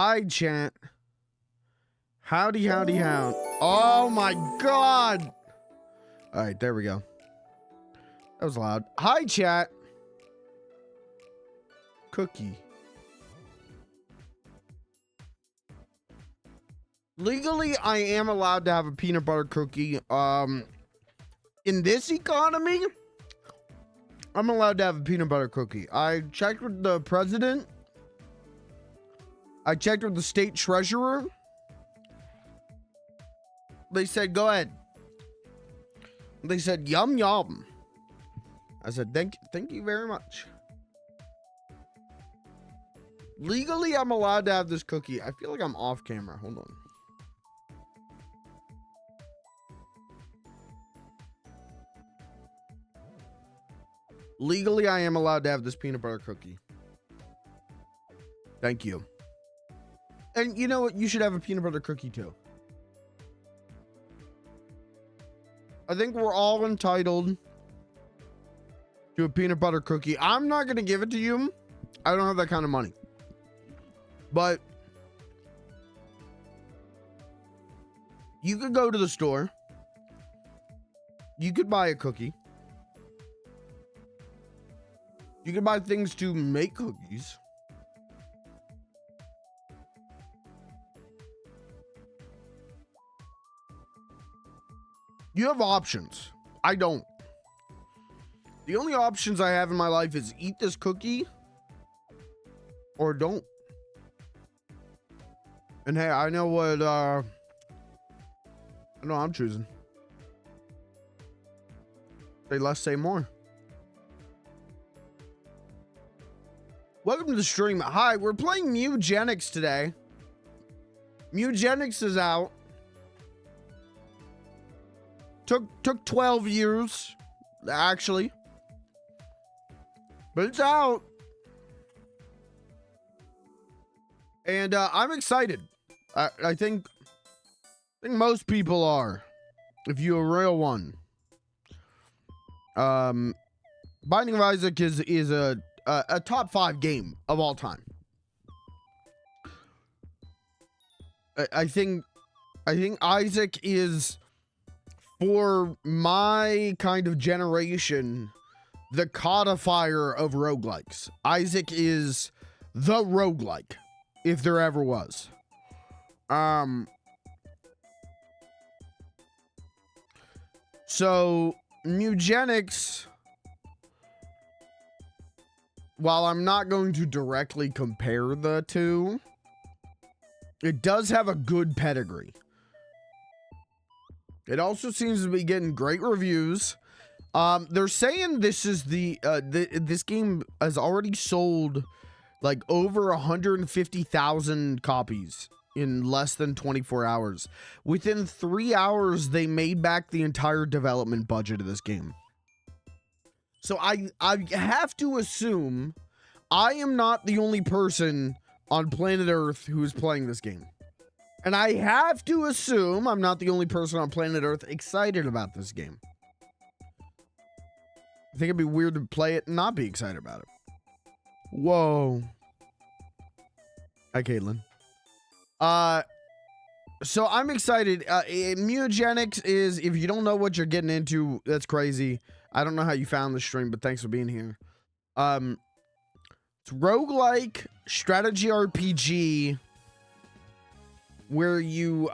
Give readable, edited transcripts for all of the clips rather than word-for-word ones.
Hi, chat. Howdy, howdy, hound. Oh my god. All right, there we go. That was loud. Hi, chat. Cookie. Legally, I am allowed to have a peanut butter cookie. In this economy, I'm allowed to have a peanut butter cookie. I checked with the president. I checked with the state treasurer. They said, go ahead. They said, yum, yum. I said, thank you very much. Legally, I'm allowed to have this cookie. I feel like I'm off camera. Hold on. Legally, I am allowed to have this peanut butter cookie. Thank you. And you know what? You should have a peanut butter cookie too. I think we're all entitled to a peanut butter cookie. I'm not going to give it to you. I don't have that kind of money. But you could go to the store. You could buy a cookie. You could buy things to make cookies. You have options. I don't. The only options I have in my life is eat this cookie or don't. And hey, I know what I know I'm choosing. Say less, say more. Welcome to the stream. Hi, we're playing Mewgenics today. Mewgenics is out. Took 12 years, actually. But it's out. And I'm excited. I think most people are. If you're a real one. Binding of Isaac is a top 5 game of all time. I think Isaac is, for my kind of generation, the codifier of roguelikes. Isaac is the roguelike, if there ever was. So Mewgenics, while I'm not going to directly compare the two, it does have a good pedigree. It also seems to be getting great reviews. They're saying this is this game has already sold like over 150,000 copies in less than 24 hours. Within 3 hours, they made back the entire development budget of this game. So I have to assume I am not the only person on planet Earth who is playing this game. And I have to assume I'm not the only person on planet Earth excited about this game. I think it'd be weird to play it and not be excited about it. Whoa. Hi, Caitlin. So I'm excited. Mewgenics is, if you don't know what you're getting into, that's crazy. I don't know how you found the stream, but thanks for being here. It's roguelike strategy RPG where you're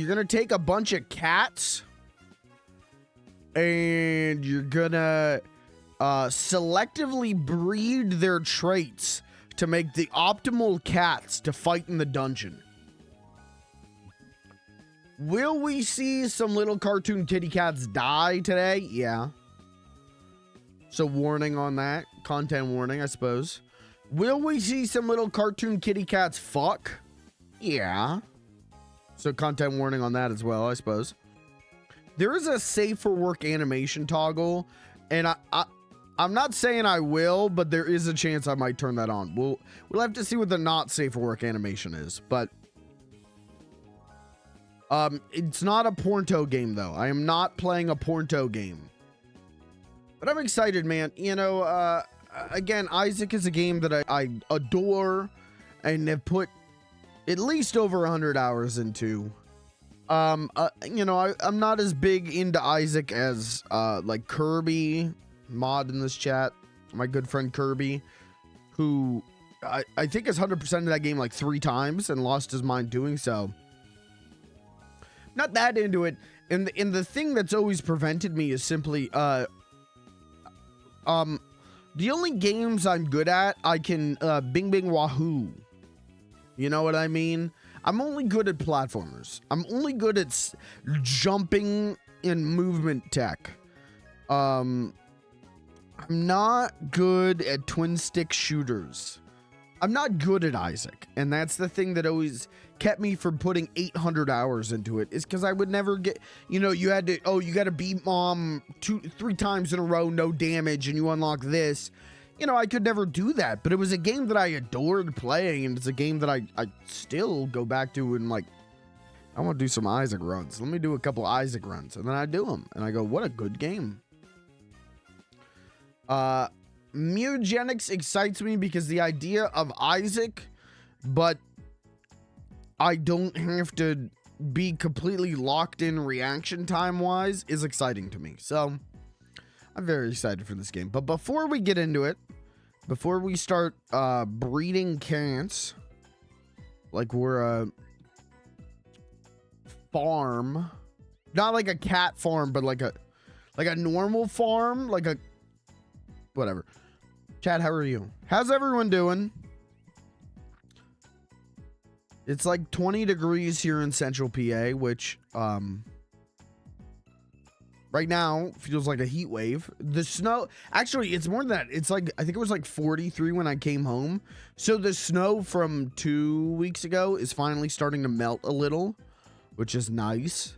gonna take a bunch of cats and you're gonna selectively breed their traits to make the optimal cats to fight in the dungeon. Will we see some little cartoon kitty cats die today? Yeah. So warning on that. Content warning, I suppose. Will we see some little cartoon kitty cats fuck? Yeah. So content warning on that as well, I suppose. There is a safe for work animation toggle, and I'm not saying I will, but there is a chance I might turn that on. We'll have to see what the not safe for work animation is, but it's not a Porto game though. I am not playing a Porto game. But I'm excited, man. You know, again, Isaac is a game that I adore and have put at least over 100 hours into. You know, I'm not as big into Isaac as like Kirby, mod in this chat, my good friend Kirby, who I think has 100% of that game like 3 times and lost his mind doing so. Not that into it, and the thing that's always prevented me is simply the only games I'm good at, I can bing bing wahoo. You know what I mean? I'm only good at platformers. I'm only good at jumping and movement tech. I'm not good at twin stick shooters. I'm not good at Isaac, and that's the thing that always kept me from putting 800 hours into it, is because I would never get, you know, you had to, oh, you got to beat mom 2-3 times in a row, no damage, and you unlock this. You know, I could never do that, but it was a game that I adored playing, and it's a game that I still go back to and like, I want to do some Isaac runs. Let me do a couple Isaac runs, and then I do them, and I go, what a good game. Mewgenics excites me because the idea of Isaac, but I don't have to be completely locked in reaction time wise, is exciting to me. So I'm very excited for this game. But before we get into it, before we start breeding cats, like we're a farm, not like a cat farm, but like a normal farm, like a whatever. Chad, how are you? How's everyone doing? It's like 20 degrees here in central PA, which right now feels like a heat wave. The snow, actually, it's more than that. It's like, I think it was like 43 when I came home. So the snow from 2 weeks ago is finally starting to melt a little, which is nice.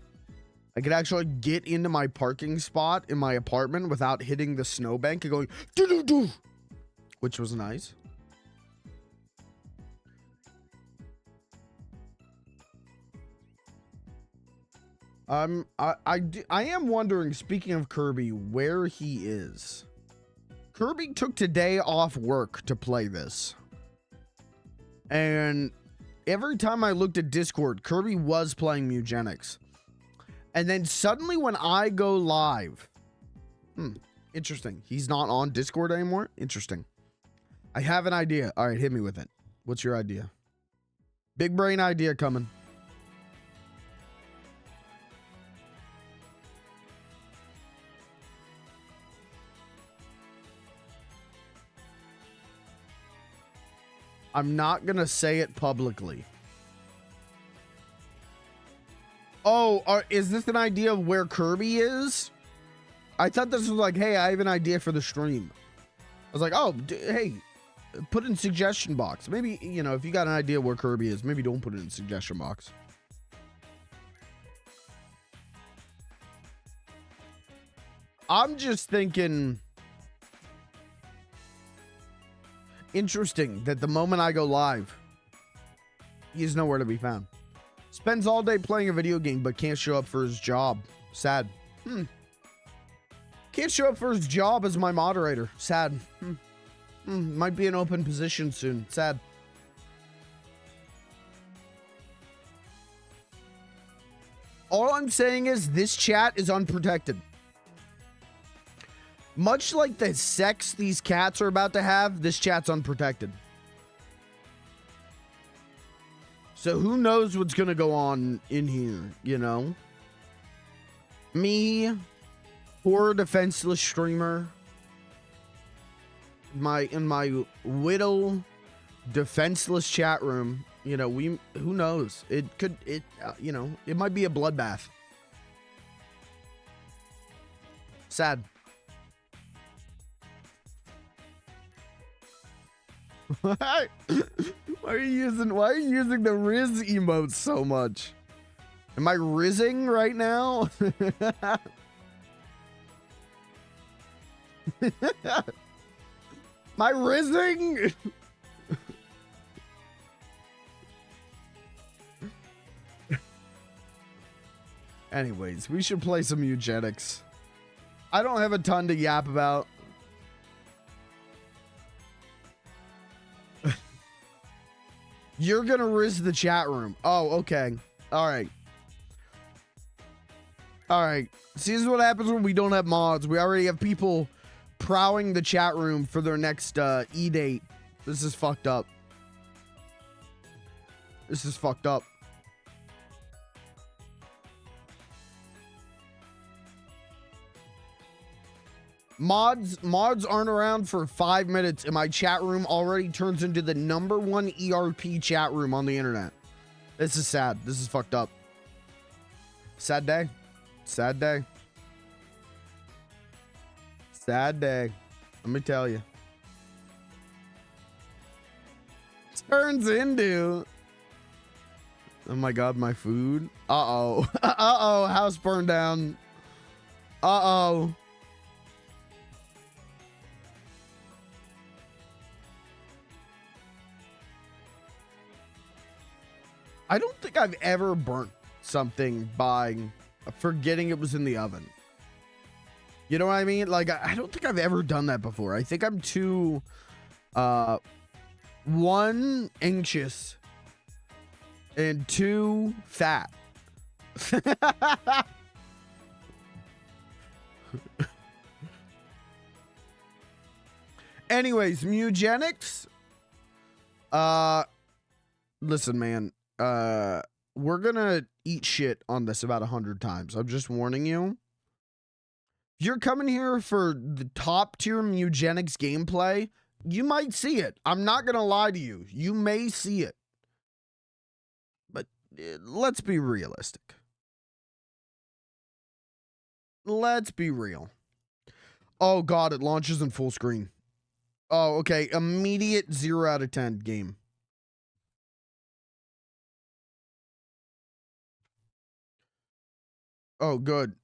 I could actually get into my parking spot in my apartment without hitting the snowbank and going doo-doo-doo, which was nice. I am wondering, speaking of Kirby, where he is. Kirby took today off work to play this. And every time I looked at Discord, Kirby was playing Mewgenics. And then suddenly when I go live, interesting. He's not on Discord anymore. Interesting. I have an idea. All right, hit me with it. What's your idea? Big brain idea coming. I'm not gonna say it publicly. Oh, is this an idea of where Kirby is? I thought this was like, hey, I have an idea for the stream. I was like, oh, hey, put it in suggestion box. Maybe, you know, if you got an idea where Kirby is, maybe don't put it in suggestion box. I'm just thinking, interesting that the moment I go live, he's nowhere to be found. Spends all day playing a video game, but can't show up for his job. Sad. Can't show up for his job as my moderator. Sad. Might be an open position soon. Sad. All I'm saying is this chat is unprotected. Much like the sex these cats are about to have, this chat's unprotected. So who knows what's gonna go on in here, you know? Me, poor defenseless streamer, in my Wittle defenseless chat room, you know, who knows? It could, you know, it might be a bloodbath. Sad. Why are you using the Riz emotes so much? Am I rizzing right now? Am I rizzing? Anyways, we should play some Mewgenics. I don't have a ton to yap about. You're gonna riz the chat room. Oh, okay. All right. All right. See, this is what happens when we don't have mods. We already have people prowling the chat room for their next E-date. This is fucked up. This is fucked up. Mods aren't around for 5 minutes and my chat room already turns into the #1 ERP chat room on the internet. This is sad. This is fucked up. Sad day. Sad day. Sad day. Let me tell you. Turns into... Oh my god, my food. Uh-oh. Uh-oh, house burned down. Uh-oh. I don't think I've ever burnt something by forgetting it was in the oven. You know what I mean? Like, I don't think I've ever done that before. I think I'm too, one, anxious, and two, fat. Anyways, Mewgenics. Listen, man. We're gonna eat shit on this about 100 times. I'm just warning you. If you're coming here for the top tier Mewgenics gameplay, you might see it. I'm not gonna lie to you. You may see it. But let's be realistic. Let's be real. Oh god, it launches in full screen. Oh, okay. Immediate 0 out of 10 game. Oh, good.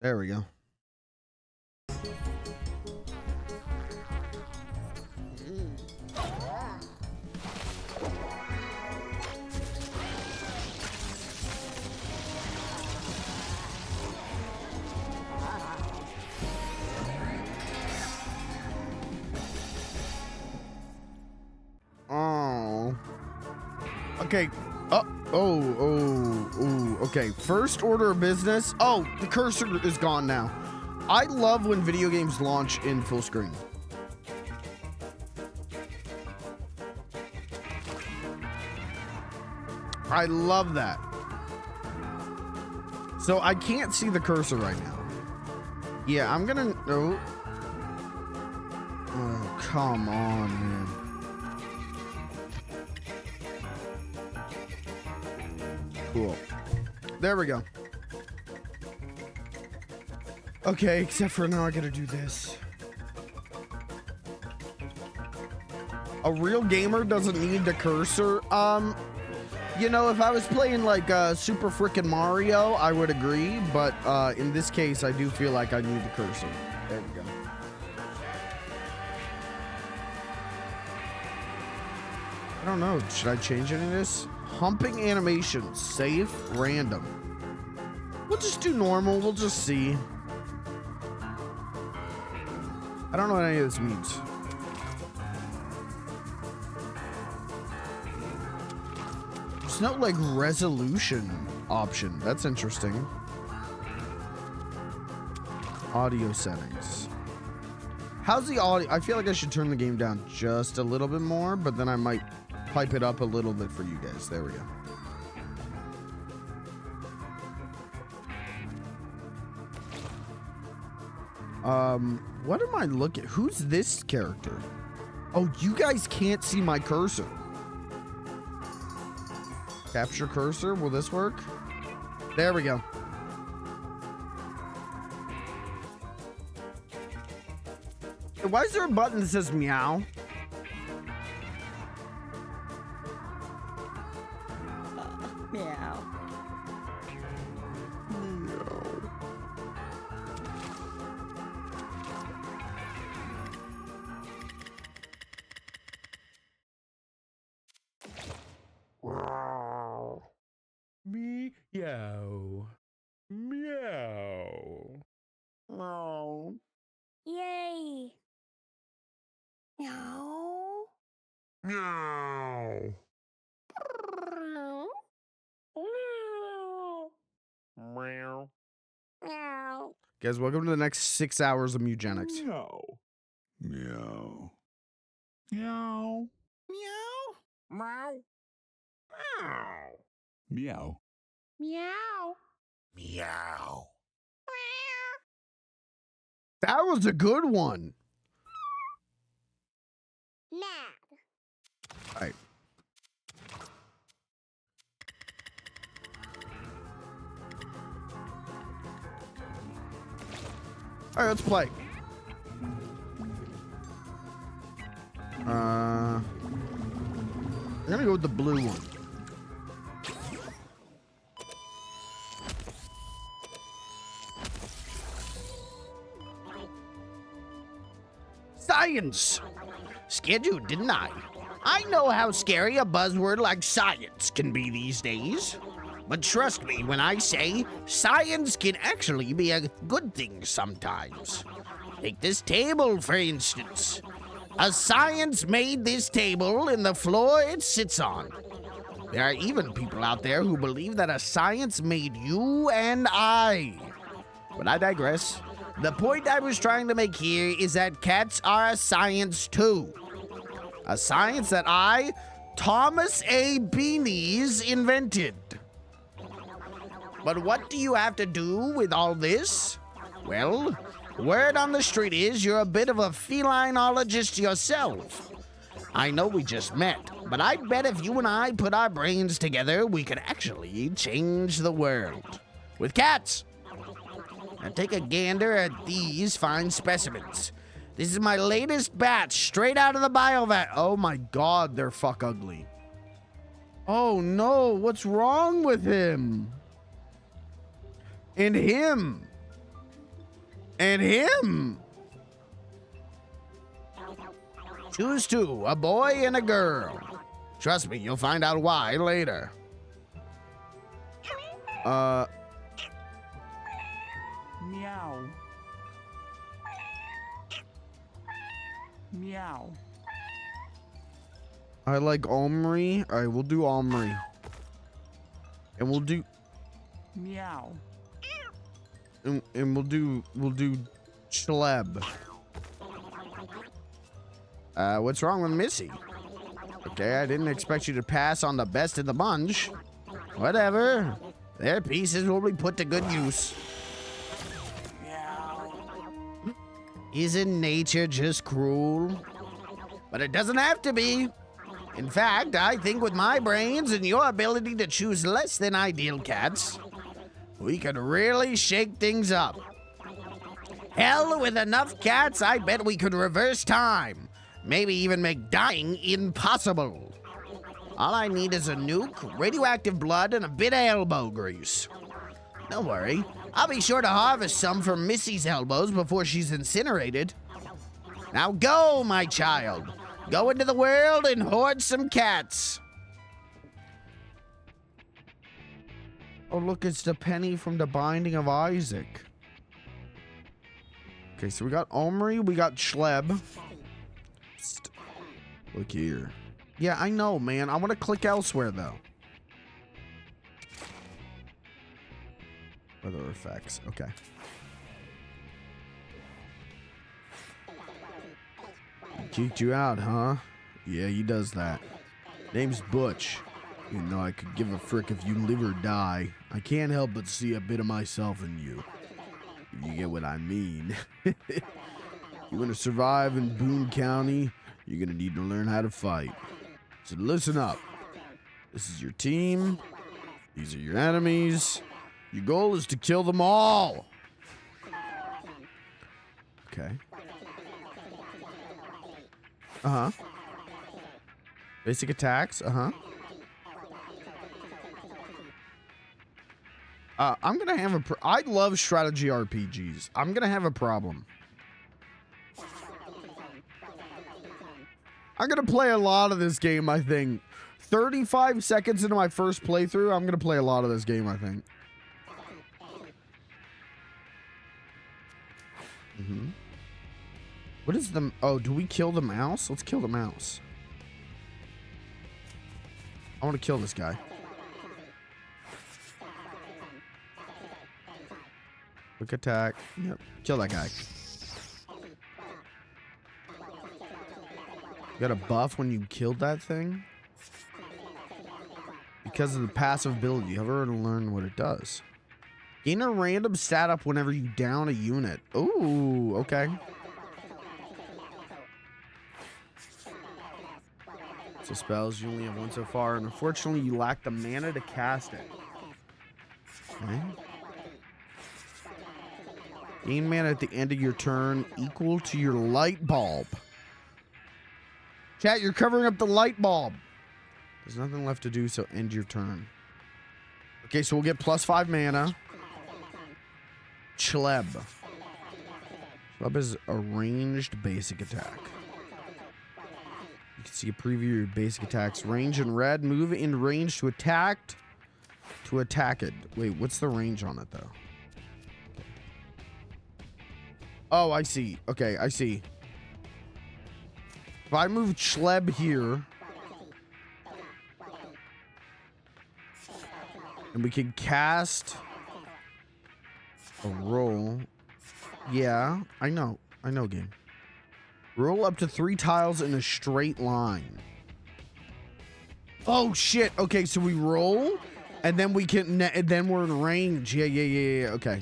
There we go. Oh. Okay. Okay. First order of business. Oh, the cursor is gone now. I love when video games launch in full screen. I love that. So I can't see the cursor right now. Yeah, I'm gonna... Oh, oh come on, man. Cool. There we go. Okay, except for now I gotta do this. A real gamer doesn't need the cursor. You know, if I was playing like Super Frickin' Mario, I would agree. But in this case, I do feel like I need the cursor. There we go. I don't know. Should I change any of this? Humping animation, safe, random. We'll just do normal. We'll just see. I don't know what any of this means. There's no like resolution option. That's interesting. Audio settings. How's the audio? I feel like I should turn the game down just a little bit more, but then I might pipe it up a little bit for you guys. There we go. What am I looking? Who's this character? Oh, you guys can't see my cursor. Capture cursor. Will this work? There we go. Why is there a button that says meow? Meow. Wow. Meow. Meow. No. Meow. Meow. Meow. Meow. Meow. Guys, welcome to the next 6 hours of Mewgenics. Meow. Meow. Meow. Meow. Meow. Meow. Meow. Meow. That was a good one. Mad. All right. All right, let's play. I'm gonna go with the blue one. Science! Scared you, didn't I? I know how scary a buzzword like science can be these days. But trust me when I say science can actually be a good thing sometimes. Take this table, for instance. A science made this table and the floor it sits on. There are even people out there who believe that a science made you and I. But I digress. The point I was trying to make here is that cats are a science too. A science that I, Thomas A. Beanies, invented. But what do you have to do with all this? Well, word on the street is you're a bit of a felinologist yourself. I know we just met, but I bet if you and I put our brains together, we could actually change the world. With cats. Now take a gander at these fine specimens. This is my latest batch, straight out of the biovat. Oh my god, they're fuck ugly. Oh no, what's wrong with him? And him. And him. Choose two, a boy and a girl. Trust me, you'll find out why later. Meow. Meow. I like Omri. All right, we'll do Omri. And we'll do Meow. and we'll do Schleb. What's wrong with Missy? Okay, I didn't expect you to pass on the best of the bunch. Whatever. Their pieces will be put to good use. Isn't nature just cruel? But it doesn't have to be. In fact, I think with my brains and your ability to choose less than ideal cats, we could really shake things up. Hell, with enough cats, I bet we could reverse time. Maybe even make dying impossible. All I need is a nuke, radioactive blood, and a bit of elbow grease. Don't worry, I'll be sure to harvest some from Missy's elbows before she's incinerated. Now go, my child. Go into the world and hoard some cats. Oh, look, it's the penny from the Binding of Isaac. Okay, so we got Omri, we got Schleb. Look here. Yeah, I know, man. I want to click elsewhere, though. Weather effects. Okay. Kicked you out, huh? Yeah, he does that. Name's Butch. You know, I could give a frick if you live or die. I can't help but see a bit of myself in you. If you get what I mean. You want to survive in Boone County, you're going to need to learn how to fight. So listen up. This is your team. These are your enemies. Your goal is to kill them all. Okay. Uh-huh. Basic attacks. Uh-huh. I'm gonna have a I love strategy RPGs. I'm gonna have a problem. I'm gonna play a lot of this game, I think. 35 seconds into my first playthrough, I'm gonna play a lot of this game, I think. What is the... Oh, do we kill the mouse? Let's kill the mouse. I want to kill this guy. Quick attack. Yep. Kill that guy. You got a buff when you killed that thing? Because of the passive ability. I've already learned what it does. Gain a random stat up whenever you down a unit. Ooh, okay. So spells, you only have one so far, and unfortunately you lack the mana to cast it. Okay. Gain mana at the end of your turn equal to your light bulb. Chat, you're covering up the light bulb. There's nothing left to do, so end your turn. Okay, so we'll get +5 mana. Chleb. Chleb is a ranged basic attack. You can see a preview of your basic attacks. Range in red. Move in range to attack it. Wait, what's the range on it, though? Oh, I see. Okay, I see. If I move Chleb here, and we can cast a roll. Yeah, I know. I know, game. Roll up to 3 tiles in a straight line. Oh, shit. Okay, so we roll, and then we can... And then we're in range. Yeah. Okay.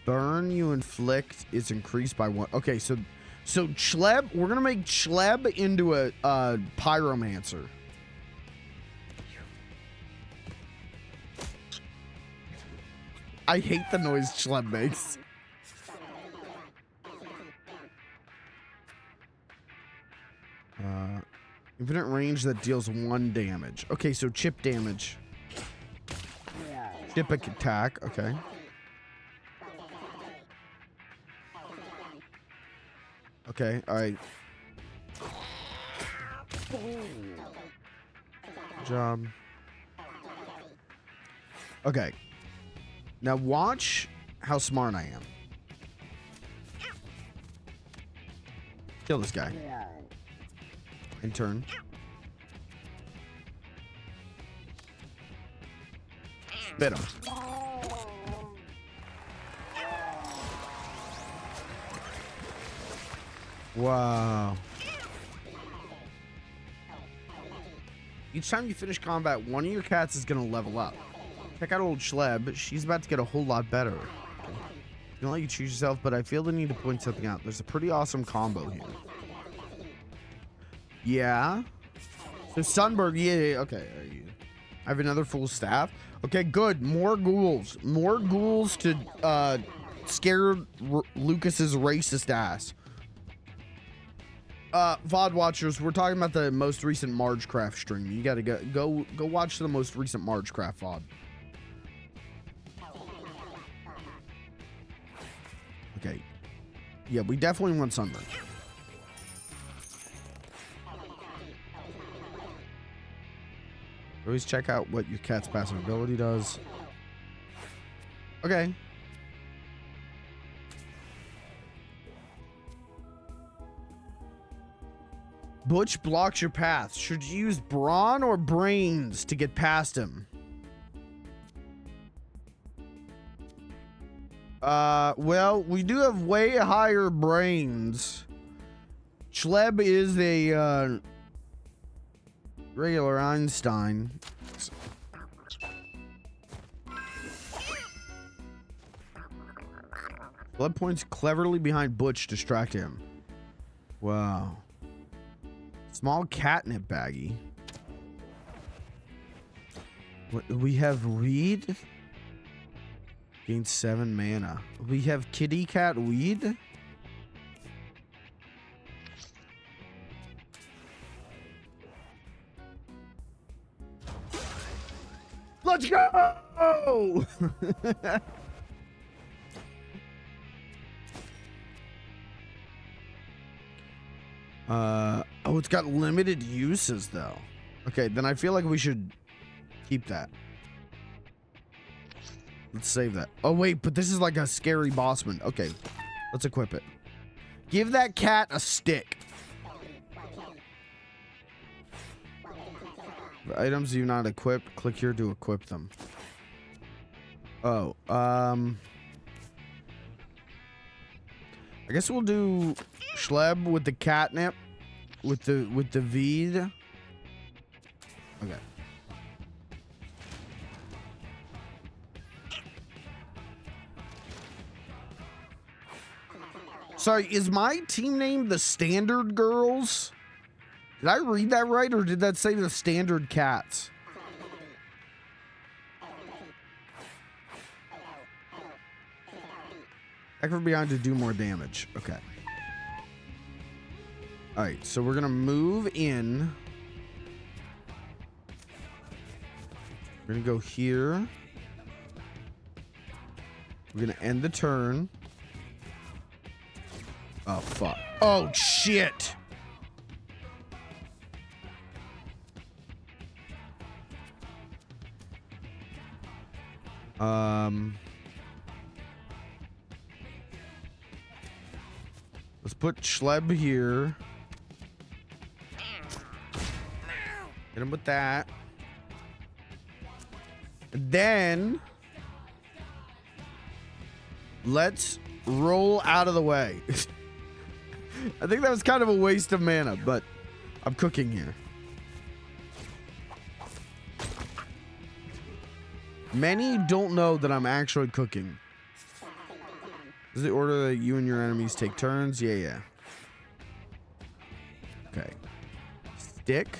Burn you inflict is increased by 1. Okay, so Chleb, we're gonna make Chleb into a pyromancer. I hate the noise Chleb makes. Infinite range that deals 1 damage. Okay, so chip damage. Chip attack, okay. Okay, alright. Good job. Okay. Now watch how smart I am. Kill this guy. In turn. Spit him. Wow. Each time you finish combat, one of your cats is going to level up. Check out old Chleb. She's about to get a whole lot better. You don't let you choose yourself, but I feel the need to point something out. There's a pretty awesome combo here. Yeah. So Sunbird, yeah, okay. I have another full staff. Okay, good. More ghouls. More ghouls to scare Lucas's racist ass. VOD watchers, we're talking about the most recent Margecraft stream. You gotta go watch the most recent Margecraft VOD. Okay. Yeah, we definitely want Sunburn. Always check out what your cat's passive ability does. Okay. Butch blocks your path. Should you use brawn or brains to get past him? Well, we do have way higher brains. Chleb is a, regular Einstein. Chleb points cleverly behind Butch to distract him. Wow. Small catnip baggie. What, we have weed? Gain 7 mana. We have kitty cat weed? Let's go! Oh, it's got limited uses though. Okay, then I feel like we should keep that. Let's save that. Oh, wait, but this is like a scary bossman. Okay, let's equip it. Give that cat a stick. The items you not equipped, click here to equip them. Oh, I guess we'll do Schleb with the catnip, with the Veed. Okay. Sorry, is my team name the Standard Girls? Did I read that right, or did that say the Standard Cats? Back from behind to do more damage. Okay. Alright, so we're gonna move in. We're gonna go here. We're gonna end the turn. Oh, fuck. Oh, shit! Let's put Schleb here. Hit him with that. And then let's roll out of the way. I think that was kind of a waste of mana, but I'm cooking here. Many don't know that I'm actually cooking. This is the order that you and your enemies take turns. Yeah. Okay. Stick.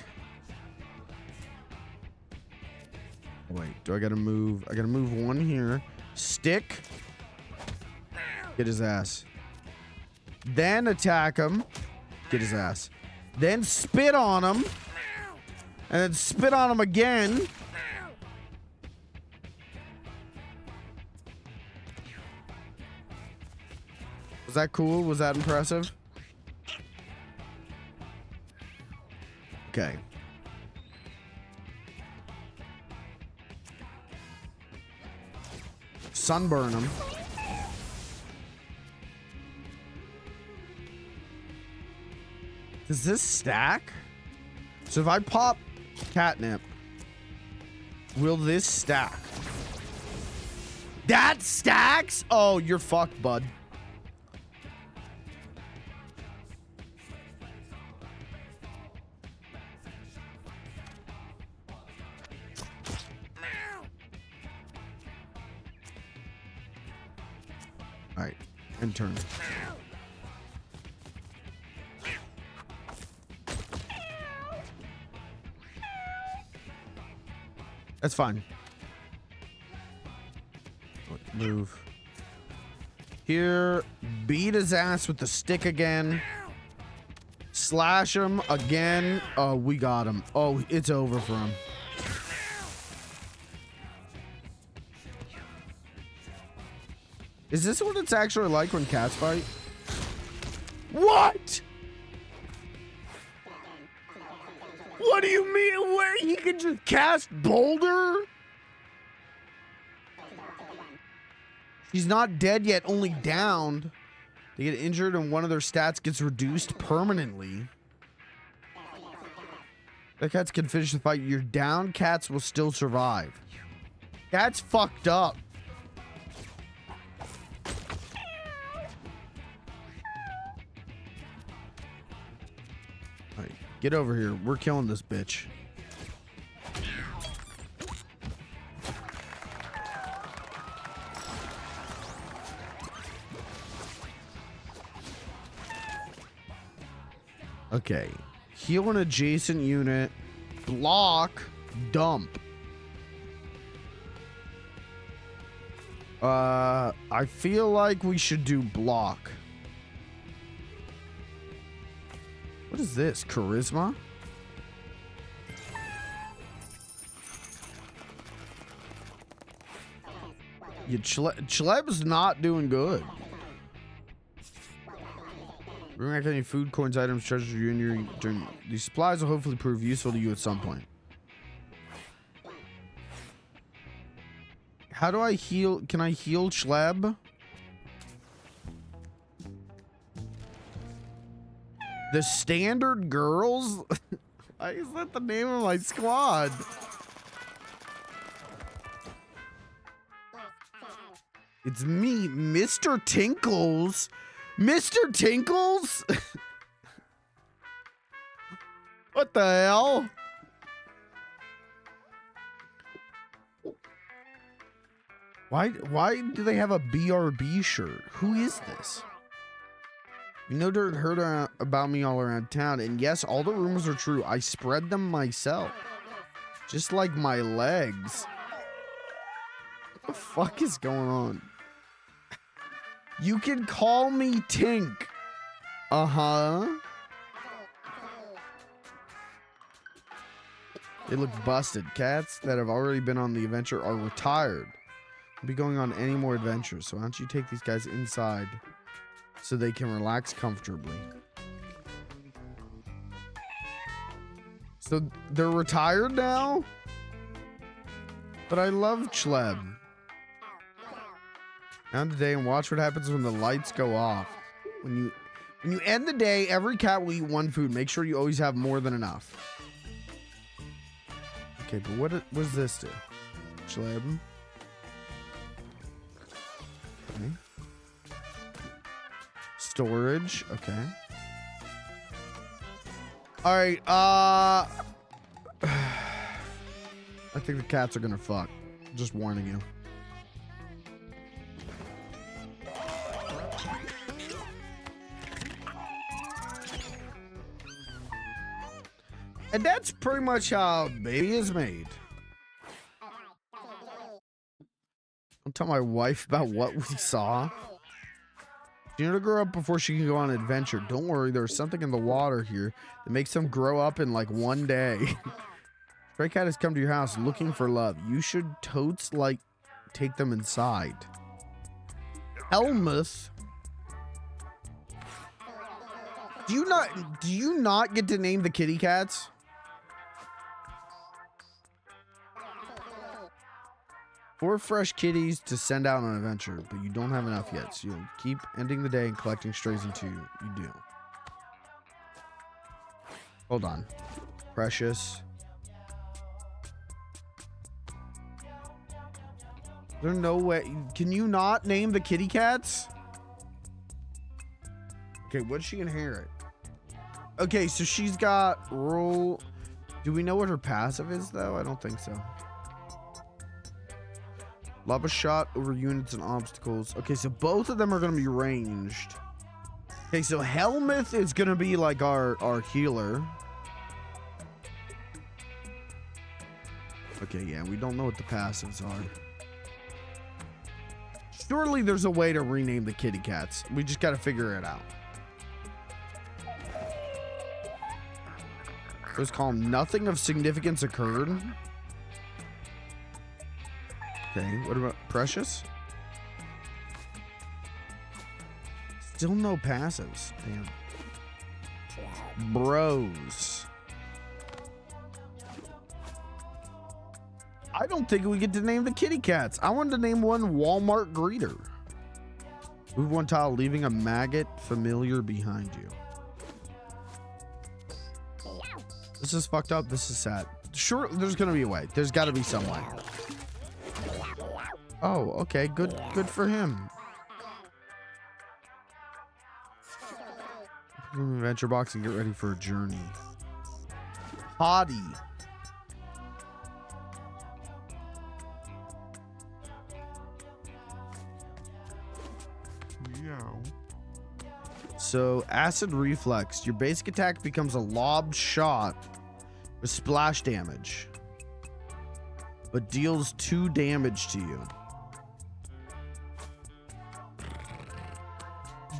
Wait, do I gotta move? I gotta move one here. Stick. Get his ass. Then attack him. Get his ass. Then spit on him. And then spit on him again. Was that cool? Was that impressive? Okay. Sunburn him. Does this stack? So if I pop catnip, will this stack? That stacks? Oh, you're fucked, bud. All right, end turn. That's fine. Move. Here, beat his ass with the stick again. Slash him again. Oh, we got him. Oh, it's over for him. Is this what it's actually like when cats fight? What? What do you mean? Where he can just cast Boulder? He's not dead yet, only downed. They get injured and one of their stats gets reduced permanently. The cats can finish the fight. Your down cats will still survive. That's fucked up. Alright, get over here. We're killing this bitch. Okay. Heal an adjacent unit. Block. Dump. I feel like we should do block. What is this? Charisma? Chleb's not doing good. Bring back any food, coins, items, treasures you and your during these supplies will hopefully prove useful to you at some point. How do I heal? Can I heal Schleb? The Standard Girls? Why is that the name of my squad? It's me, Mr. Tinkles. Mr. Tinkles? What the hell? Why do they have a BRB shirt? Who is this? You know, dirt heard about me all around town, and yes, all the rumors are true. I spread them myself. Just like my legs. What the fuck is going on? You can call me Tink. Uh-huh. They look busted. Cats that have already been on the adventure are retired. Won't be going on any more adventures, so why don't you take these guys inside so they can relax comfortably. So they're retired now? But I love Schleb. Now today and watch what happens when the lights go off. When you end the day, every cat will eat one food. Make sure you always have more than enough. Okay, but what does this do? Schleb. Okay. Storage. Okay. All right. I think the cats are gonna fuck. Just warning you. And that's pretty much how baby is made. Don't tell my wife about what we saw. She need to grow up before she can go on an adventure. Don't worry, there's something in the water here that makes them grow up in like one day. Stray cat has come to your house looking for love. You should totes like take them inside. Helmuth. Do you not get to name the kitty cats? 4 fresh kitties to send out on an adventure, but you don't have enough yet, so you'll keep ending the day and collecting strays until you do. Hold on. Precious. There's no way. Can you not name the kitty cats? Okay, what did she inherit? Okay, so she's got roll. Do we know what her passive is, though? I don't think so. Lava shot over units and obstacles. Okay, so both of them are going to be ranged. Okay, so Helmuth is going to be like our healer. Okay, yeah, we don't know what the passives are. Surely there's a way to rename the kitty cats. We just got to figure it out. Let's call them nothing of significance occurred. Okay, what about Precious? Still no passives. Damn. Bros. I don't think we get to name the kitty cats. I wanted to name one Walmart Greeter. Move one tile, leaving a maggot familiar behind you. This is fucked up. This is sad. Sure, there's gonna be a way. There's gotta be some way. Oh, okay. Good for him. Put him in the adventure box and get ready for a journey. Potty. Meow. So, acid reflex. Your basic attack becomes a lobbed shot with splash damage, but deals 2 damage to you.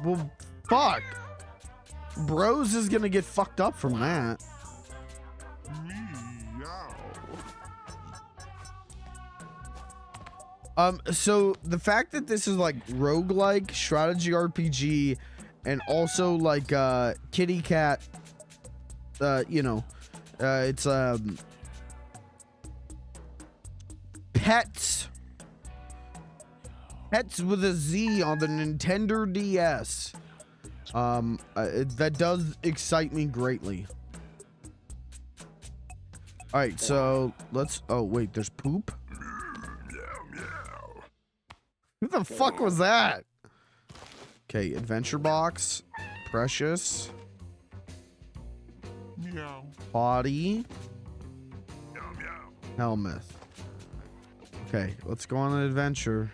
Well, fuck. Bros is gonna get fucked up from that. So the fact that this is like roguelike strategy RPG and also like kitty cat, you know, it's pets Pets with a Z on the Nintendo DS. That does excite me greatly. All right, so let's. Oh wait, there's poop. Who the fuck was that? Okay, adventure box, precious, Meow. body, helmet. Okay, let's go on an adventure.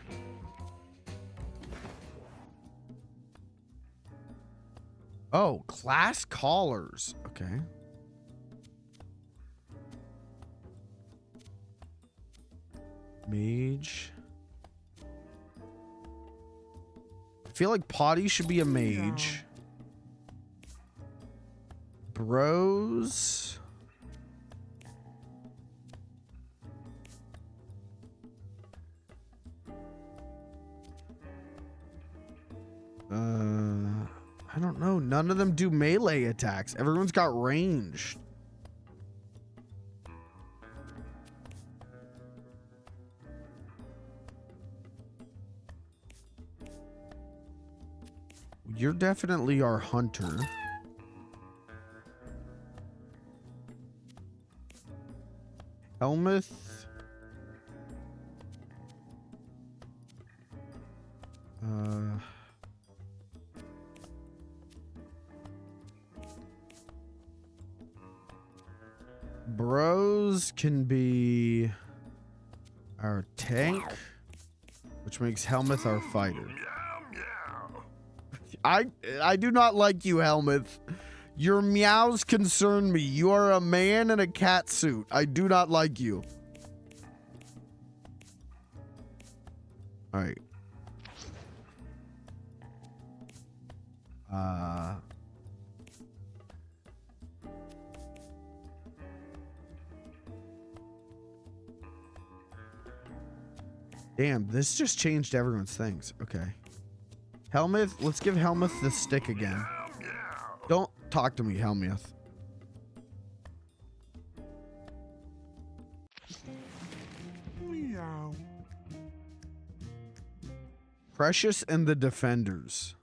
Oh, class callers. Okay. Mage. I feel like Potty should be a mage. Bros. I don't know. None of them do melee attacks. Everyone's got range. You're definitely our hunter. Helmuth. Bros can be our tank, which makes Helmuth our fighter. I do not like you, Helmuth. Your meows concern me. You are a man in a cat suit. I do not like you. All right. Damn, this just changed everyone's things. Okay. Helmuth, let's give Helmuth the stick again. Don't talk to me, Helmuth. Meow. Precious and the Defenders.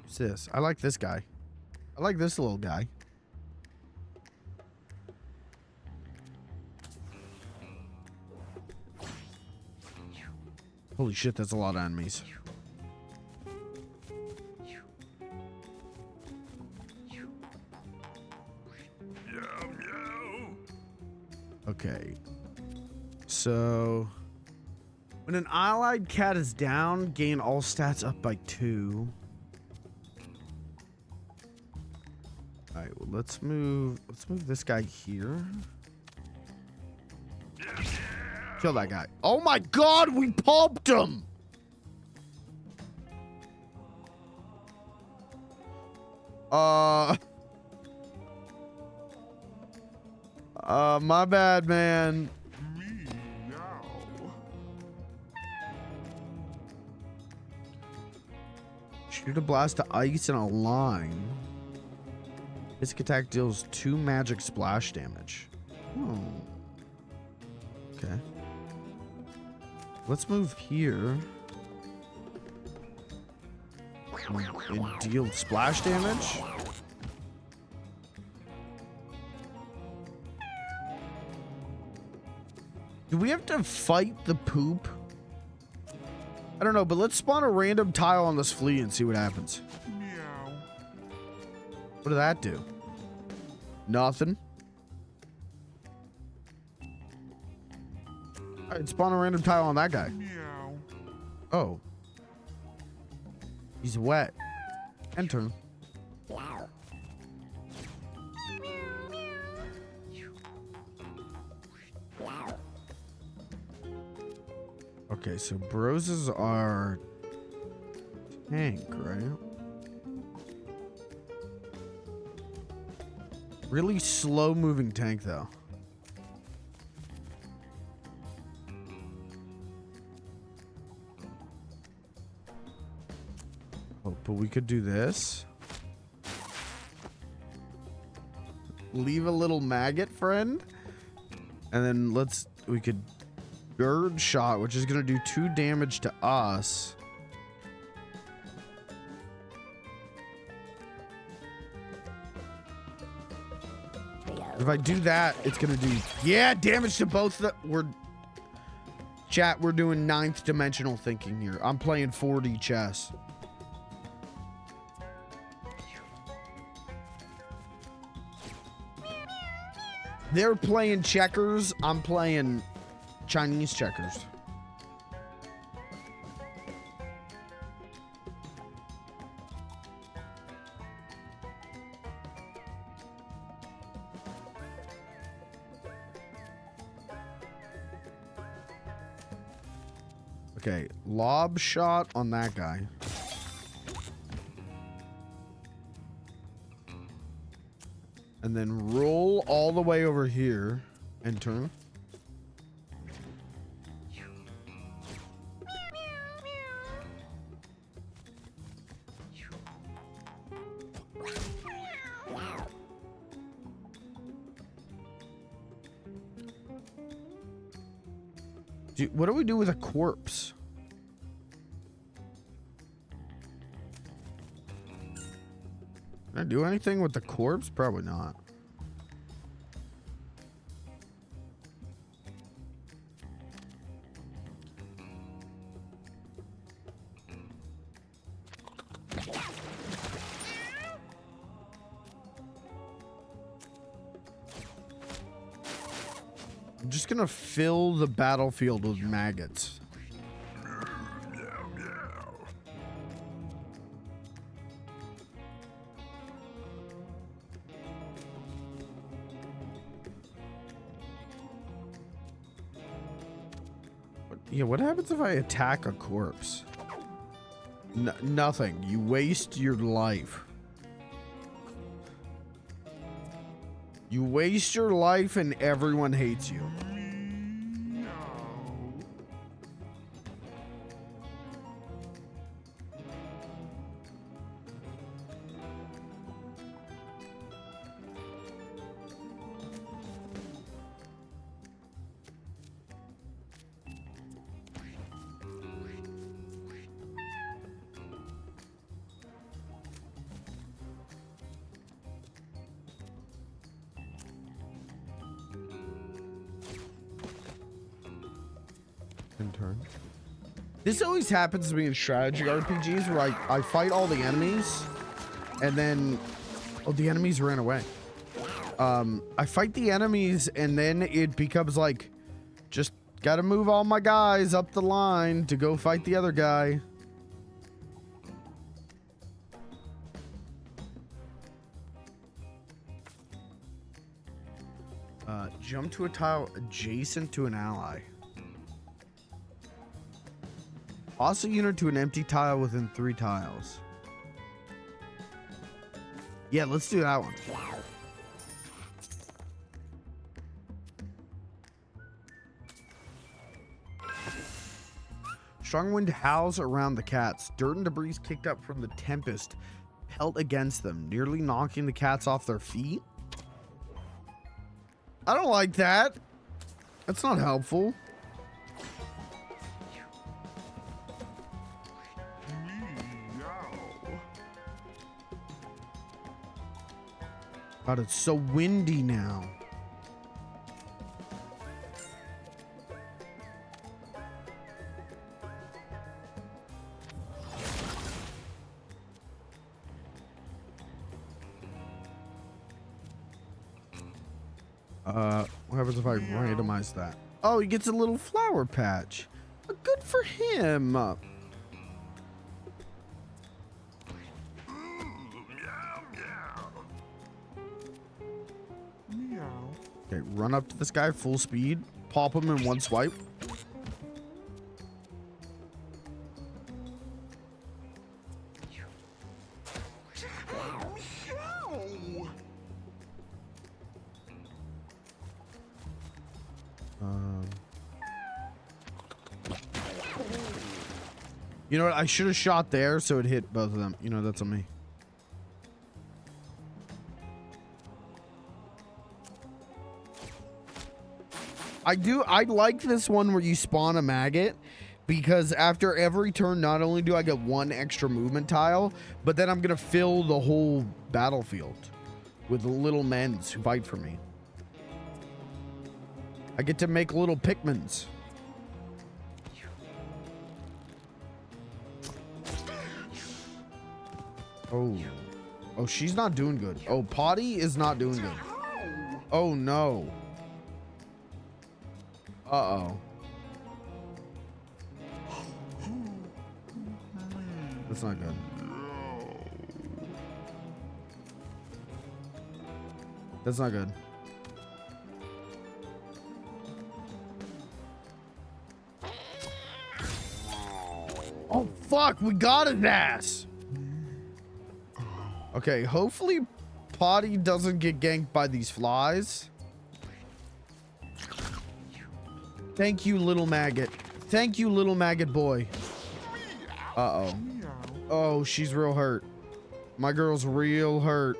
What's this? I like this guy. I like this little guy. Holy shit, that's a lot of enemies. Okay. So, when an allied cat is down, gain all stats up by 2. All right, well, let's move this guy here. Kill that guy. Oh my god, we pulped him! My bad, man. Meow. Shoot a blast to ice and a line. This attack deals 2 magic splash damage. Oh. Okay. Let's move here. And deal splash damage. Do we have to fight the poop? I don't know, but let's spawn a random tile on this flea and see what happens. Meow. What did that do? Nothing. Alright, spawn a random tile on that guy. Meow. Oh. He's wet. Enter. Okay, so Broses are tank, right? Really slow moving tank though. Oh, but we could do this. Leave a little maggot friend. And then we could bird shot, which is gonna do 2 damage to us. If I do that, it's gonna do, yeah, damage to both chat, we're doing 9th dimensional thinking here. I'm playing 4D chess. They're playing checkers. I'm playing Chinese checkers. Okay, lob shot on that guy. And then roll all the way over here and turn. Dude, what do we do with a corpse? Can I do anything with the corpse? Probably not. I'm just gonna fill the battlefield with maggots. Yeah, what happens if I attack a corpse? Nothing. You waste your life. You waste your life and everyone hates you. Turn. This always happens to me in strategy RPGs where I fight all the enemies and then the enemies ran away. I fight the enemies and then it becomes like just gotta move all my guys up the line to go fight the other guy. Jump to a tile adjacent to an ally. Toss a unit to an empty tile within 3 tiles. Yeah, let's do that one. Strong wind howls around the cats. Dirt and debris kicked up from the tempest pelt against them, nearly knocking the cats off their feet. I don't like that. That's not helpful. God, it's so windy now. What happens if I randomize that? Oh, he gets a little flower patch. Good for him. Okay, run up to this guy full speed, pop him in one swipe. You know what? I should have shot there so it hit both of them. You know, that's on me. I like this one where you spawn a maggot, because after every turn, not only do I get 1 extra movement tile, but then I'm gonna fill the whole battlefield with little mens who fight for me. I get to make little Pikmins. Oh. Oh, she's not doing good. Oh, Potty is not doing good. Oh, no. Uh-oh. That's not good. That's not good. Oh, fuck. We got his ass. Okay, hopefully Potty doesn't get ganked by these flies. Thank you, little maggot. Thank you, little maggot boy. Uh-oh. Oh, she's real hurt. My girl's real hurt.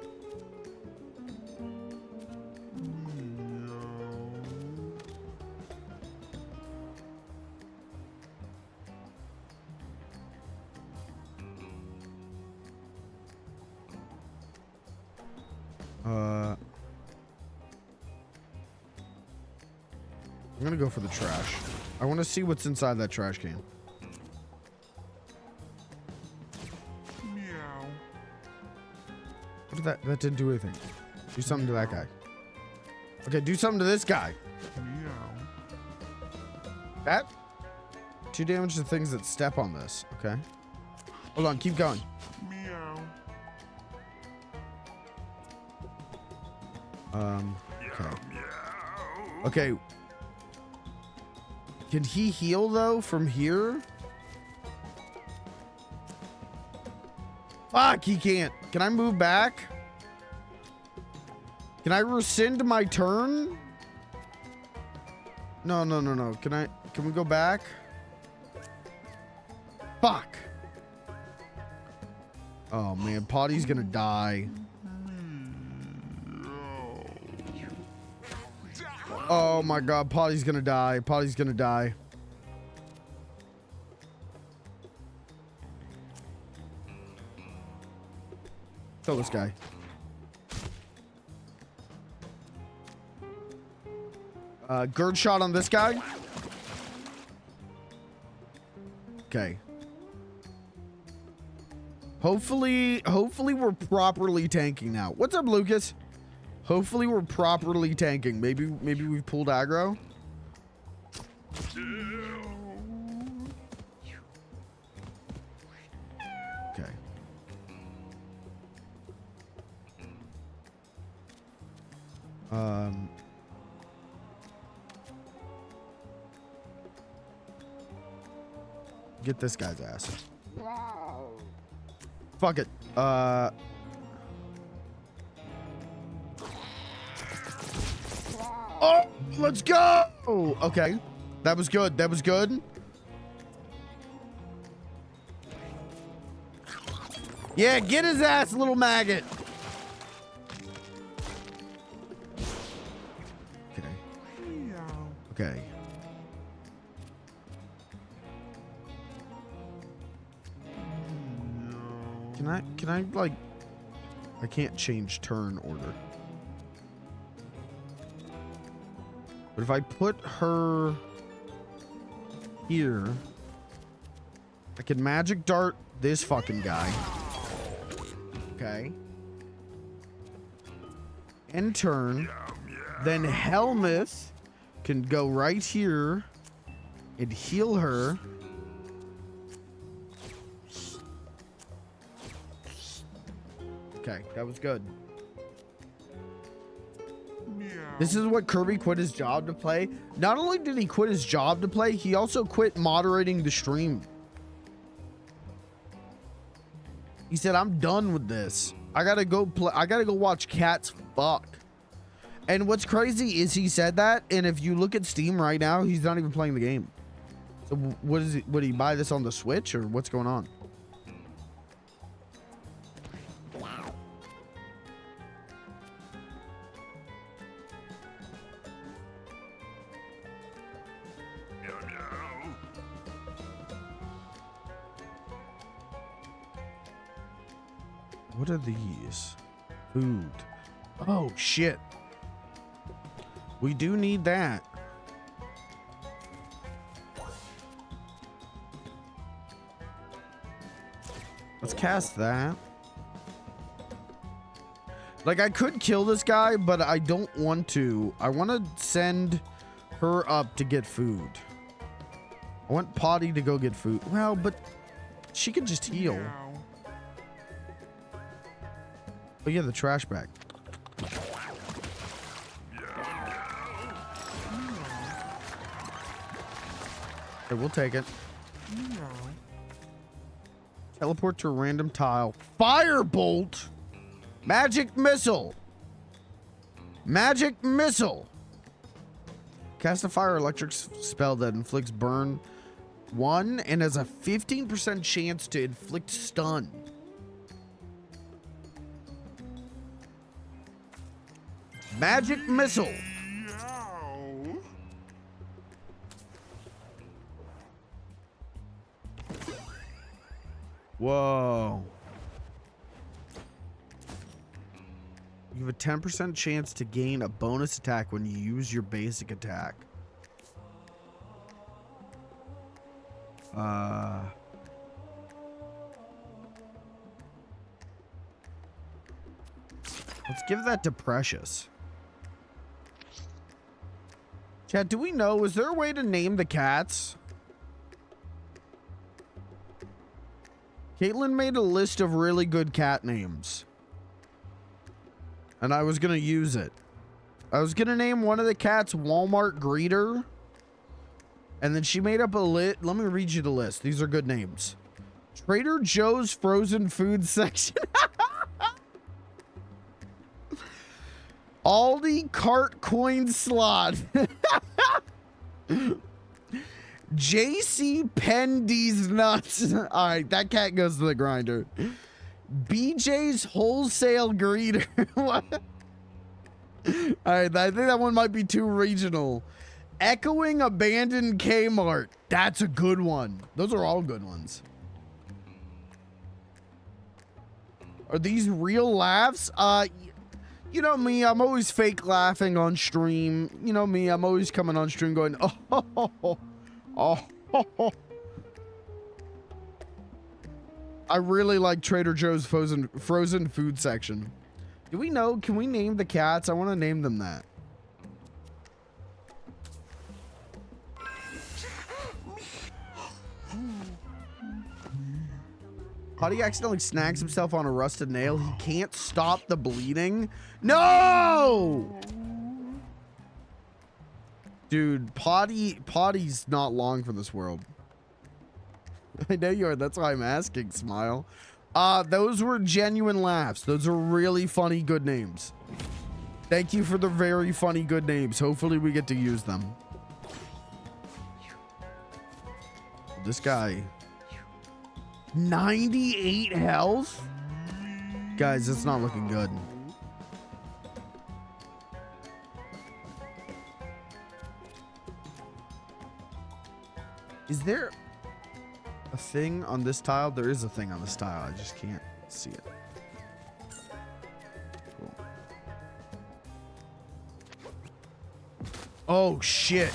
I'm gonna go for the trash. I want to see what's inside that trash can. Meow. What did that didn't do anything. Do something to that guy. Okay, do something to this guy. Meow. That 2 damage to things that step on this. Okay. Hold on, keep going. Meow. Okay. Okay. Can he heal though from here? Fuck, he can't. Can I move back? Can I rescind my turn? No. Can we go back? Fuck. Oh man, Potty's gonna die. Oh my god, Potty's gonna die. Potty's gonna die. Kill this guy. Gird shot on this guy. Okay. Hopefully we're properly tanking now. What's up, Lucas? Hopefully we're properly tanking. Maybe we've pulled aggro. Okay. Get this guy's ass. Fuck it. Oh, let's go. Okay. That was good. That was good. Yeah, get his ass, little maggot. Okay. Okay. Can I like, I can't change turn order. But if I put her here, I can magic dart this fucking guy. Okay. End turn. Then Helmuth can go right here and heal her. Okay, that was good. This is what Kirby quit his job to play. Not only did he quit his job to play, he also quit moderating the stream. He said, I'm done with this. I gotta go play. I gotta go watch cats fuck. And what's crazy is he said that, and if you look at Steam right now, he's not even playing the game. So what is it? Would he buy this on the Switch, or what's going on? What are these? Food. Oh, shit. We do need that. Let's cast that. Like, I could kill this guy, but I don't want to. I want to send her up to get food. I want Potty to go get food. Well, but she could just heal. Meow. Oh, yeah, the trash bag. Okay, we'll take it. Meow. Teleport to a random tile. Firebolt. Magic missile. Magic missile. Cast a fire electric spell that inflicts burn 1 and has a 15% chance to inflict stun. Magic missile. Meow. Whoa. You have a 10% chance to gain a bonus attack when you use your basic attack. Let's give that to Precious. Chad, do we know, is there a way to name the cats? Caitlin made a list of really good cat names. And I was going to use it. I was going to name one of the cats Walmart Greeter. And then she made up a list. Let me read you the list. These are good names. Trader Joe's frozen food section. Aldi cart coin slot. JC Pendy's nuts. All right, that cat goes to the grinder. BJ's wholesale greeter. What? All right, I think that one might be too regional. Echoing abandoned Kmart. That's a good one. Those are all good ones. Are these real laughs? You know me, I'm always fake laughing on stream. You know me, I'm always coming on stream going, oh, oh, oh, oh, oh, oh. I really like Trader Joe's frozen food section. Do we know? Can we name the cats? I want to name them that. Potty accidentally snags himself on a rusted nail. He can't stop the bleeding. No! Dude, Potty's not long for this world. I know you are. That's why I'm asking, Smile. Those were genuine laughs. Those are really funny, good names. Thank you for the very funny, good names. Hopefully we get to use them. This guy... 98 health? Guys, it's not looking good. Is there a thing on this tile? There is a thing on this tile. I just can't see it. Cool. Oh, shit.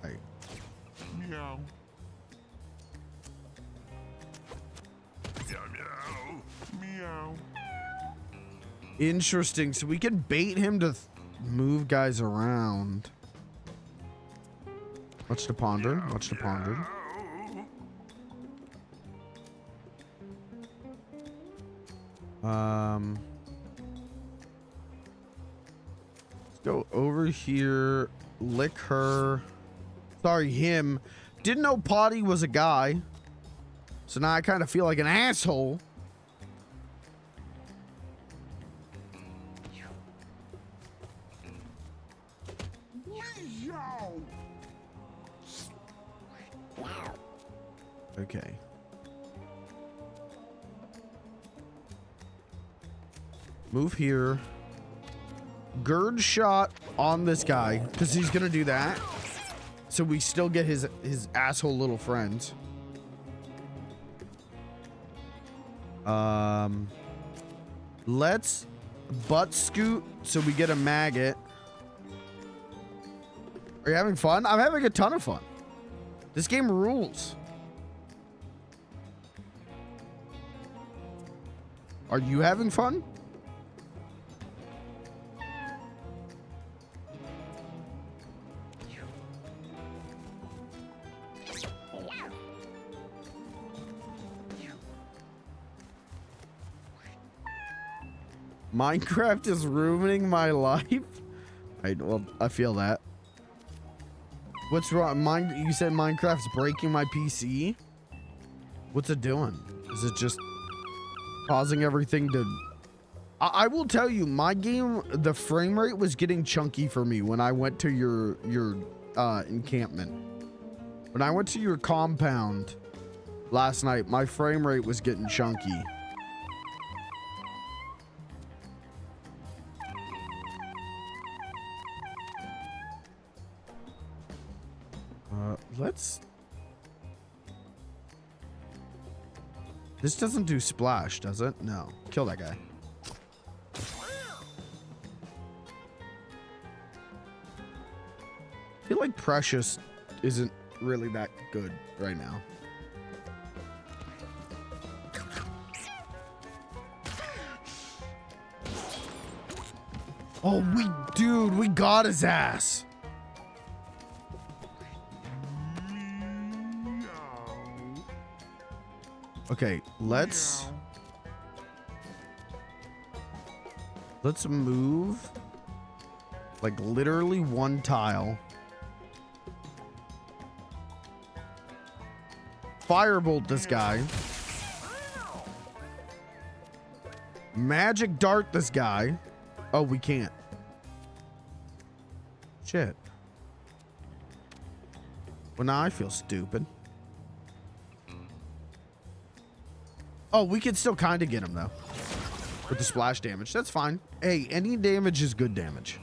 Right. Meow. Meow. Meow. Interesting. So we can bait him to move guys around. Much to ponder. Much to ponder. Let's go over here. Lick her. Sorry, him. Didn't know Potty was a guy. So now I kind of feel like an asshole. Okay. Move here. Gird shot on this guy because he's gonna do that. So we still get his asshole little friends. Let's butt scoot so we get a maggot. Are you having fun? I'm having a ton of fun. This game rules. Are you having fun? Minecraft is ruining my life. Well, I feel that. What's wrong? You said Minecraft's breaking my PC? What's it doing? Is it just causing everything to... I will tell you, my game, the frame rate was getting chunky for me when I went to your encampment. When I went to your compound last night, my frame rate was getting chunky. Let's... This doesn't do splash, does it? No. Kill that guy. I feel like Precious isn't really that good right now. Oh, dude, we got his ass. Okay, let's move like literally one tile. Firebolt this guy. Magic dart this guy. Oh, we can't. Shit. Well, now I feel stupid. Oh, we can still kind of get him, though. With the splash damage. That's fine. Hey, any damage is good damage.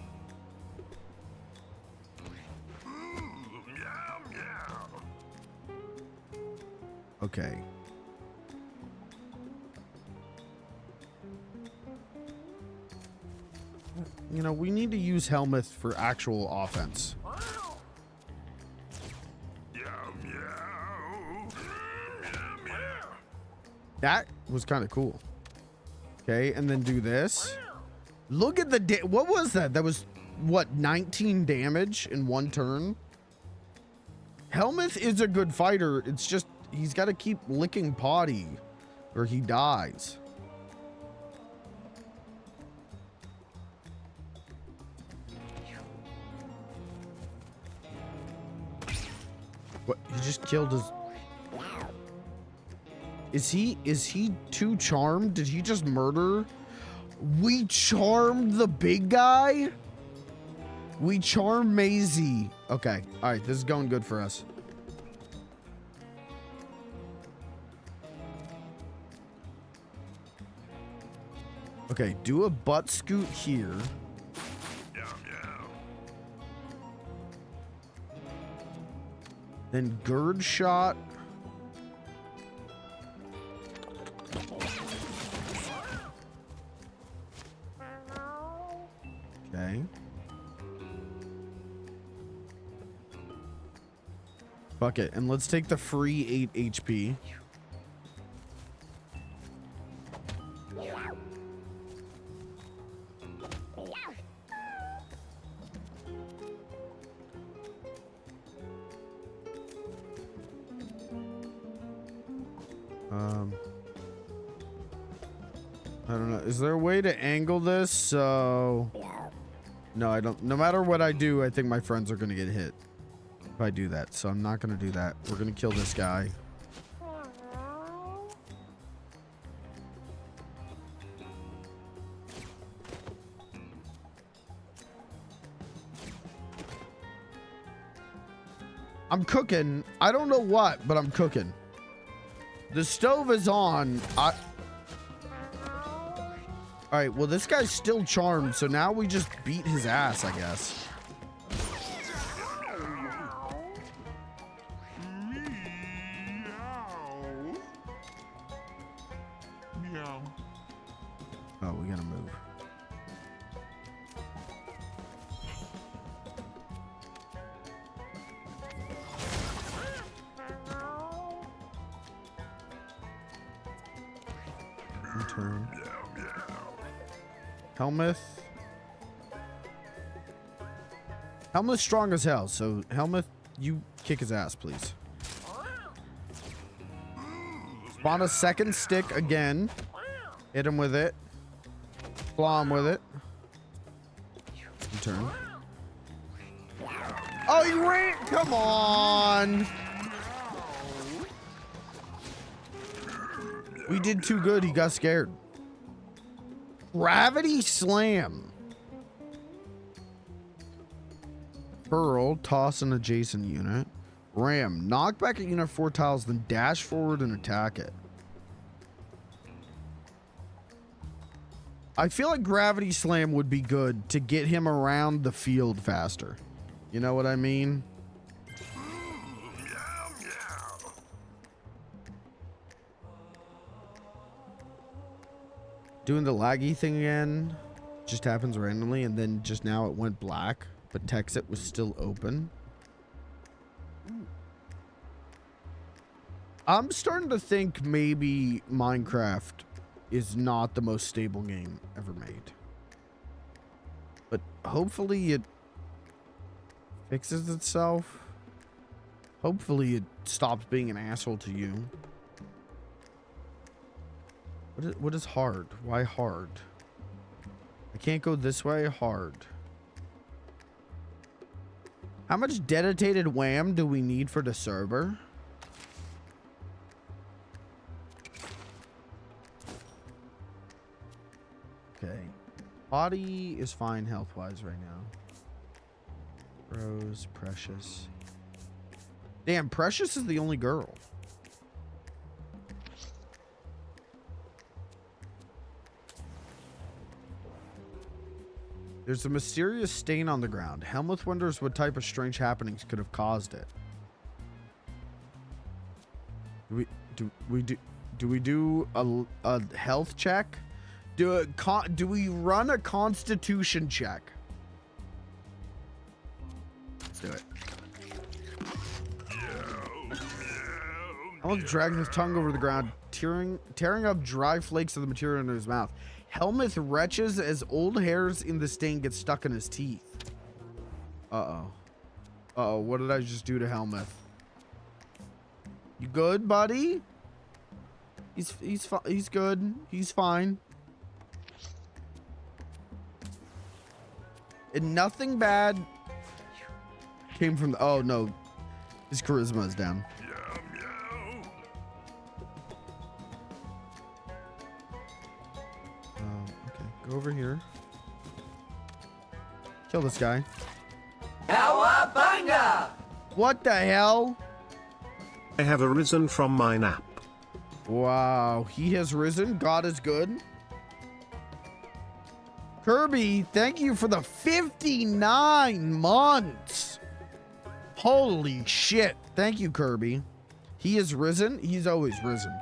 Okay. You know, we need to use Helmuth for actual offense. That was kind of cool. Okay, and then do this. Look at the what was that? That was what, 19 damage in one turn? Helmuth is a good fighter. It's just he's got to keep licking potty or he dies. What? He just killed his... Is he too charmed? Did he just murder? We charmed the big guy? We charmed Maisie. Okay. All right. This is going good for us. Okay. Do a butt scoot here. Then gird shot. Okay. Fuck it. And let's take the free 8 HP. I don't know. Is there a way to angle this so... No, I don't. No matter what I do, I think my friends are going to get hit if I do that. So I'm not going to do that. We're going to kill this guy. I'm cooking. I don't know what, but I'm cooking. The stove is on. All right, well, this guy's still charmed, so now we just beat his ass, I guess. turn. Helmuth. Helmuth's strong as hell, so Helmuth, you kick his ass, please. Spawn a second stick again. Hit him with it. Claw him with it. Turn. Oh, you ran! Come on! We did too good. He got scared. Gravity slam. Hurl, toss an adjacent unit. Ram, knock back a unit 4 tiles, then dash forward and attack it. I feel like gravity slam would be good to get him around the field faster. You know what I mean? Doing the laggy thing again just happens randomly, and then just now it went black, but Texit was still open. I'm starting to think maybe Minecraft is not the most stable game ever made. But hopefully it fixes itself. Hopefully it stops being an asshole to you. What is hard? Why hard? I can't go this way. Hard. How much dedicated wham do we need for the server? Okay. Body is fine health-wise right now. Rose, Precious. Damn, Precious is the only girl. There's a mysterious stain on the ground. Helmuth wonders what type of strange happenings could have caused it. Do we do a health check? Do we run a constitution check? Let's do it. Helmuth drags his tongue over the ground, tearing up dry flakes of the material in his mouth. Helmuth retches as old hairs in the stain get stuck in his teeth. Uh-oh. Uh-oh, what did I just do to Helmuth? You good, buddy? He's good. He's fine. And nothing bad came from the... Oh, no. His charisma is down. Okay, go over here. Kill this guy. Cowabunga! What the hell? I have arisen from my nap. Wow, he has risen. God is good. Kirby, thank you for the 59 months. Holy shit. Thank you, Kirby. He has risen. He's always risen.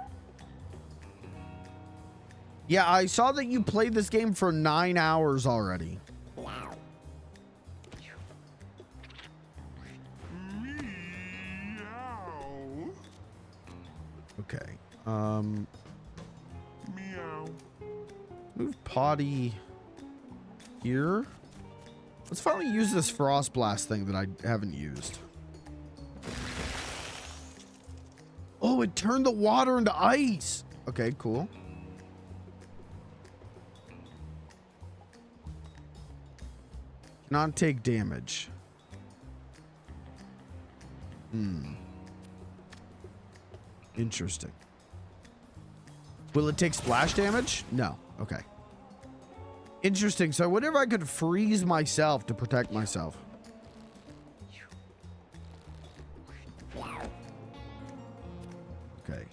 Yeah, I saw that you played this game for 9 hours already. Okay. Meow. Move potty here. Let's finally use this frost blast thing that I haven't used. Oh, it turned the water into ice. Okay, cool. Not take damage. Interesting. Will it take splash damage? No. Okay. Interesting. So what if I could freeze myself to protect myself? Okay.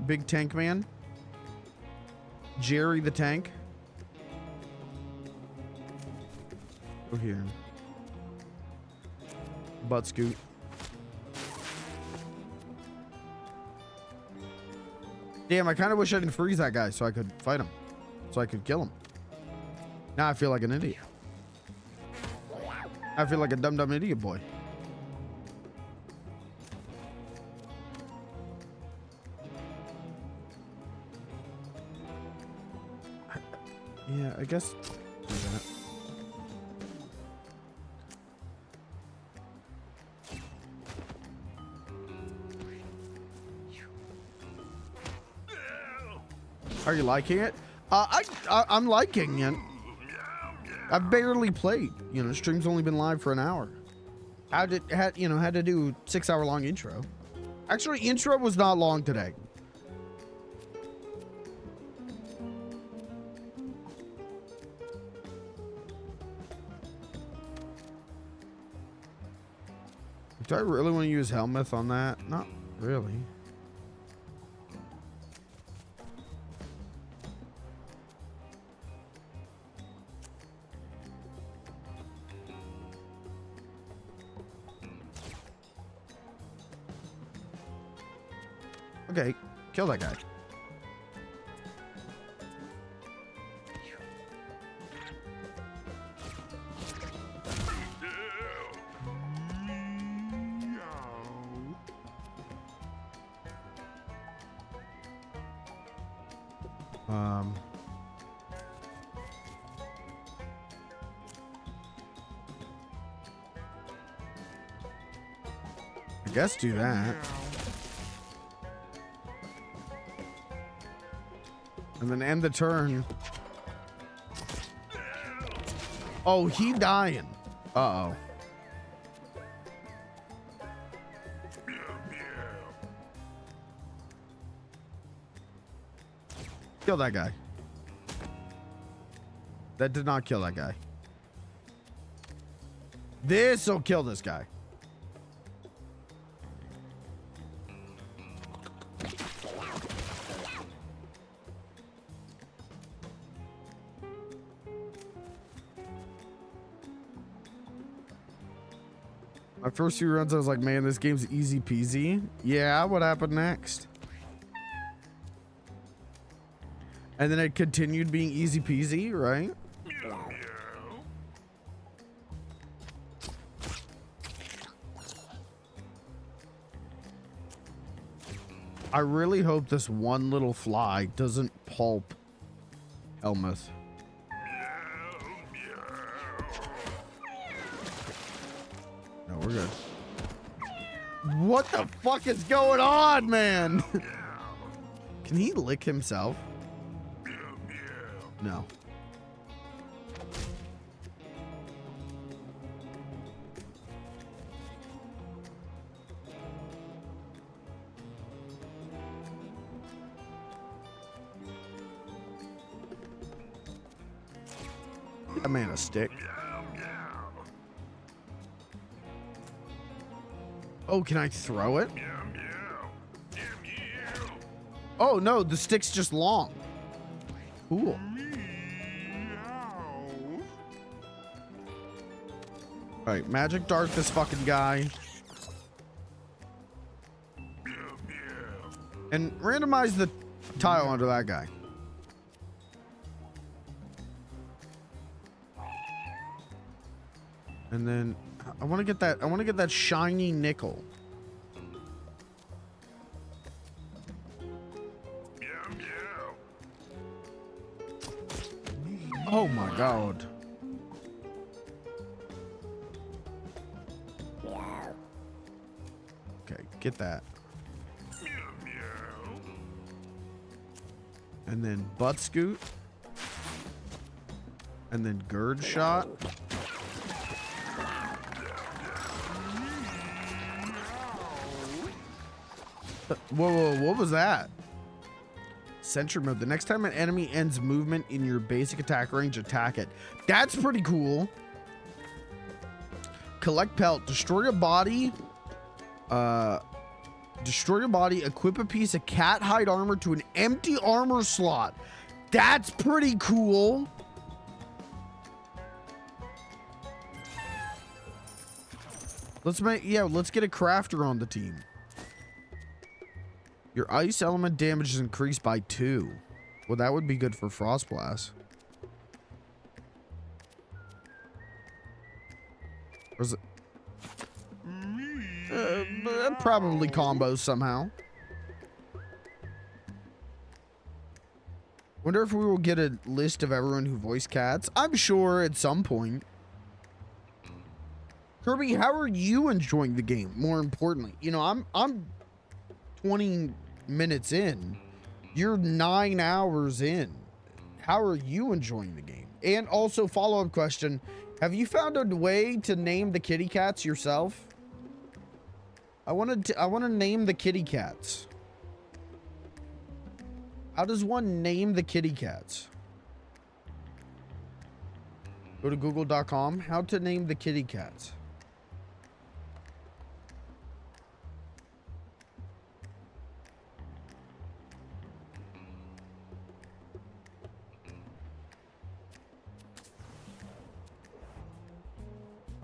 Big tank man. Jerry the tank. Go here. Butt scoot. Damn, I kind of wish I didn't freeze that guy so I could fight him. So I could kill him. Now I feel like an idiot. I feel like a dumb idiot boy. Yeah, I guess do that. Are you liking it? I'm liking it. I've barely played. You know, stream's only been live for an hour. Had to do 6-hour long intro. Actually, intro was not long today. Do I really want to use Helmuth on that? Not really. Okay, kill that guy. I guess do that. And then end the turn. Oh, he dying. Uh-oh. Kill that guy. That did not kill that guy. This'll kill this guy. My first few runs, I was like, man, this game's easy peasy. Yeah, what happened next? And then it continued being easy peasy, right? I really hope this one little fly doesn't pulp Helmuth. No, we're good. What the fuck is going on, man? Can he lick himself? No. That man a stick. Oh, can I throw it? Oh no, the stick's just long. Cool. Alright, magic dart this fucking guy. And randomize the tile onto that guy. And then I want to get that shiny nickel. Oh my god. Okay, get that. And then butt scoot. And then gird shot. Whoa, what was that? Sentry mode. The next time an enemy ends movement in your basic attack range, attack it. That's pretty cool. Collect pelt. Destroy a body. Destroy your body. Equip a piece of cat hide armor to an empty armor slot. That's pretty cool. Let's get a crafter on the team. Your ice element damage is increased by 2. Well, that would be good for Frost Blast. Or is it? Probably combos somehow. Wonder if we will get a list of everyone who voiced cats. I'm sure at some point. Kirby, how are you enjoying the game? More importantly, you know, I'm 20 minutes in. You're 9 hours in. How are you enjoying the game? And also, follow-up question: have you found a way to name the kitty cats yourself? I want to name the kitty cats. How does one name the kitty cats? Go to google.com. How to name the kitty cats.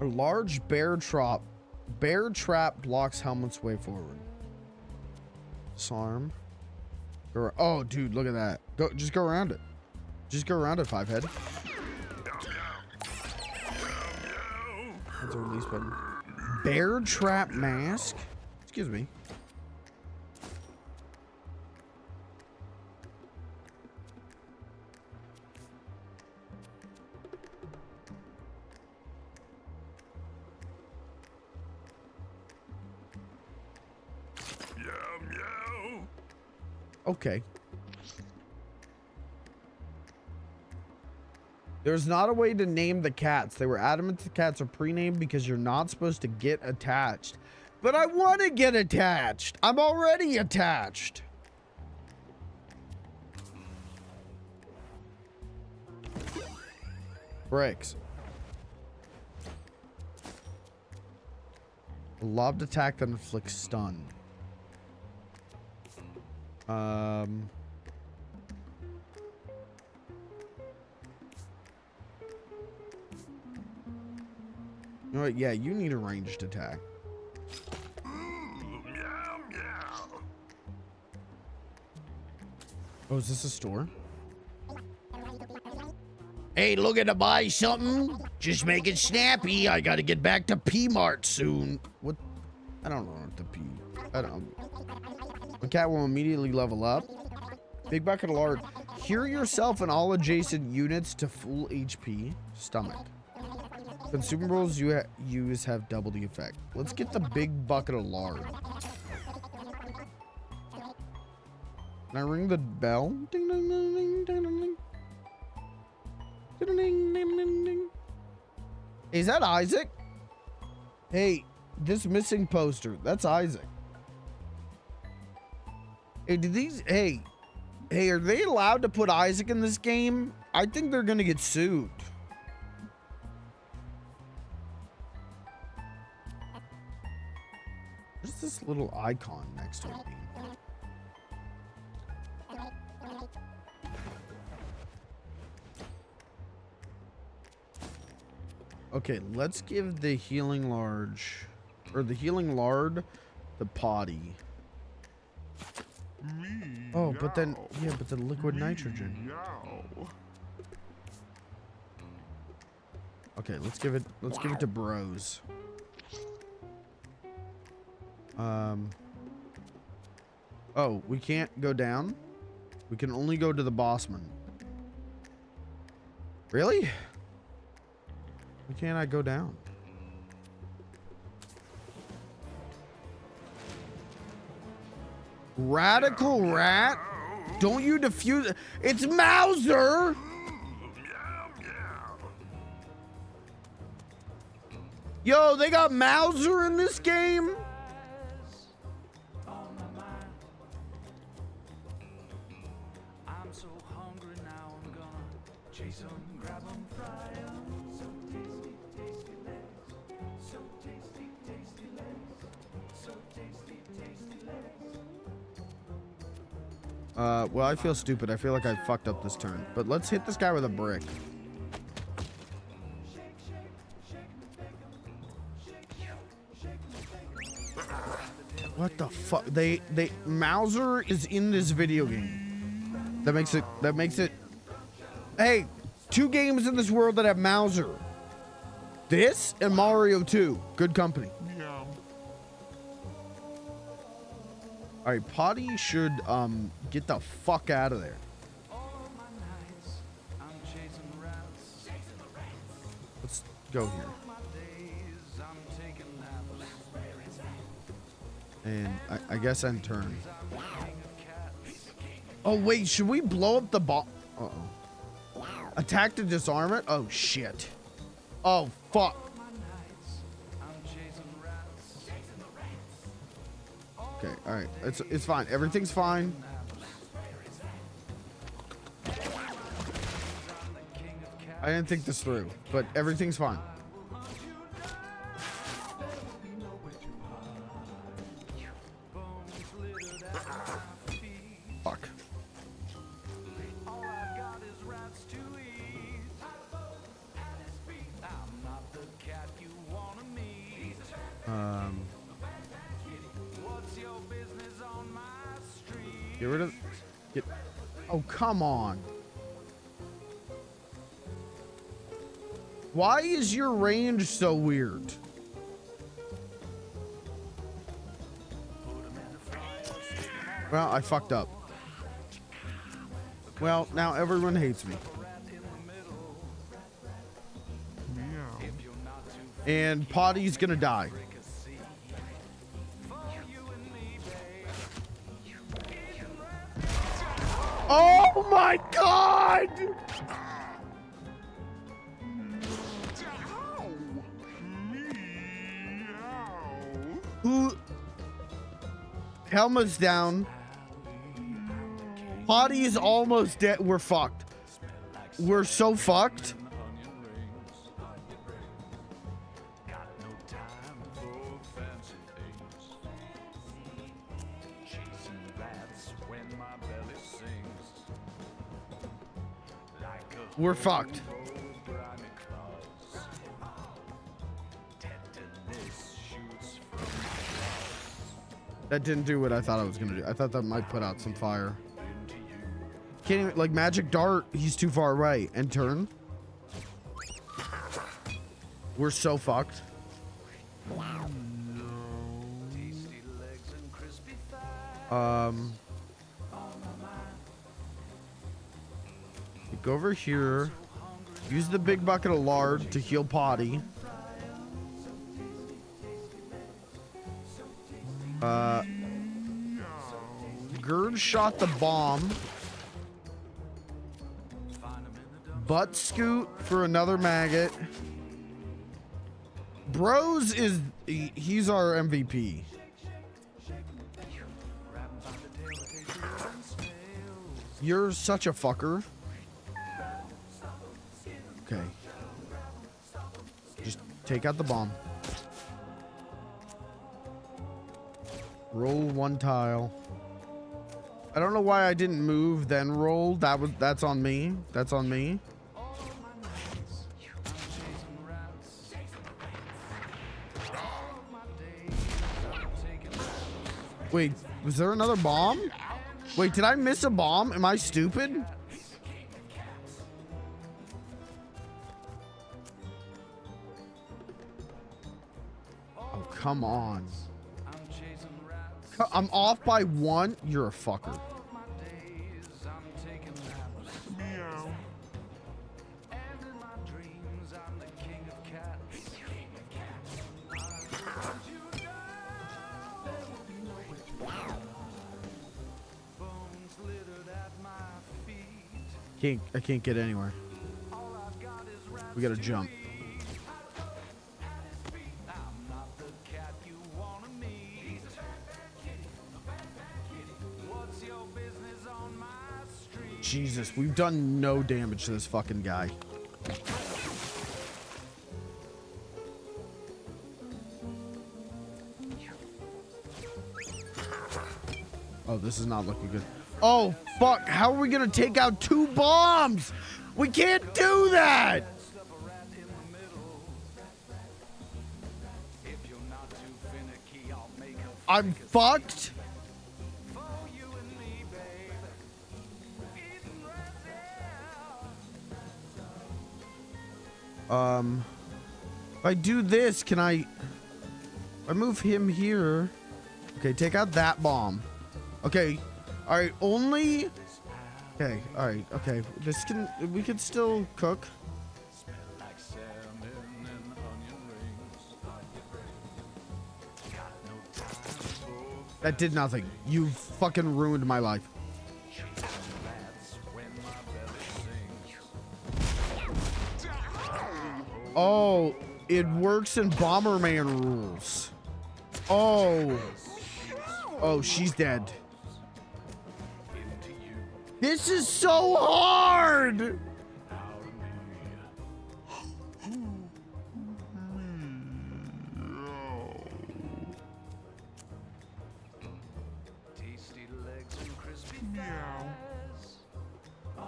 A large bear trap blocks helmet's way forward. Sarm. Oh, dude, look at that. Just go around it. Just go around it, Fivehead. That's a release button. Bear trap mask. Excuse me. Okay. There's not a way to name the cats. They were adamant the cats are pre-named because you're not supposed to get attached. But I want to get attached. I'm already attached. Bricks. A lobbed attack that inflicts stun. You know what? Yeah, you need a ranged attack. Oh, is this a store? Hey, looking to buy something? Just make it snappy. I gotta get back to P-Mart soon. What? I don't know what to P. I don't. The cat will immediately level up. Big bucket of lard. Heal yourself and all adjacent units to full HP. Stomach. Consumables you use have double the effect. Let's get the big bucket of lard. Can I ring the bell? Ding, ding, ding, ding, ding, ding. Ding, ding, ding, ding, ding. Is that Isaac? Hey, this missing poster. That's Isaac. Hey, did these... Hey, are they allowed to put Isaac in this game? I think they're gonna get sued. What's this little icon next to it? Okay, let's give the healing large, or the healing lard, the potty. Oh, but then, yeah, but the liquid nitrogen. Okay, let's give it to bros. Oh, we can't go down? We can only go to the bossman. Really? Why can't I go down? Radical rat? Don't you defuse? It's Mauser! Yo, they got Mauser in this game? Well, I feel stupid. I feel like I fucked up this turn. But let's hit this guy with a brick. What the fuck? Mauser is in this video game. That makes it. Hey, 2 games in this world that have Mauser. This and Mario 2. Good company. All right, Potty should get the fuck out of there. go here. And I guess end turn. Oh, wait, should we blow up the bomb? Uh-oh. Attack to disarm it? Oh, shit. Oh, fuck. Okay, all right. It's fine. Everything's fine. I didn't think this through, but everything's fine. Fuck. Get rid of. Get. Oh, come on. Why is your range so weird? Well, I fucked up. Well, now everyone hates me. Meow. And Potty's gonna die. Oh my god! Who? Helmet's down. Potty is almost dead. We're fucked. We're so fucked. We're fucked. That didn't do what I thought I was gonna do. I thought that might put out some fire. Can't even, like, magic dart, he's too far away. And turn. We're so fucked. Go over here. Use the big bucket of lard to heal Potty. Gerd shot the bomb. Butt scoot for another maggot. Bros is he's our MVP. You're such a fucker. Okay. Just take out the bomb. Roll one tile. I don't know why I didn't move then roll. That's on me. That's on me. Wait, was there another bomb? Wait, did I miss a bomb? Am I stupid? Oh, come on. I'm off by one. You're a fucker. Meow. I can't get anywhere. We gotta jump. Jesus, we've done no damage to this fucking guy. Oh, this is not looking good. Oh, fuck. How are we gonna take out 2 bombs? We can't do that! I'm fucked? If I do this, can I move him here? Okay, take out that bomb. Okay. All right, only. Okay, all right, okay. We can still cook. That did nothing. You fucking ruined my life. Oh, it works in Bomberman rules. Oh. Oh, she's dead. This is so hard!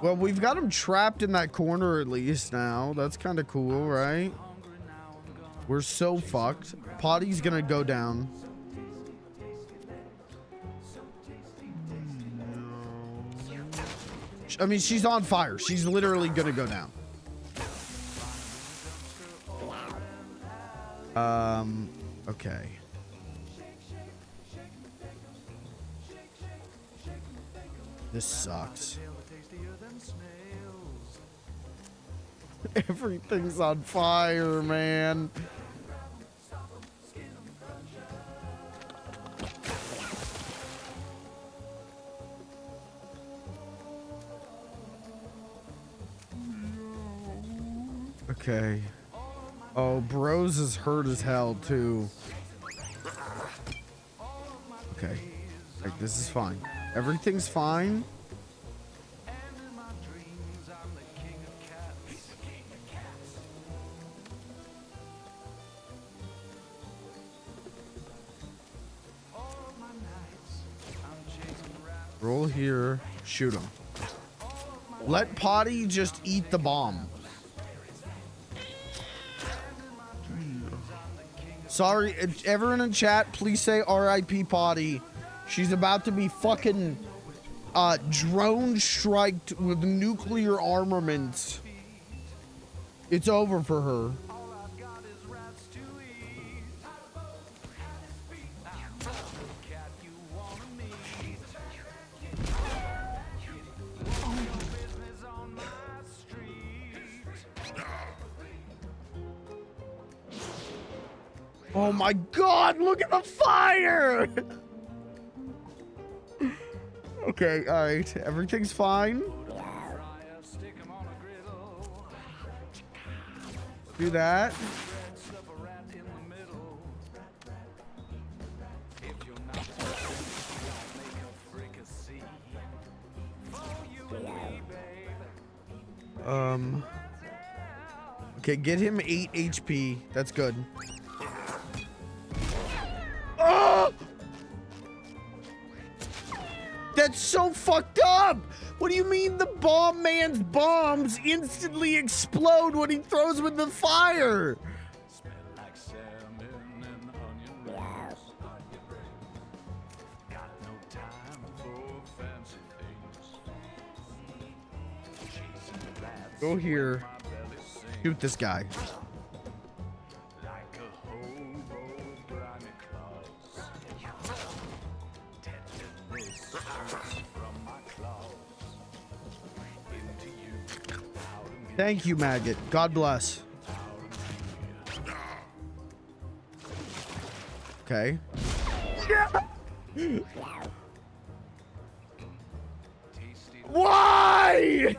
Well, we've got him trapped in that corner at least now. That's kind of cool, right? We're so fucked. Potty's gonna go down. I mean, she's on fire. She's literally gonna go down. Okay. This sucks. Everything's on fire, man. Okay. Oh, Bros is hurt as hell, too. Okay. Like, this is fine. Everything's fine. Roll here. Shoot him. Let Potty just eat the bomb. Sorry, everyone in chat, please say R.I.P. Potty. She's about to be fucking drone striked with nuclear armaments. It's over for her. Oh my god, look at the fire! Okay, alright. Everything's fine. Do that. Okay, get him 8 HP. That's good. Oh! That's so fucked up! What do you mean the bomb man's bombs instantly explode when he throws them in the fire? Go here. Shoot this guy. Thank you, maggot. God bless. Okay. Why?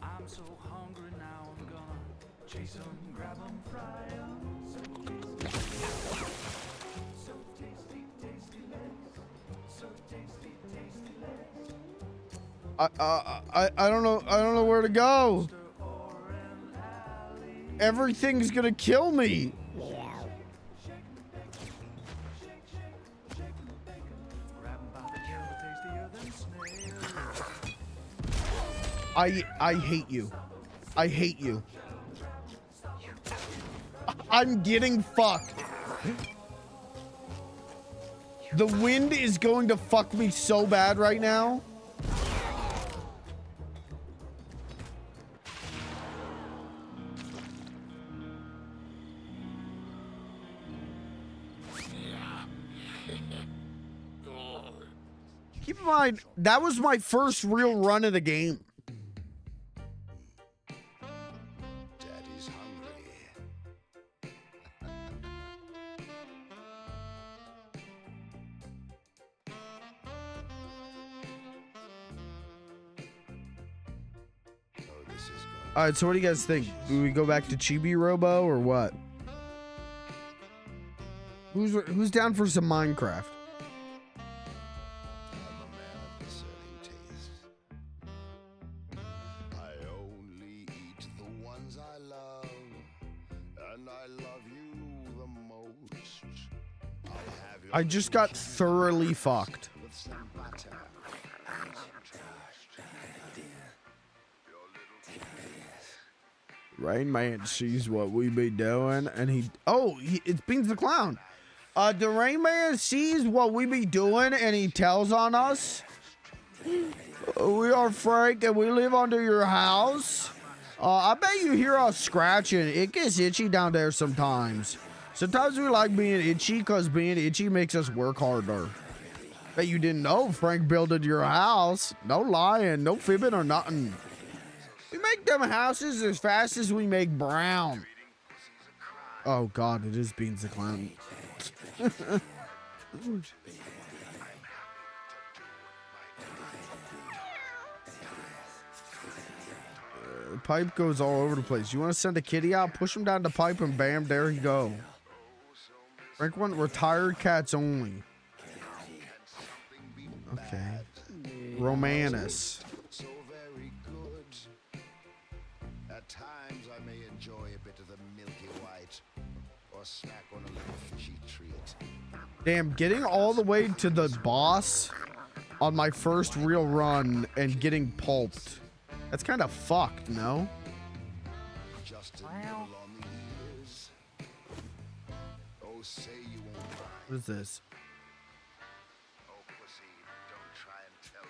I'm so hungry now. I'm gonna chase them, grab them, fry them. So tasty, tasty legs. So tasty, tasty legs. I don't know where to go. Everything's gonna kill me. I hate you. I hate you. I'm getting fucked. The wind is going to fuck me so bad right now. Keep in mind, that was my first real run of the game. Daddy's hungry. All right, so what do you guys think? Do we go back to Chibi Robo or what? Who's down for some Minecraft? I just got thoroughly fucked. Rain Man sees what we be doing, and it's Beans the Clown. The Rain Man sees what we be doing, and he tells on us. We are Frank, and we live under your house. I bet you hear us scratching. It gets itchy down there sometimes. Sometimes we like being itchy because being itchy makes us work harder. Bet you didn't know Frank builded your house. No lying, no fibbing or nothing. We make them houses as fast as we make brown. Oh God, it is Beans the Clown. Pipe goes all over the place. You want to send a kitty out? Push him down the pipe and bam, there you go. Frank want retired cats only. Okay. Romanus. At times I may enjoy a bit of the milky white or snack on a little fishy treat. Damn, getting all the way to the boss on my first real run and getting pulped. That's kind of fucked, no? Just a nibble on the ears. Oh, say you won't mind. What is this? Oh, pussy, don't try and tell me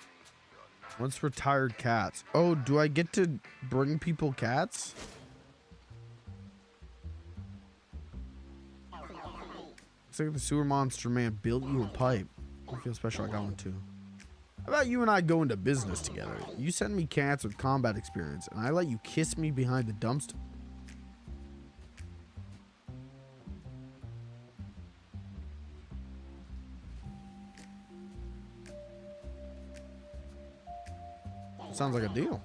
you're not. Once retired cats. Oh, do I get to bring people cats? Looks like the sewer monster man built you a pipe. I feel special. I got one too. How about you and I go into business together? You send me cats with combat experience, and I let you kiss me behind the dumpster. Sounds like a deal.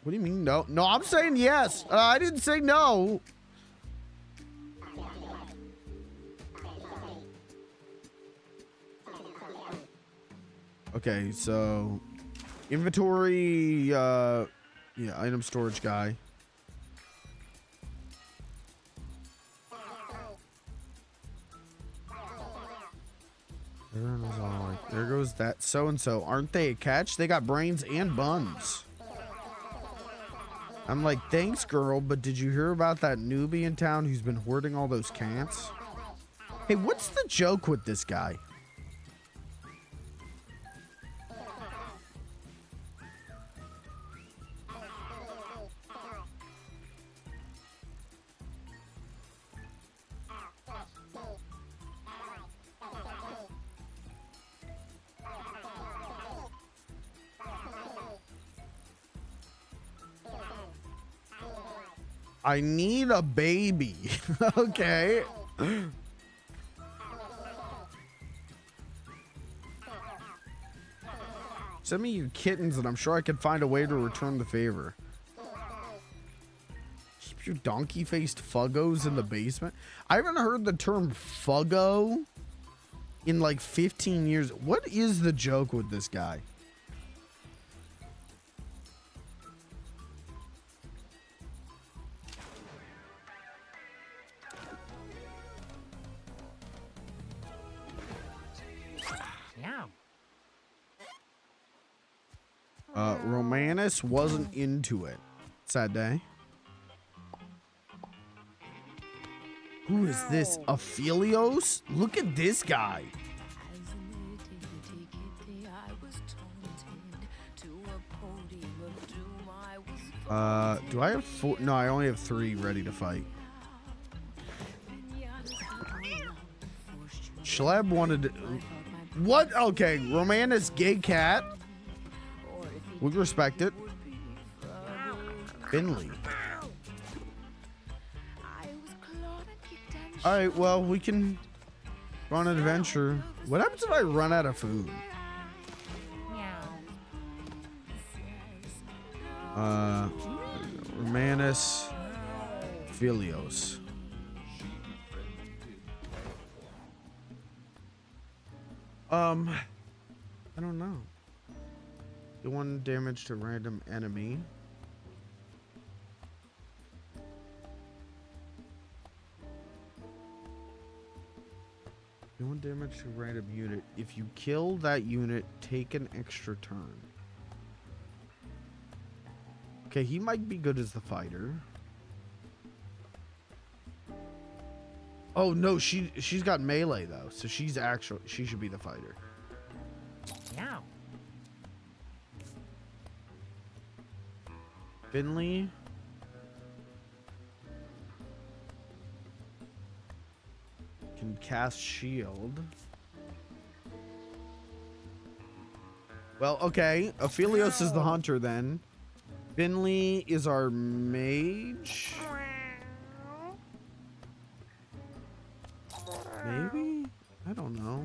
What do you mean no? No, I'm saying yes. I didn't say no. Okay, so inventory, yeah, item storage guy. Everyone was all like, there goes that so-and-so. Aren't they a catch? They got brains and buns. I'm like, thanks, girl, but did you hear about that newbie in town who's been hoarding all those cats? Hey, what's the joke with this guy? I need a baby. Okay. Send me your kittens and I'm sure I can find a way to return the favor. Keep your donkey-faced fuggos in the basement. I haven't heard the term fuggo in like 15 years. What is the joke with this guy? Romanus wasn't into it. Sad day. Who is this? Aphelios? Look at this guy. Do I have four? No, I only have 3 ready to fight. Schleb wanted to... What? Okay, Romanus gay cat. We respect it. Finley. Alright, well, we can go on an adventure. What happens if I run out of food? Romanus. Philios. I don't know. Do 1 damage to random enemy. Do 1 damage to random unit. If you kill that unit, take an extra turn. Okay, he might be good as the fighter. Oh no, she's got melee though, so she should be the fighter. Yeah. Finley. Can cast shield. Well, okay. Aphelios is the hunter then. Finley is our mage. Maybe? I don't know.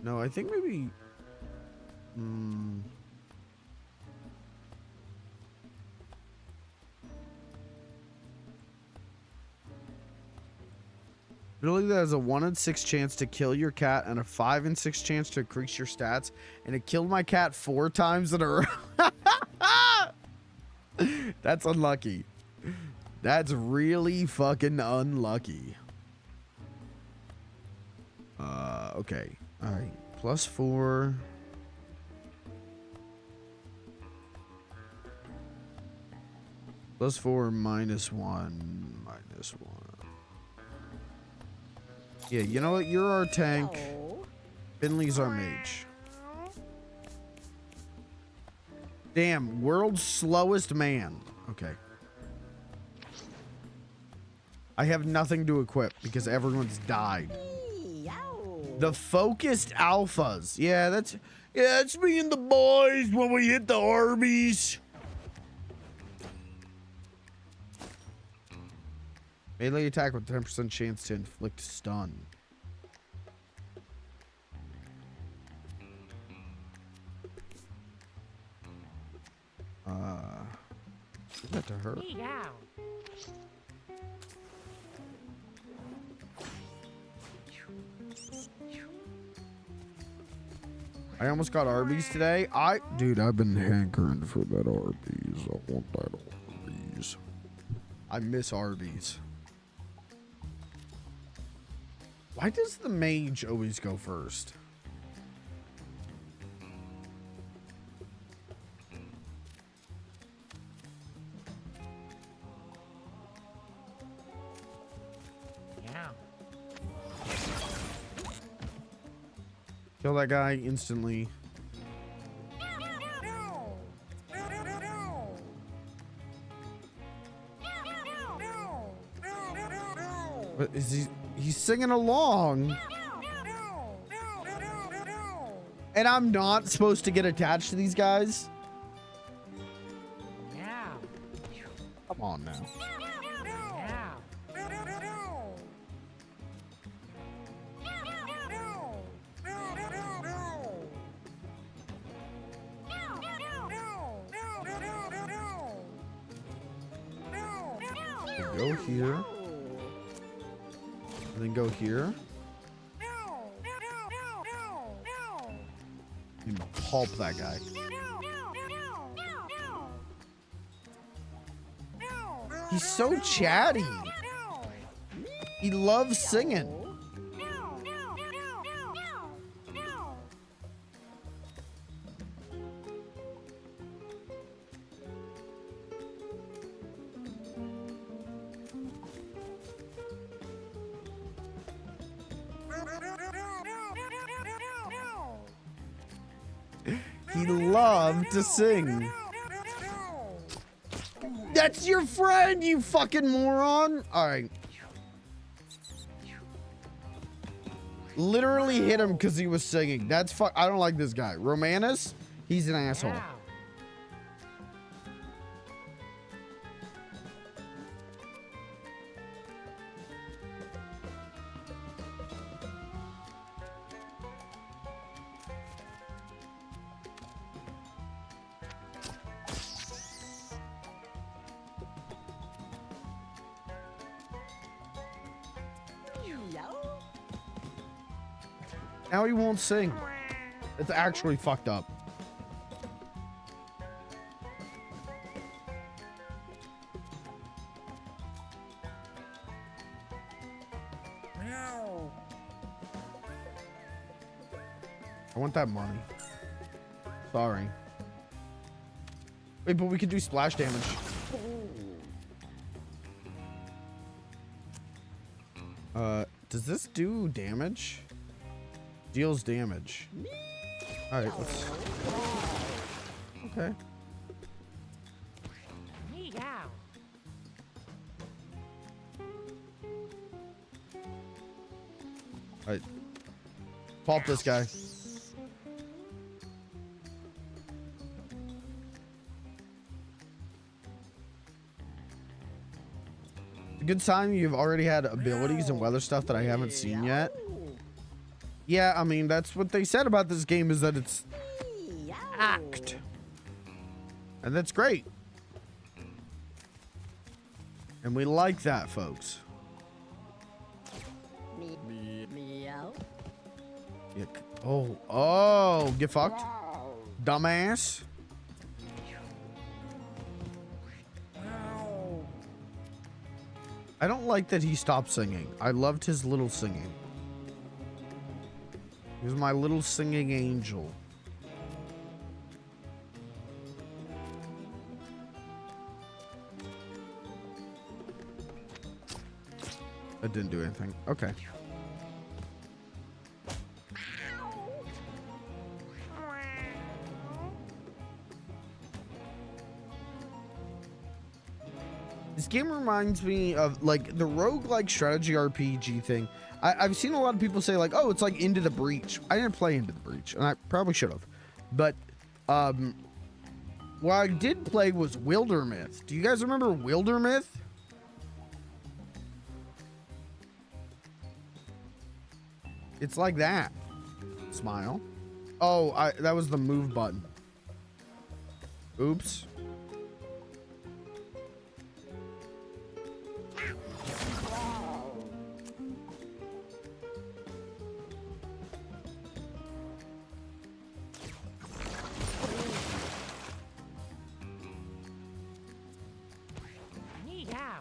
No, I think maybe... Ability that has a 1 in 6 chance to kill your cat and a 5 in 6 chance to increase your stats. And it killed my cat 4 times in a row. That's unlucky. That's really fucking unlucky. Okay. All right. +4. +4 -1 -1. Yeah, you know what? You're our tank. Finley's our mage. Damn, world's slowest man. Okay. I have nothing to equip because everyone's died. The focused alphas. Yeah, that's me and the boys when we hit the Arby's. Melee attack with 10% chance to inflict stun. Give that to her. Yeah. I almost got Arby's today. Dude, I've been hankering for that Arby's. I want that Arby's. I miss Arby's. Why does the mage always go first? Yeah. Kill that guy instantly. What is he? He's singing along. And I'm not supposed to get attached to these guys? Yeah. Come on now. Yeah. Go here. And then go here. And pulp that guy. He's so chatty. He loves singing. He loved to sing. That's your friend, you fucking moron. All right. Literally hit him because he was singing. That's I don't like this guy. Romanus, he's an asshole. Yeah. Now he won't sing. It's actually fucked up. I want that money. Sorry. Wait, but we can do splash damage. Does this do damage? Deals damage. Alright, let's... Okay. Meow. Alright. Pulp this guy. A good sign you've already had abilities and weather stuff that I haven't seen yet. Yeah, I mean, that's what they said about this game, is that it's act. And that's great. And we like that, folks. Yeah, oh, get fucked. Dumbass. I don't like that he stopped singing. I loved his little singing. He was my little singing angel. That didn't do anything. Okay. This game reminds me of like the roguelike strategy RPG thing. I've seen a lot of people say like, oh, it's like Into the Breach. I didn't play Into the Breach, and I probably should have. But what I did play was Wildermyth. Do you guys remember Wildermyth? It's like that. Smile. Oh, that was the move button. Oops. Meow.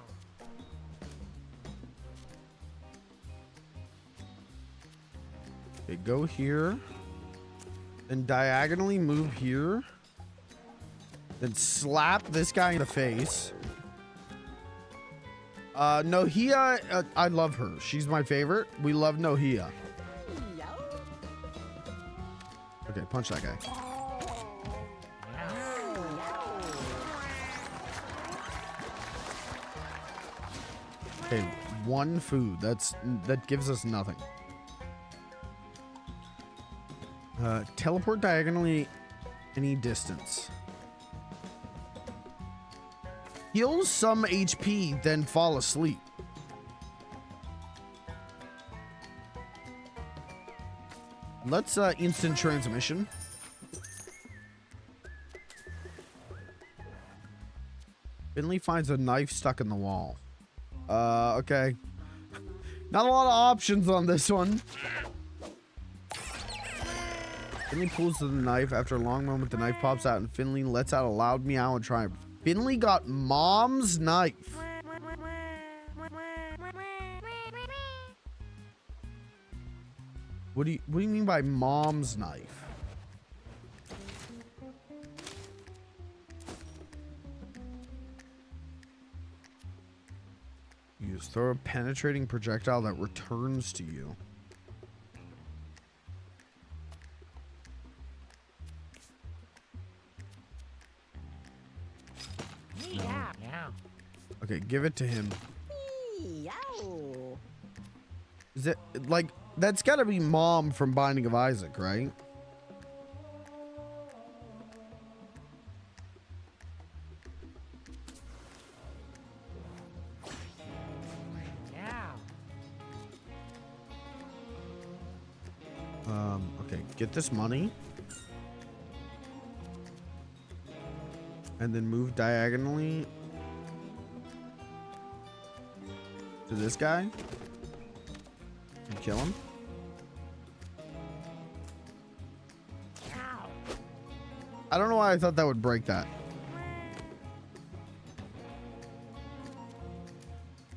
Okay, go here. Then diagonally move here. Then slap this guy in the face. Nohia, I love her. She's my favorite. We love Nohia. Okay, punch that guy. Okay, one food. That gives us nothing. Teleport diagonally any distance. Heals some HP, then fall asleep. Let's instant transmission. Finley finds a knife stuck in the wall. Okay. Not a lot of options on this one. Finley pulls the knife. After a long moment, the knife pops out and Finley lets out a loud meow and triumph. Finley got mom's knife. What do you mean by mom's knife? Use throw a penetrating projectile that returns to you. Meow. Okay, give it to him. Is it like that's gotta be Mom from Binding of Isaac, right? Okay, get this money. And then move diagonally to this guy and kill him. I don't know why I thought that would break that.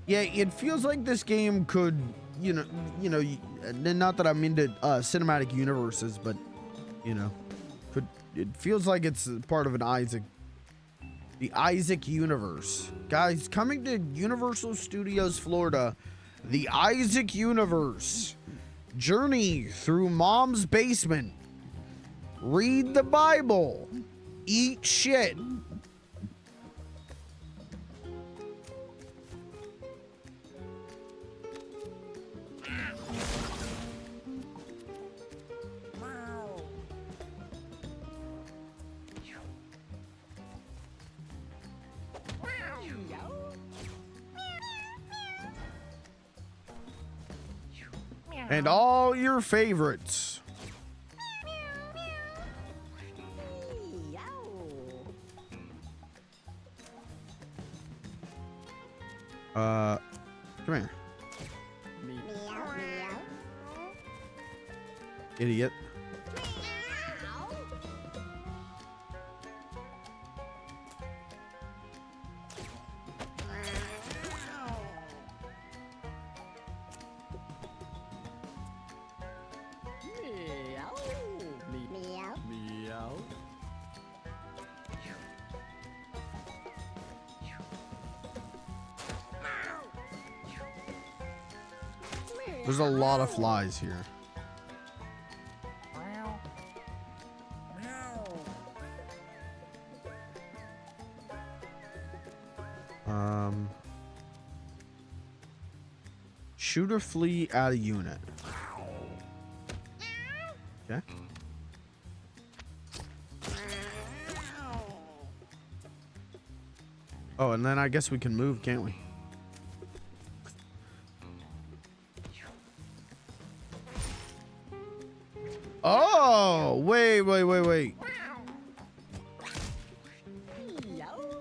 Yeah, it feels like this game could, not that I'm into cinematic universes, but it feels like it's part of the Isaac universe. Guys, coming to Universal Studios Florida, the Isaac universe. Journey through mom's basement. Read the Bible. Eat shit. And all your favorites. Come here. Idiot. There's a lot of flies here. Shoot or flee at a unit. Okay. Oh, and then I guess we can move, can't we? Oh, wait.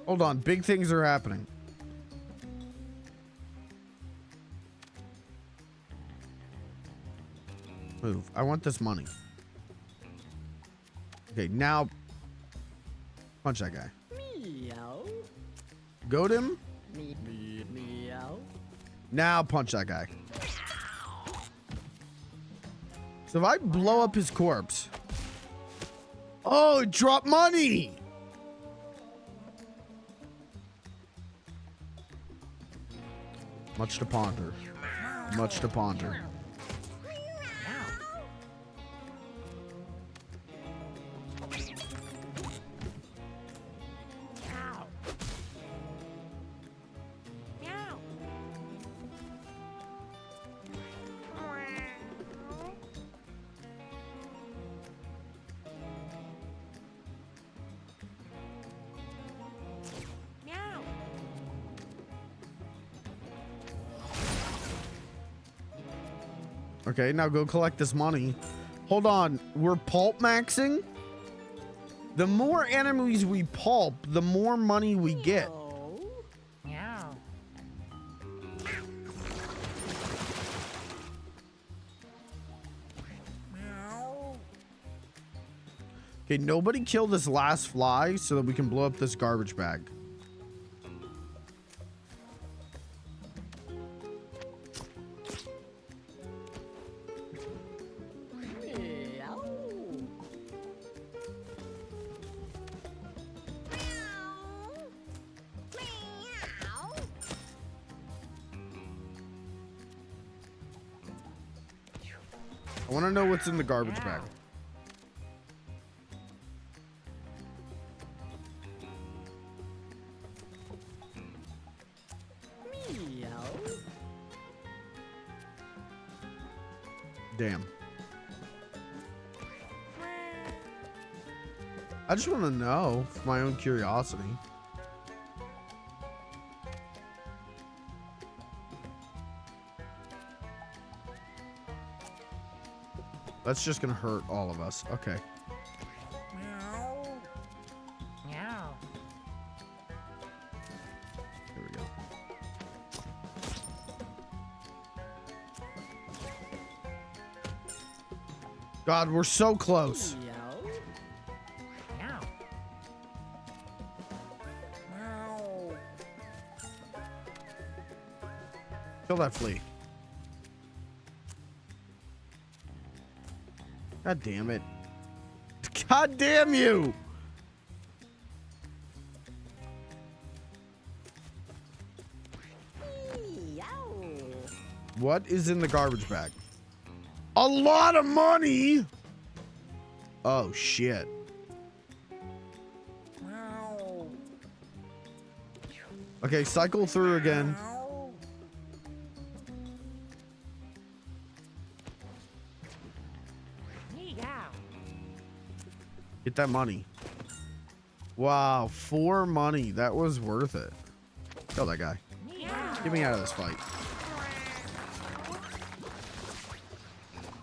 Hold on, big things are happening. Move. I want this money. Okay, now punch that guy. Goat him. Now punch that guy. So if I blow up his corpse. Oh, it dropped money. Much to ponder. Much to ponder. Okay, now go collect this money. Hold on, we're pulp maxing? The more enemies we pulp, the more money we get. Meow. Okay, nobody kill this last fly so that we can blow up this garbage bag. I want to know what's in the garbage bag. Damn. I just want to know for my own curiosity. That's just gonna hurt all of us. Okay. Meow. Meow. Here we go. God, we're so close. Meow. Kill that flea. God damn it. God damn you! What is in the garbage bag? A lot of money! Oh, shit. Okay, cycle through again. Get that money. Wow, 4 money. That was worth it. Kill that guy. Get me out of this fight.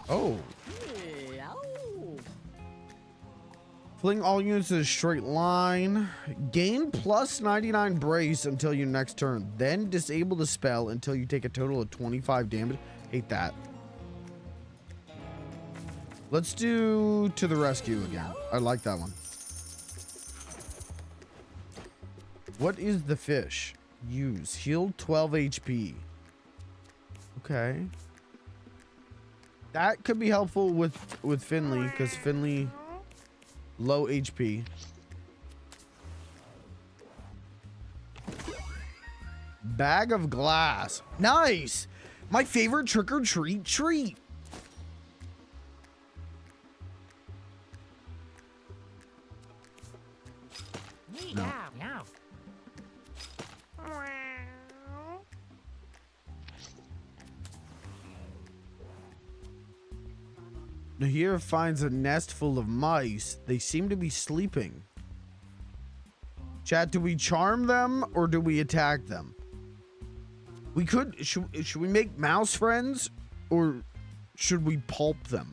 Oh. Fling all units in a straight line. Gain plus 99 brace until your next turn. Then disable the spell until you take a total of 25 damage. Hate that. Let's do to the rescue again. I like that one. What is the fish? Use. Heal 12 HP. Okay. That could be helpful with Finley, because Finley low HP. Bag of glass. Nice. My favorite trick or treat treat. No. Nahir finds a nest full of mice. They seem to be sleeping. Chat, do we charm them or do we attack them? We could, should we make mouse friends or should we pulp them?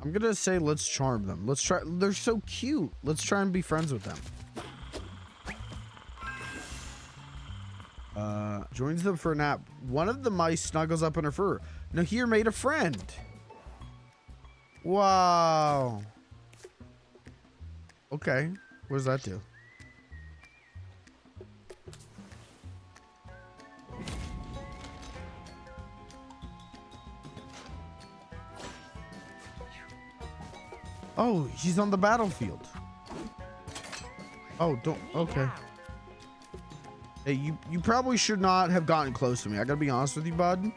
I'm gonna say let's charm them. Let's try. They're so cute. Let's try and be friends with them. Joins them for a nap. One of the mice snuggles up in her fur. Nahir made a friend. Wow. Okay. What does that do? Oh, he's on the battlefield. Oh, don't. Okay. Hey, you probably should not have gotten close to me. I gotta be honest with you, bud.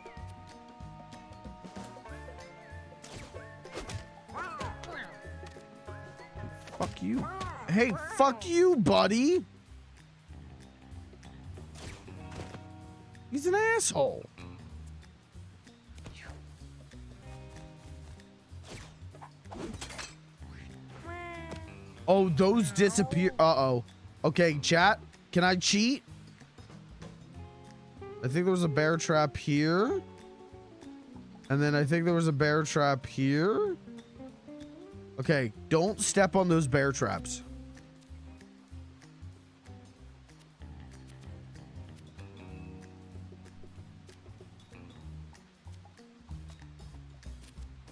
Fuck you. Hey, fuck you, buddy. He's an asshole. Oh, those disappear. Uh-oh. Okay, chat. Can I cheat? I think there was a bear trap here. And then I think there was a bear trap here. Okay, don't step on those bear traps.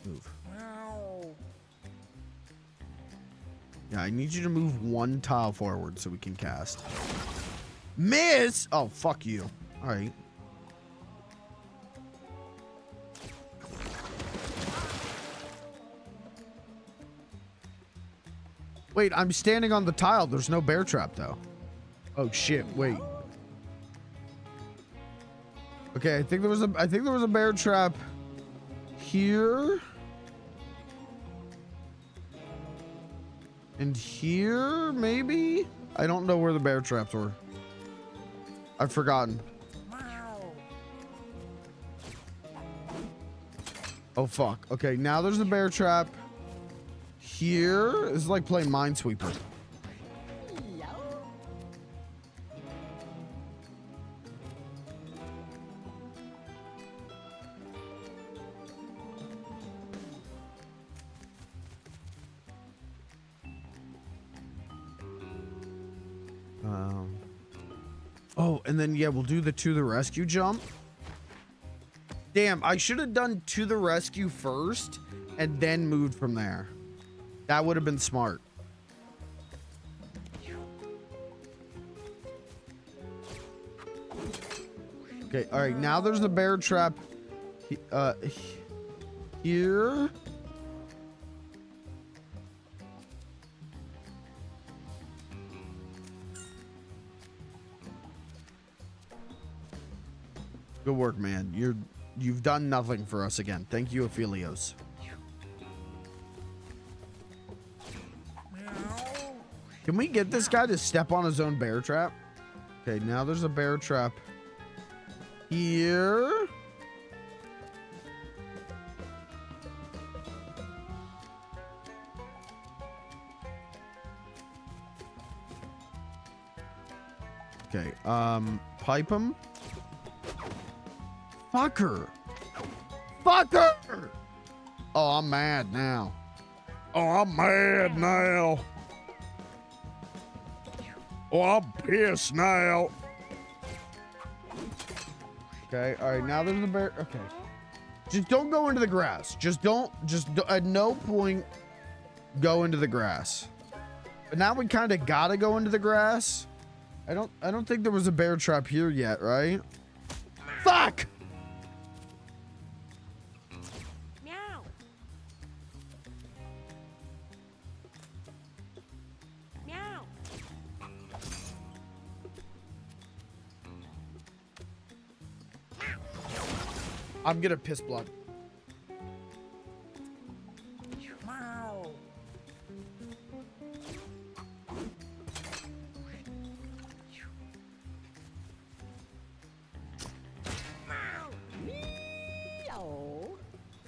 Move. Yeah, I need you to move 1 tile forward so we can cast. Miss! Oh, fuck you. All right. Wait, I'm standing on the tile. There's no bear trap, though. Oh, shit. Wait. Okay, I think there was a bear trap here. And here, maybe? I don't know where the bear traps were. I've forgotten. Oh, fuck. Okay, now there's a bear trap. Here is like playing Minesweeper. Oh, and then, yeah, we'll do the to the rescue jump. Damn, I should have done to the rescue first and then moved from there. That would have been smart. Okay, all right, now there's the bear trap here. Good work, man. You've done nothing for us again. Thank you, Aphelios. Can we get this guy to step on his own bear trap? Okay, now there's a bear trap here. Okay, pipe him. Fucker. Fucker! Oh, I'm mad now. Oh, I'm mad now. Oh, I'm pissed now. Okay, all right, now there's a bear. Okay. Just don't go into the grass. Just at no point go into the grass. But now we kind of gotta go into the grass. I don't think there was a bear trap here yet, right? Fuck! Meow. Meow. I'm gonna piss blood. Meow.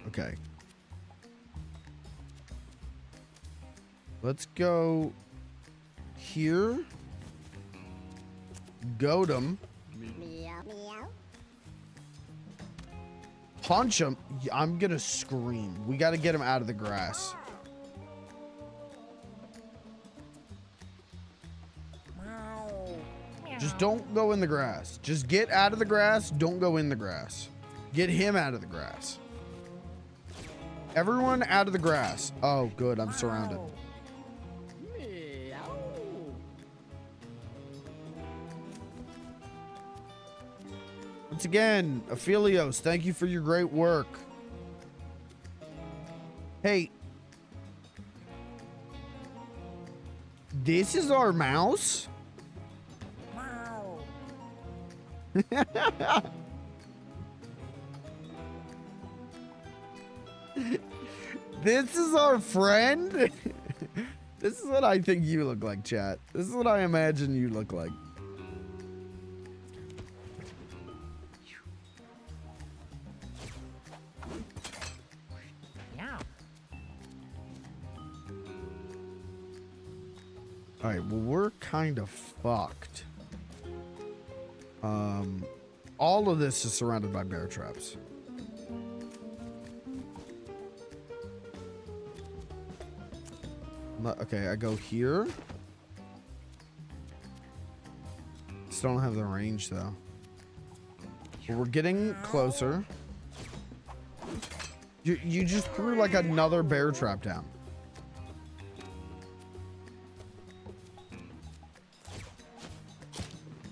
Okay. Let's go here. Goat him. Punch him. I'm gonna scream. We gotta get him out of the grass. Just don't go in the grass. Just get out of the grass. Don't go in the grass. Get him out of the grass. Everyone out of the grass. Oh, good. I'm surrounded. Once again, Aphelios, thank you for your great work. Hey. This is our mouse? This is our friend? This is what I think you look like, chat. This is what I imagine you look like. Meow. Alright, well, we're kind of fucked. All of this is surrounded by bear traps. Okay, I go here. Still don't have the range though. But we're getting closer. You just threw like another bear trap down.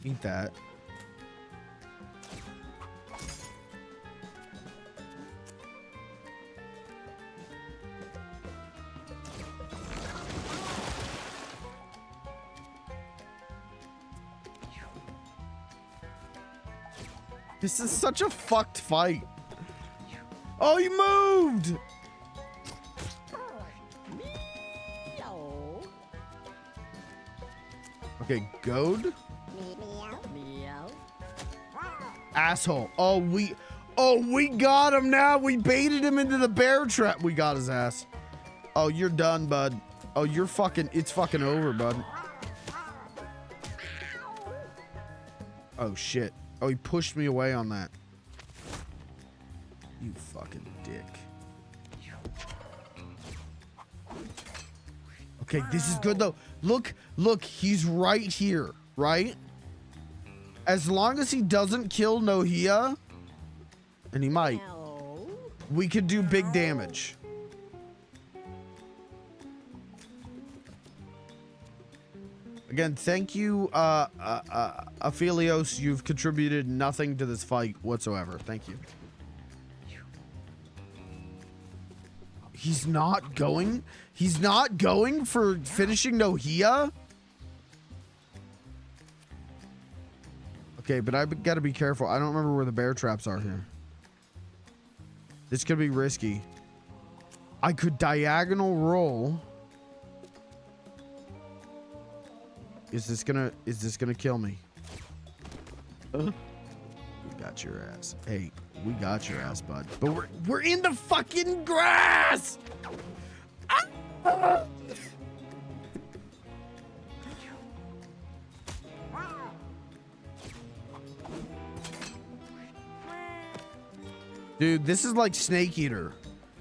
Eat that. This is such a fucked fight. Oh, he moved! Okay, goad. Asshole. Oh, we got him now. We baited him into the bear trap. We got his ass. Oh, you're done, bud. Oh, you're fucking, it's fucking over, bud. Oh, shit. Oh, he pushed me away on that. You fucking dick. Okay, this is good though. Look, he's right here, right? As long as he doesn't kill Nohia, and he might, Meow. we could do big damage. Again, thank you, Aphelios. You've contributed nothing to this fight whatsoever. Thank you. He's not going? He's not going for finishing Nohia? Okay, but I gotta be careful. I don't remember where the bear traps are here. This could be risky. I could diagonal roll. Is this gonna kill me? We got your ass. Hey, we got your ass, bud. But we're in the fucking grass! Ah! Dude, this is like Snake Eater.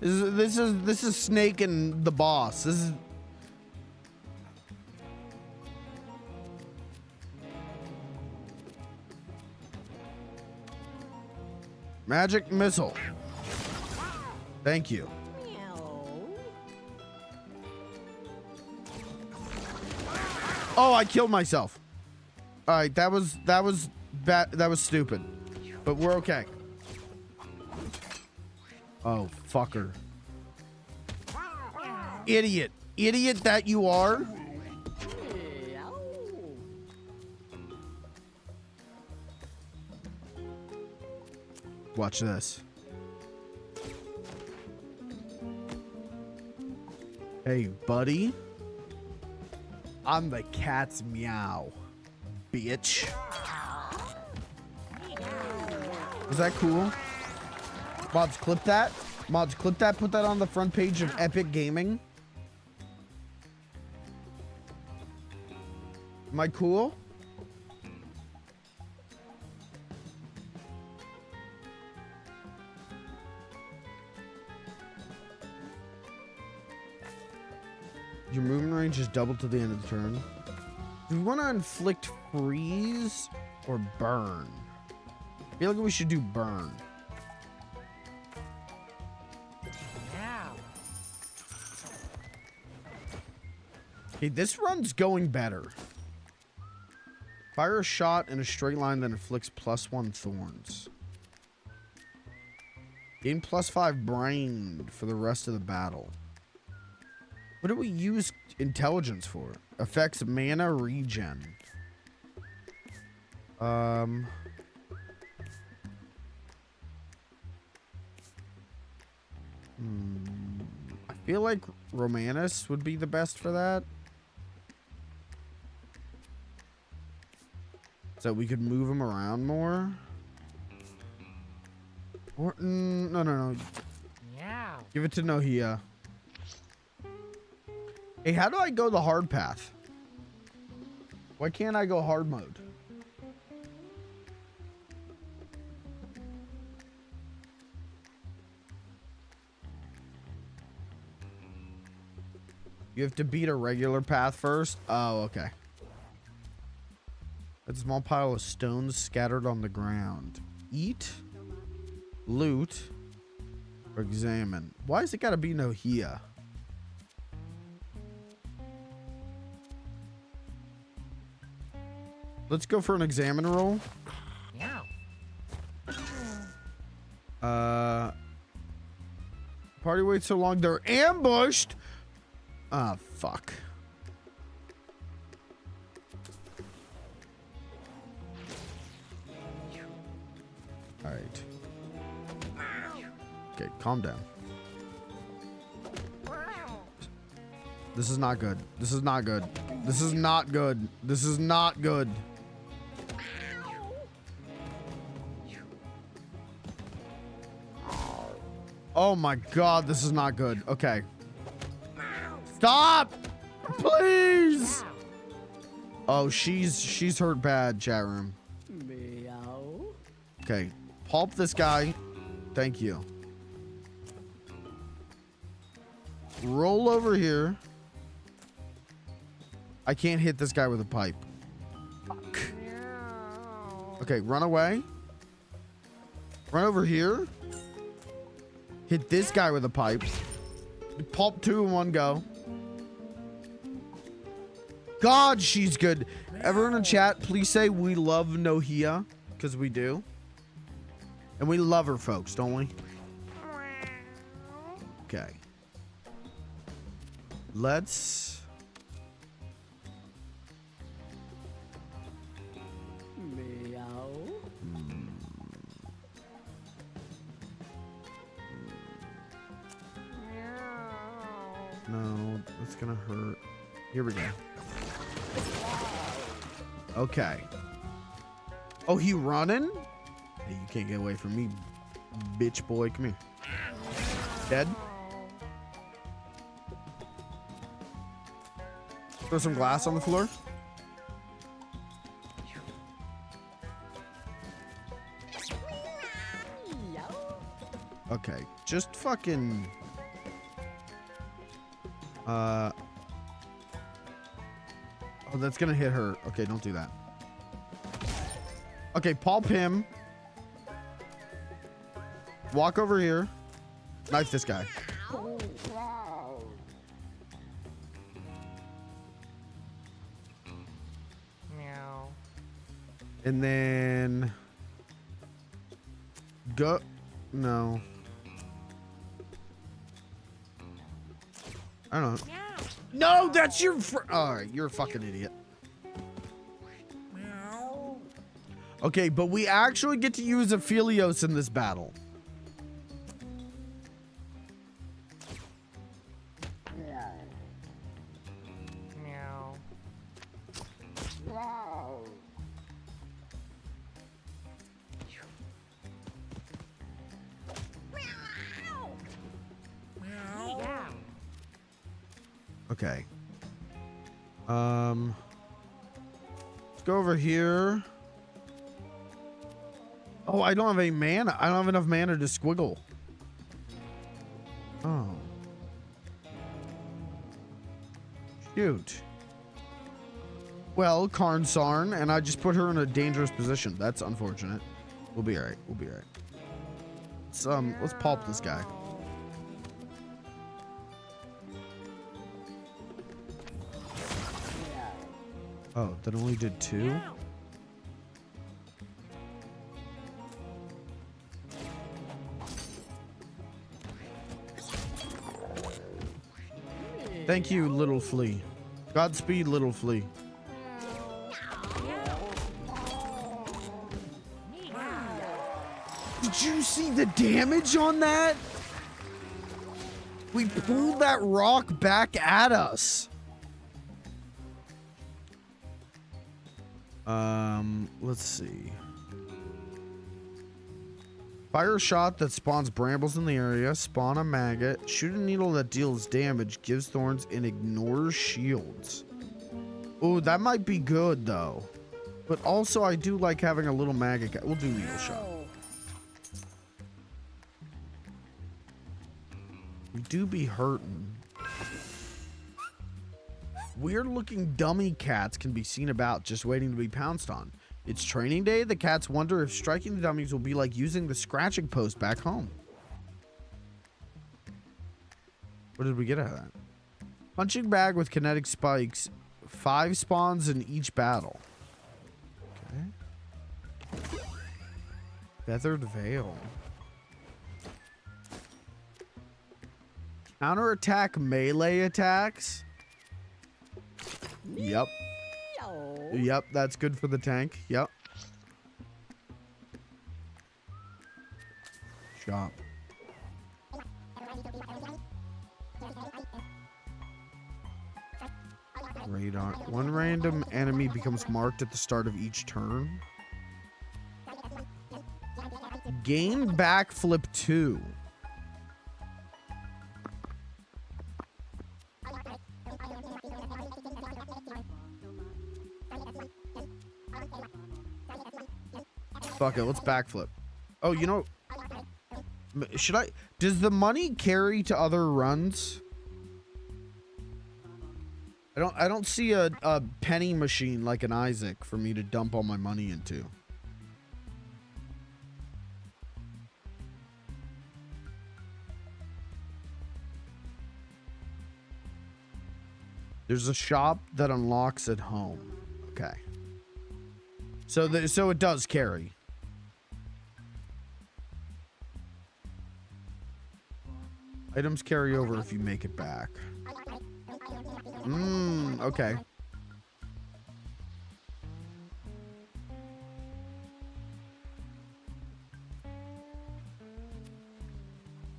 This is Snake and the boss. This is magic missile. Thank you. Meow. Oh, I killed myself. All right, that was bad. That was stupid. But we're okay. Oh, fucker. Idiot. Idiot that you are. Meow. Watch this. Hey, buddy. I'm the cat's meow, bitch. Is that cool? Mods, clip that. Mods, clip that. Put that on the front page of Epic Gaming. Am I cool? Your movement range is double to the end of the turn. Do we want to inflict freeze or burn? I feel like we should do burn. Meow. Okay, this run's going better. Fire a shot in a straight line that inflicts +1 thorns. Gain +5 brain for the rest of the battle. What do we use intelligence for? Affects mana regen. I feel like Romanus would be the best for that. So we could move him around more. Or no. Meow. Give it to Nohia. Hey, how do I go the hard path? Why can't I go hard mode? You have to beat a regular path first? Oh, okay. A small pile of stones scattered on the ground. Eat, loot, or examine. Why has it got to be Nohia? Let's go for an examine roll. Meow. Party waits so long they're ambushed. Ah, fuck. All right. Okay, calm down. This is not good. This is not good. This is not good. This is not good. Oh my god, this is not good. Okay. Stop! Please! Oh, she's hurt bad, chat room. Meow. Okay. Pulp this guy. Thank you. Roll over here. I can't hit this guy with a pipe. Fuck. Okay, run away. Run over here. Hit this guy with a pipe. Pulp 2 in one go. God, she's good. Everyone in chat, please say we love Nohia, because we do. And we love her, folks, don't we? Okay. Let's... Meow. No, that's gonna hurt. Here we go. Okay. Oh, he running? Hey, you can't get away from me, bitch boy. Come here. Dead? Throw some glass on the floor. Okay, just fucking... Oh, that's gonna hit her. Okay, don't do that. Okay, pulp him. Walk over here. Knife this guy. Meow. And then... Go... No. I don't know. No, that's your alright, you're a fucking idiot. Okay, but we actually get to use Aphelios in this battle. Meow. Meow. Okay. Let's go over here. Oh, I don't have any mana. I don't have enough mana to squiggle. Oh. Shoot. Well, Karnsarn, and I just put her in a dangerous position. That's unfortunate. We'll be alright. We'll be alright. Let's pulp this guy. Oh, that only did 2? Thank you, little flea. Godspeed, little flea. Did you see the damage on that? We pulled that rock back at us. Let's see. Fire a shot that spawns brambles in the area. Spawn a maggot. Shoot a needle that deals damage, gives thorns, and ignores shields. Oh, that might be good though. But also, I do like having a little maggot guy. We'll do needle shot. We do be hurting. Weird-looking dummy cats can be seen about, just waiting to be pounced on. It's training day. The cats wonder if striking the dummies will be like using the scratching post back home. What did we get out of that? Punching bag with kinetic spikes. 5 spawns in each battle. Okay. Feathered veil. Counterattack melee attacks. Yep. Yep, that's good for the tank. Yep. Shop. Radar. One random enemy becomes marked at the start of each turn. Gain backflip 2. Fuck it, let's backflip. Oh, you know, should I? Does the money carry to other runs? I don't see a penny machine like an Isaac for me to dump all my money into. There's a shop that unlocks at home. Okay. So it does carry. Items carry over if you make it back. Okay.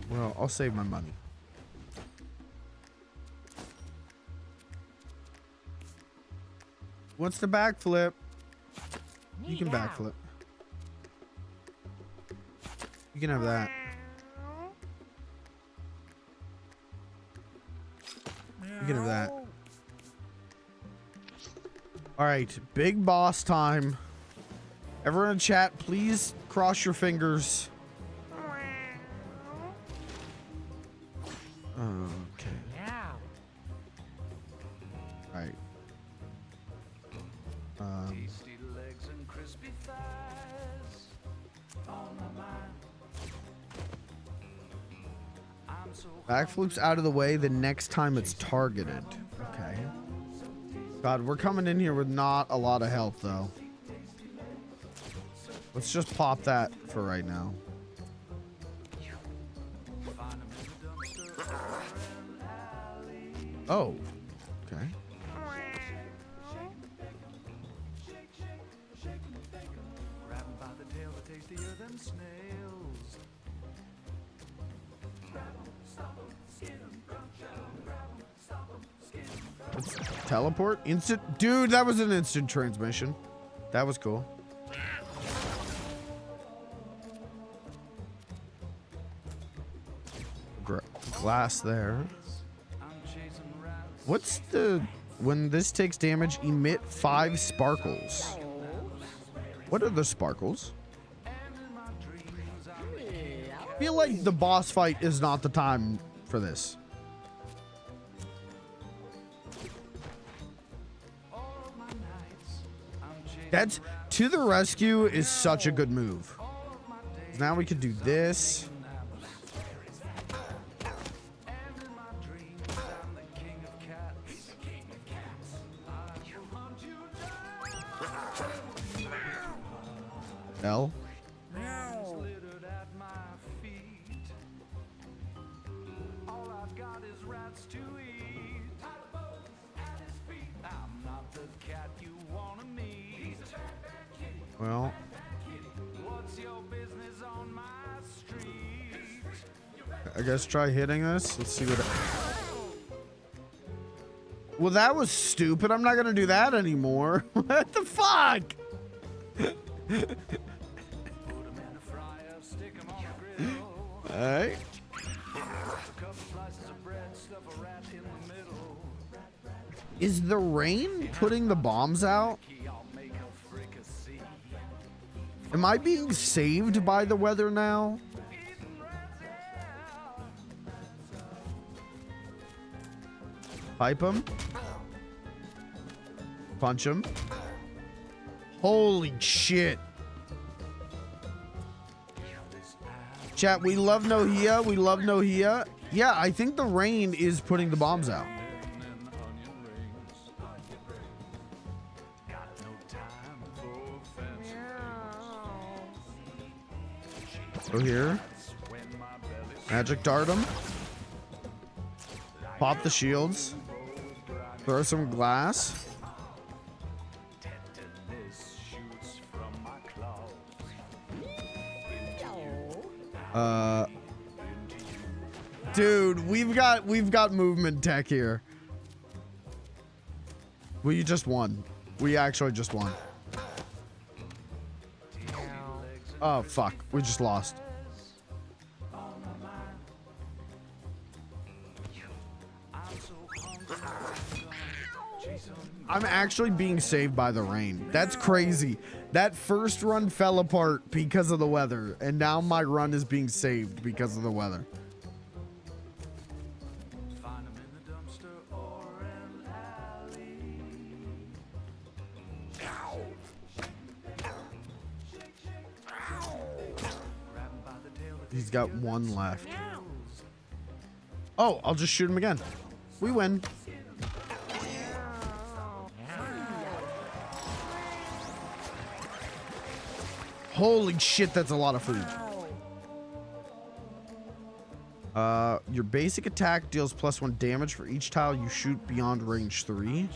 Well, I'll save my money. What's the backflip? You can backflip. You can have that. You can have that. All right, big boss time. Everyone in chat, please cross your fingers. Okay. Yeah. All right. Tasty legs and crispy thighs on my mind. I'm so Backflips out of the way the next time it's targeted. Okay. God, we're coming in here with not a lot of health, though. Let's just pop that for right now. Oh. Okay. grabbing by the tail, the tastier than snails. Let's teleport. Instant. Dude, that was an instant transmission. That was cool. Glass there. What's the... When this takes damage, emit 5 sparkles. What are the sparkles? I feel like the boss fight is not the time for this. That's to the rescue is such a good move. Now we could do this. L. Well, I guess try hitting this. Let's see what. Well, that was stupid. I'm not gonna do that anymore. What the fuck? Alright. Is the rain putting the bombs out? Am I being saved by the weather now? Pipe him. Punch him. Holy shit. Chat, we love Nohia. We love Nohia. Yeah, I think the rain is putting the bombs out. Go here. Magic dart him. Pop the shields. Throw some glass. Dude, we've got movement tech here. We just won. We actually just won. Oh fuck, we just lost. I'm actually being saved by the rain. That's crazy. That first run fell apart because of the weather, and now my run is being saved because of the weather. He's got one left. Oh, I'll just shoot him again. We win. Holy shit, that's a lot of food. Your basic attack deals +1 damage for each tile you shoot beyond range 3.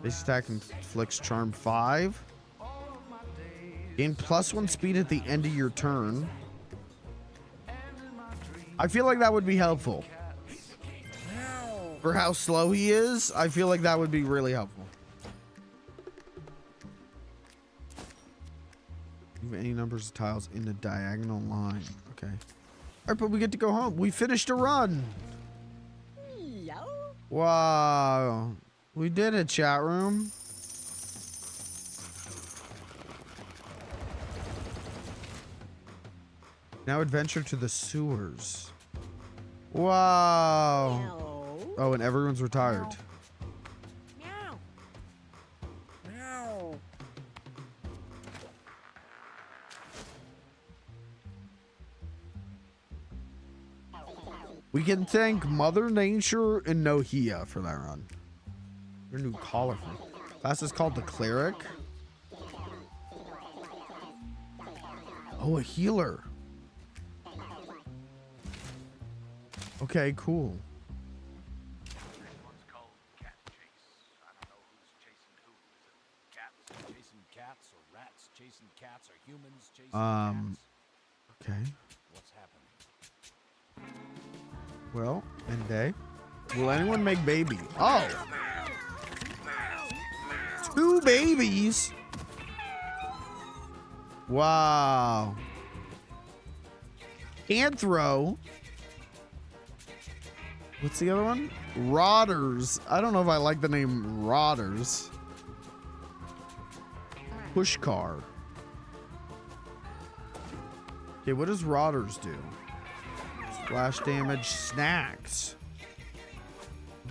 Basic attack inflicts charm 5. Gain +1 speed at the end of your turn. I feel like that would be helpful. For how slow he is, I feel like that would be really helpful. Move any numbers of tiles in a diagonal line. Okay. All right, but we get to go home. We finished a run. Wow. We did it, chat room. Now adventure to the sewers. Wow. Oh, and everyone's retired. Meow. Meow. We can thank Mother Nature and Nohia for that run. Your new colorful. Class is called the Cleric. Oh, a healer. Okay, cool. One's called cat chase. I don't know who's chasing who. Is it cats chasing cats, or rats chasing cats, or humans chasing cats? Okay. What's happening? Well, end day. Will anyone make baby? Oh! 2 babies? Wow. Anthro. What's the other one? Rodders. I don't know if I like the name Rodders. Push car. Okay, what does Rodders do? Splash damage, snacks.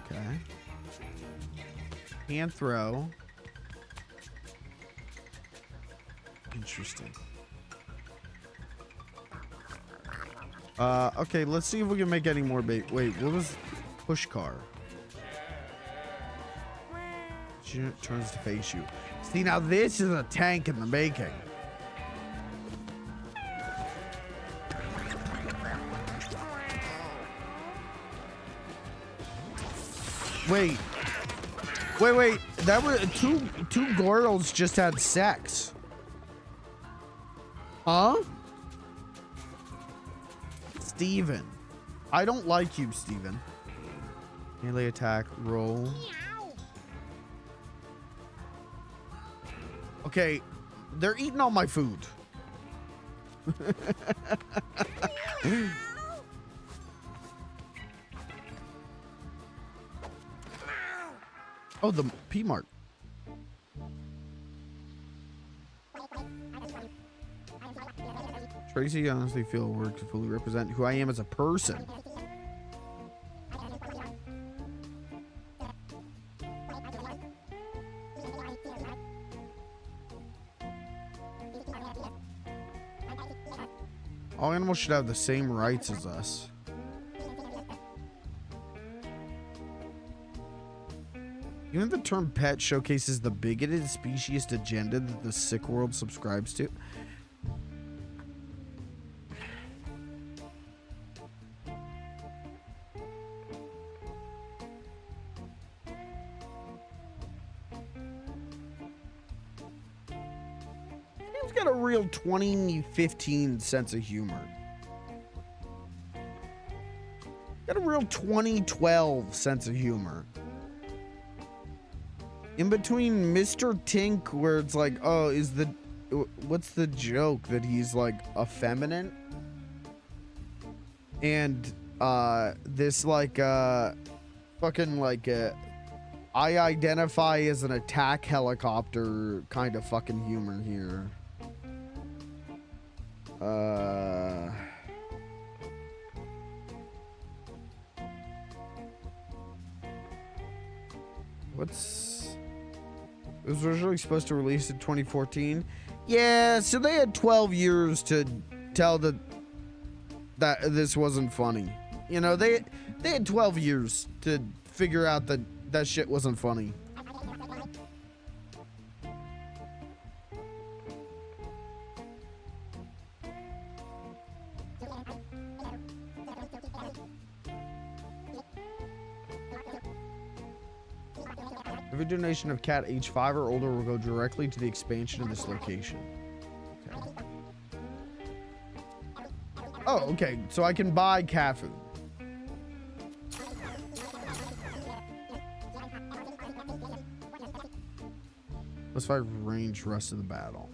Okay. Anthro. Interesting. Okay, let's see if we can make any more bait. Wait, what was push car? She turns to face you. See, now this is a tank in the making. Wait. Wait. That was two girls just had sex. Huh? Steven. I don't like you, Steven. Melee attack, roll. Okay, they're eating all my food. Oh, the P-Mark. Tracy, I honestly feel work to fully represent who I am as a person. All animals should have the same rights as us. Even the term pet showcases the bigoted speciesist agenda that the sick world subscribes to. He's got a real 2015 sense of humor. Got a real 2012 sense of humor. In between Mr. Tink, where it's like, oh, what's the joke that he's like effeminate? And this like fucking like I identify as an attack helicopter kind of fucking humor here. It was originally supposed to release in 2014. Yeah, so they had 12 years to tell that this wasn't funny. You know, they had 12 years to figure out that shit wasn't funny. Every donation of cat age 5 or older will go directly to the expansion of this location. Okay. Oh, okay. So I can buy cat food. Let's fight range rest of the battle.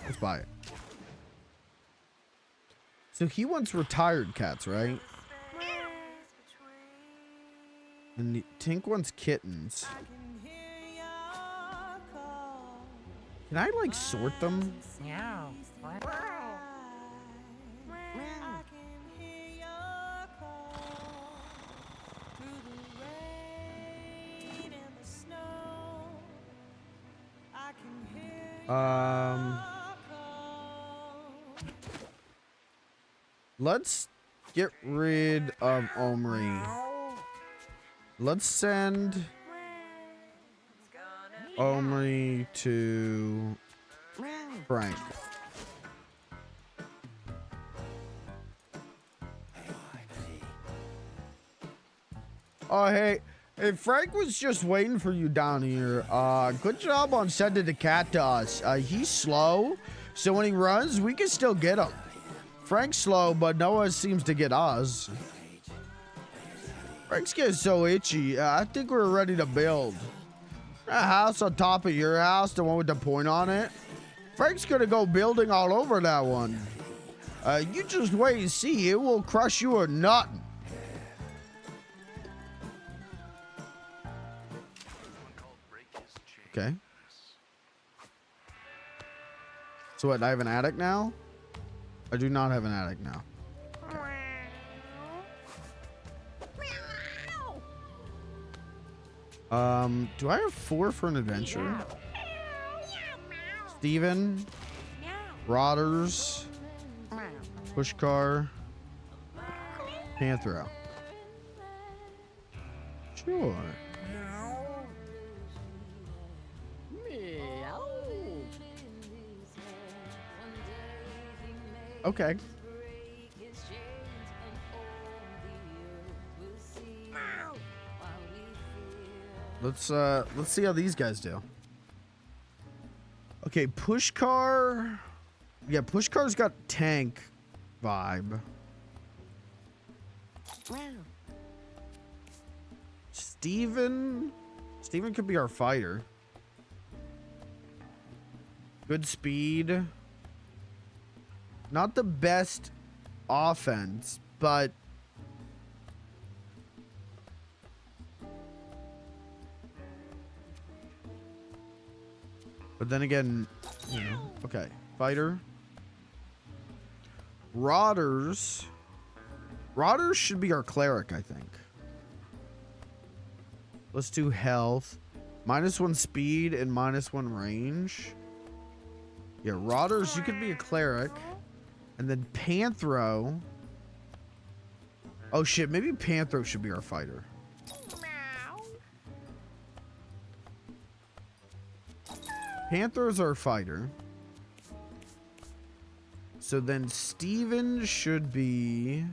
Let's buy it. So he wants retired cats, right? And Tink wants kittens. Can I like sort them? Meow. Let's get rid of Omri. Let's send Omri to Frank. Oh, hey, Frank was just waiting for you down here. Good job on sending the cat to us. He's slow, so when he runs, we can still get him. Frank's slow, but Noah seems to get us. Frank's getting so itchy. I think we're ready to build. A house on top of your house, the one with the point on it. Frank's gonna go building all over that one. You just wait and see. It will crush you or nothing. Okay. So what, I have an attic now? I do not have an attic now. Do I have 4 for an adventure? Steven, Rodders, Pushcar, Panthro. Sure. Okay. Let's see how these guys do. Okay, Pushcar. Yeah, Pushcar's got tank vibe. Steven could be our fighter. Good speed. Not the best offense, but then again, you know, okay. Fighter. Rodders should be our cleric, I think. Let's do health. -1 speed and -1 range. Yeah, Rodders, you could be a cleric. And then Panthro. Oh shit, maybe Panthro should be our fighter. Panthro's our fighter. So then Steven should be...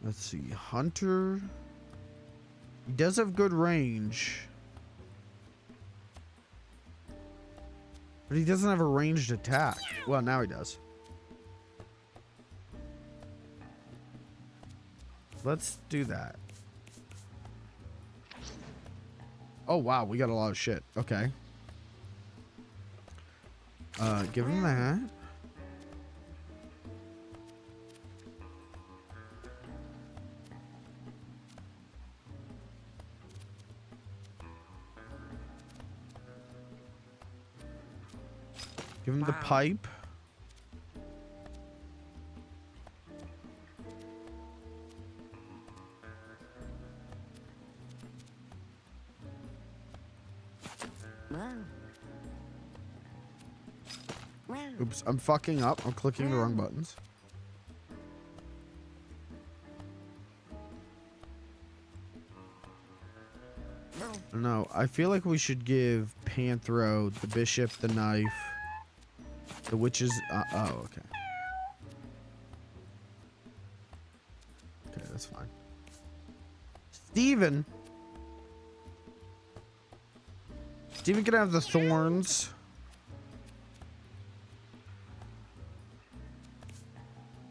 Let's see, Hunter. He does have good range. But he doesn't have a ranged attack. Well, now he does. Let's do that. Oh, wow. We got a lot of shit. Okay. Give him that. Give him the pipe. Oops, I'm fucking up. I'm clicking the wrong buttons. No, I feel like we should give Panthro the bishop, the knife, the witches. Oh, okay. Okay, that's fine. Steven Steven can have the thorns.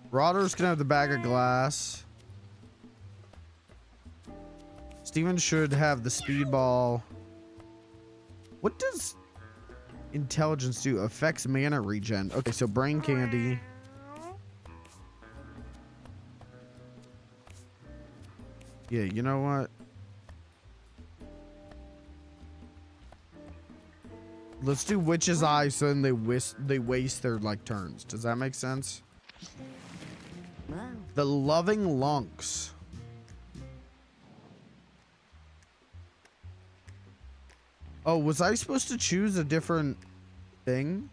Rodder's gonna have the bag of glass. Steven should have the speedball. What does intelligence do? Affects mana regen. Okay, so brain candy. Yeah, you know what? Let's do Witch's Eye so then they waste their like turns. Does that make sense? The Loving Lunks. Oh, was I supposed to choose a different thing?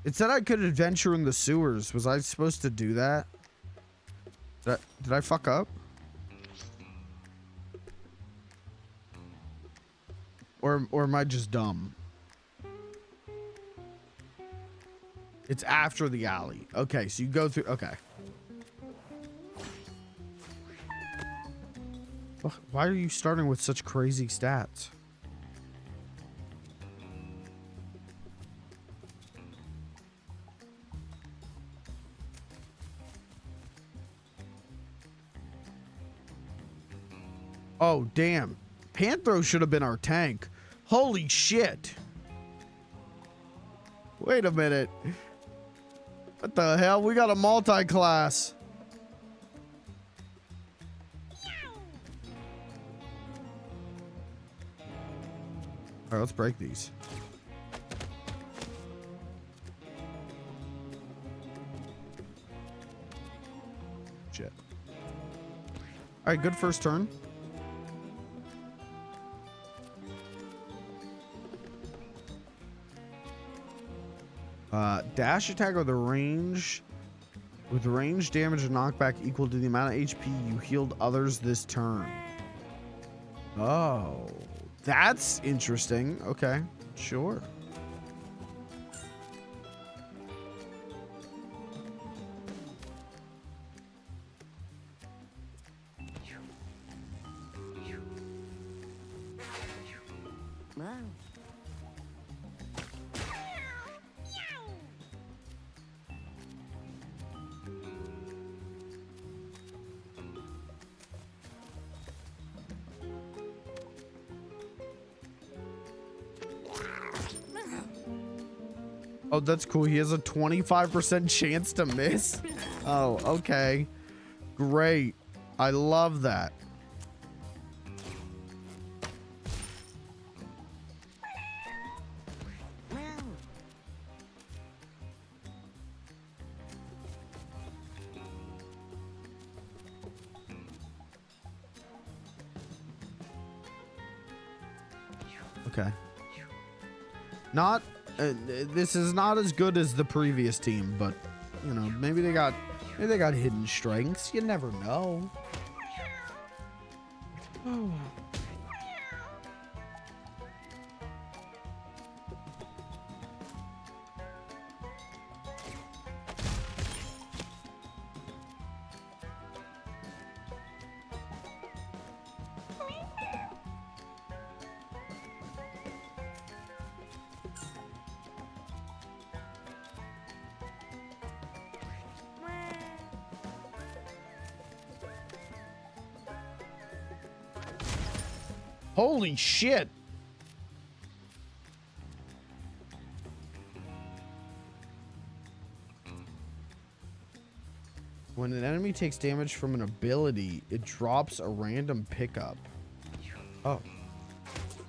It said I could adventure in the sewers. Was I supposed to do that? Did I fuck up? Or am I just dumb? It's after the alley. Okay, so you go through. Okay. Why are you starting with such crazy stats? Oh, damn. Panthro should have been our tank. Holy shit. Wait a minute. What the hell? We got a multi-class. All right, let's break these. Shit. All right, good first turn. Dash attack with a range. With range damage and knockback equal to the amount of HP you healed others this turn. Oh, that's interesting. Okay, sure. Oh, that's cool. He has a 25% chance to miss. Oh, okay. Great. I love that. Okay. Not this is not as good as the previous team, but you know, maybe they got hidden strengths. You never know. Oh. Holy shit. When an enemy takes damage from an ability, it drops a random pickup. Oh.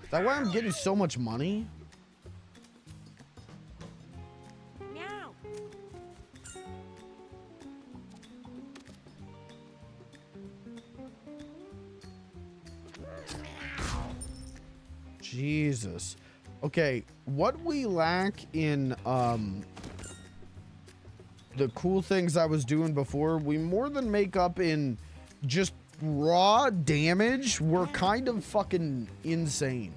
Is that why I'm getting so much money? Meow. Jesus. Okay, what we lack in the cool things I was doing before, we more than make up in just raw damage. We're kind of fucking insane.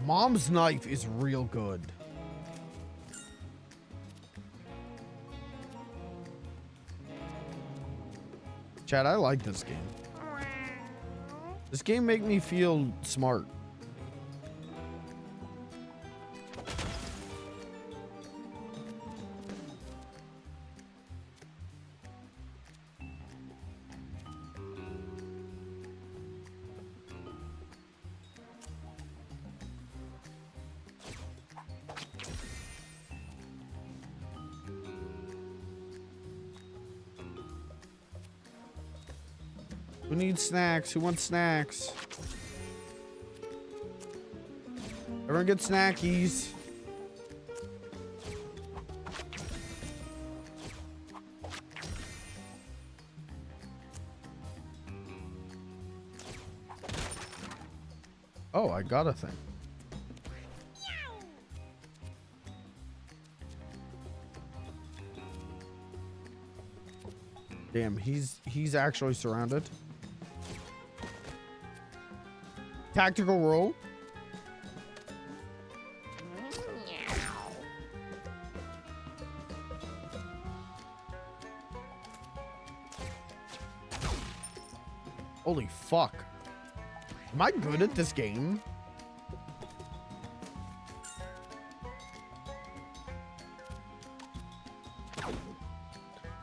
Mom's knife is real good. Chad, I like this game. This game make me feel smart. Who needs snacks? Who wants snacks? Everyone get snackies. Oh, I got a thing. Damn, he's actually surrounded. Tactical roll. Holy fuck. Am I good at this game?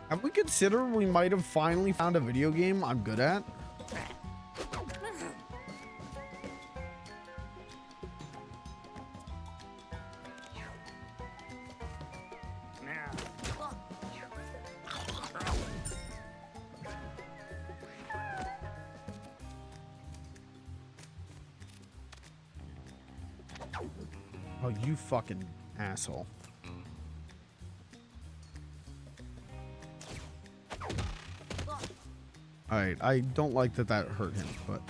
Have we considered we might have finally found a video game I'm good at? Oh, you fucking asshole. Alright, I don't like that hurt him, but...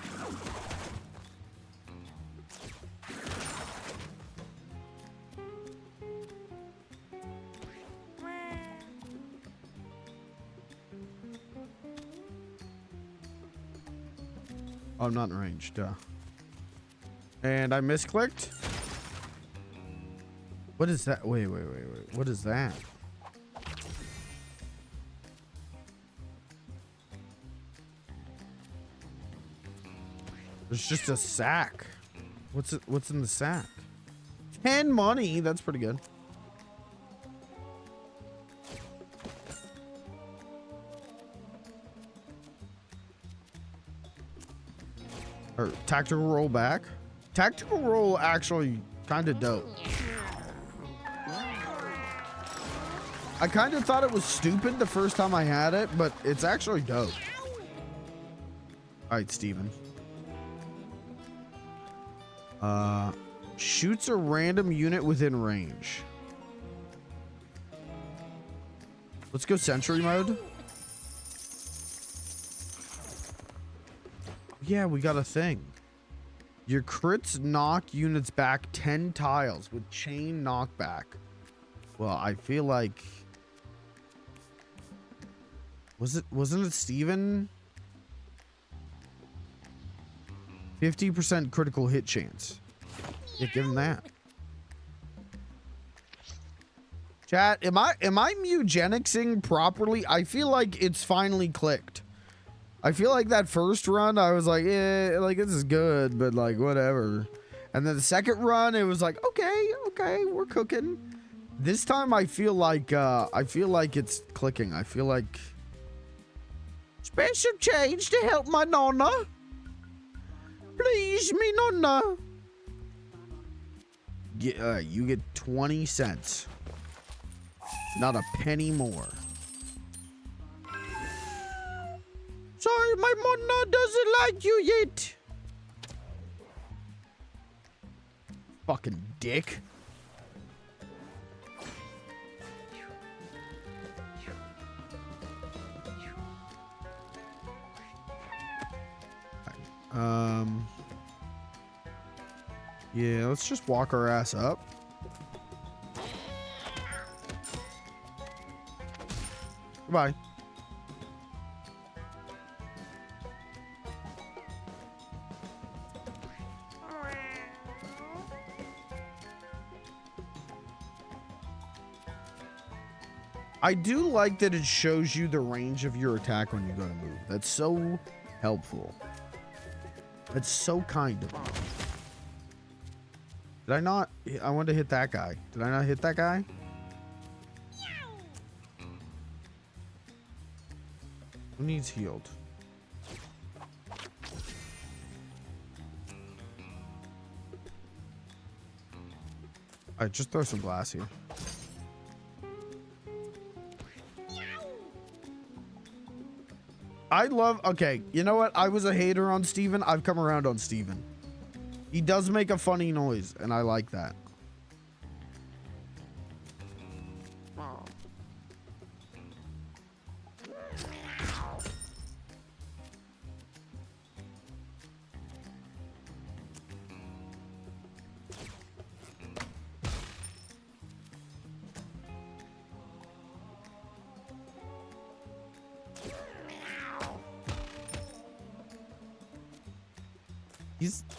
Oh, I'm not in range, duh. And I misclicked? What is that? Wait. What is that? There's just a sack. What's in the sack? 10 money. That's pretty good. Or tactical roll back. Tactical roll actually kind of dope. I kind of thought it was stupid the first time I had it, but it's actually dope. All right, Steven. Shoots a random unit within range. Let's go sentry mode. Yeah, we got a thing. Your crits knock units back 10 tiles with chain knockback. Well, I feel like... Wasn't it Steven? 50% critical hit chance. Yeah, give him that. Chat, am I Mewgenicsing properly? I feel like it's finally clicked. I feel like that first run, I was like, yeah, like this is good, but like whatever. And then the second run, it was like, okay, we're cooking. This time, I feel like it's clicking. I feel like special change to help my nonna. Please, me nonna. You get 20 cents. Not a penny more. Sorry, my nonna doesn't like you yet. Fucking dick. Yeah, let's just walk our ass up. Goodbye. I do like that it shows you the range of your attack when you go to move. That's so helpful. That's so kind of me. Did I not? I wanted to hit that guy. Did I not hit that guy? Who needs healed? Alright, just throw some glass here. I love... Okay, you know what? I was a hater on Steven. I've come around on Steven. He does make a funny noise, and I like that.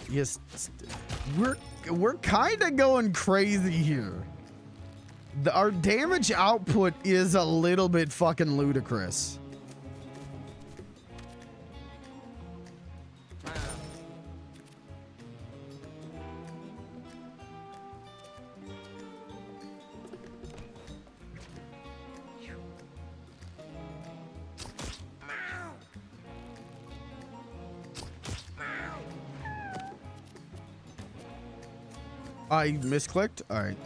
Yes, we're kind of going crazy here. Our damage output is a little bit fucking ludicrous. I misclicked? Alright.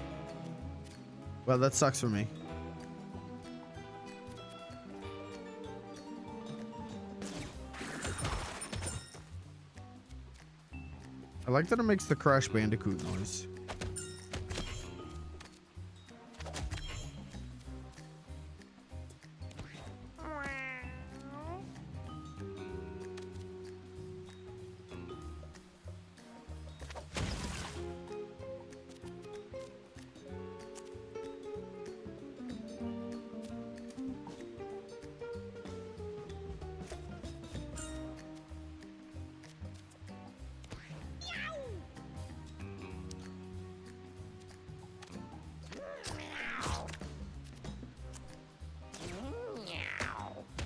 Well, that sucks for me. I like that it makes the Crash Bandicoot noise.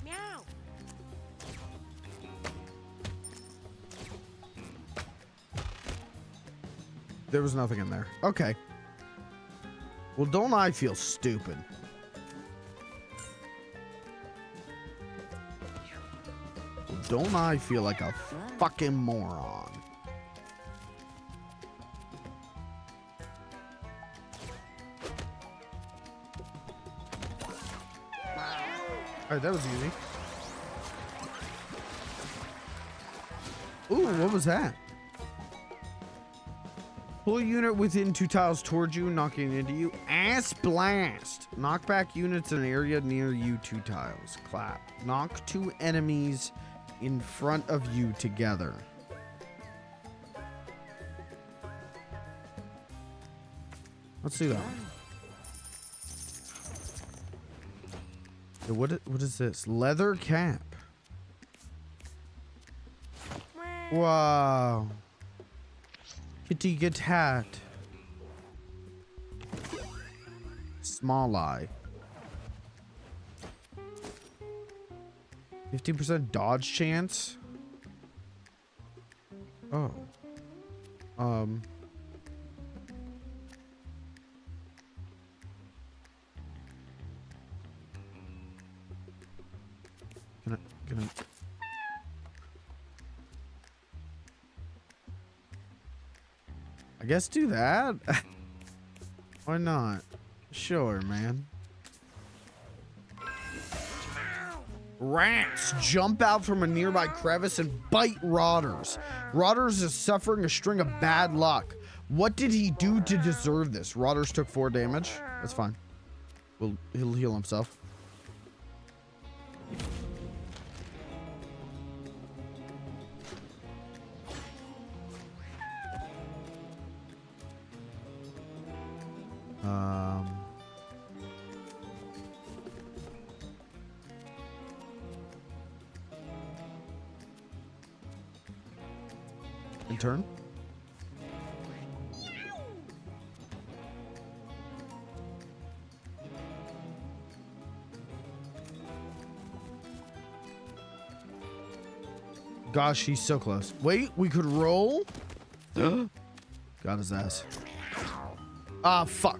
Meow. There was nothing in there. Okay. Well, don't I feel stupid? Well, don't I feel like a fucking moron? Alright, that was easy. Ooh, what was that? Pull a unit within 2 tiles towards you, knocking into you. Ass blast. Knock back units in an area near you 2 tiles. Clap. Knock 2 enemies in front of you together. Let's do that one. Yeah, what is this? Leather cap. Wow. Kitty get hat. Small eye. 50% dodge chance. Oh. Can I I guess do that. Why not? Sure, man. Rats jump out from a nearby crevice and bite Rotters. Rotters is suffering a string of bad luck. What did he do to deserve this? Rotters took 4 damage. That's fine. He'll heal himself. In turn. gosh, he's so close. Wait, we could roll. Got his ass. Ah, fuck.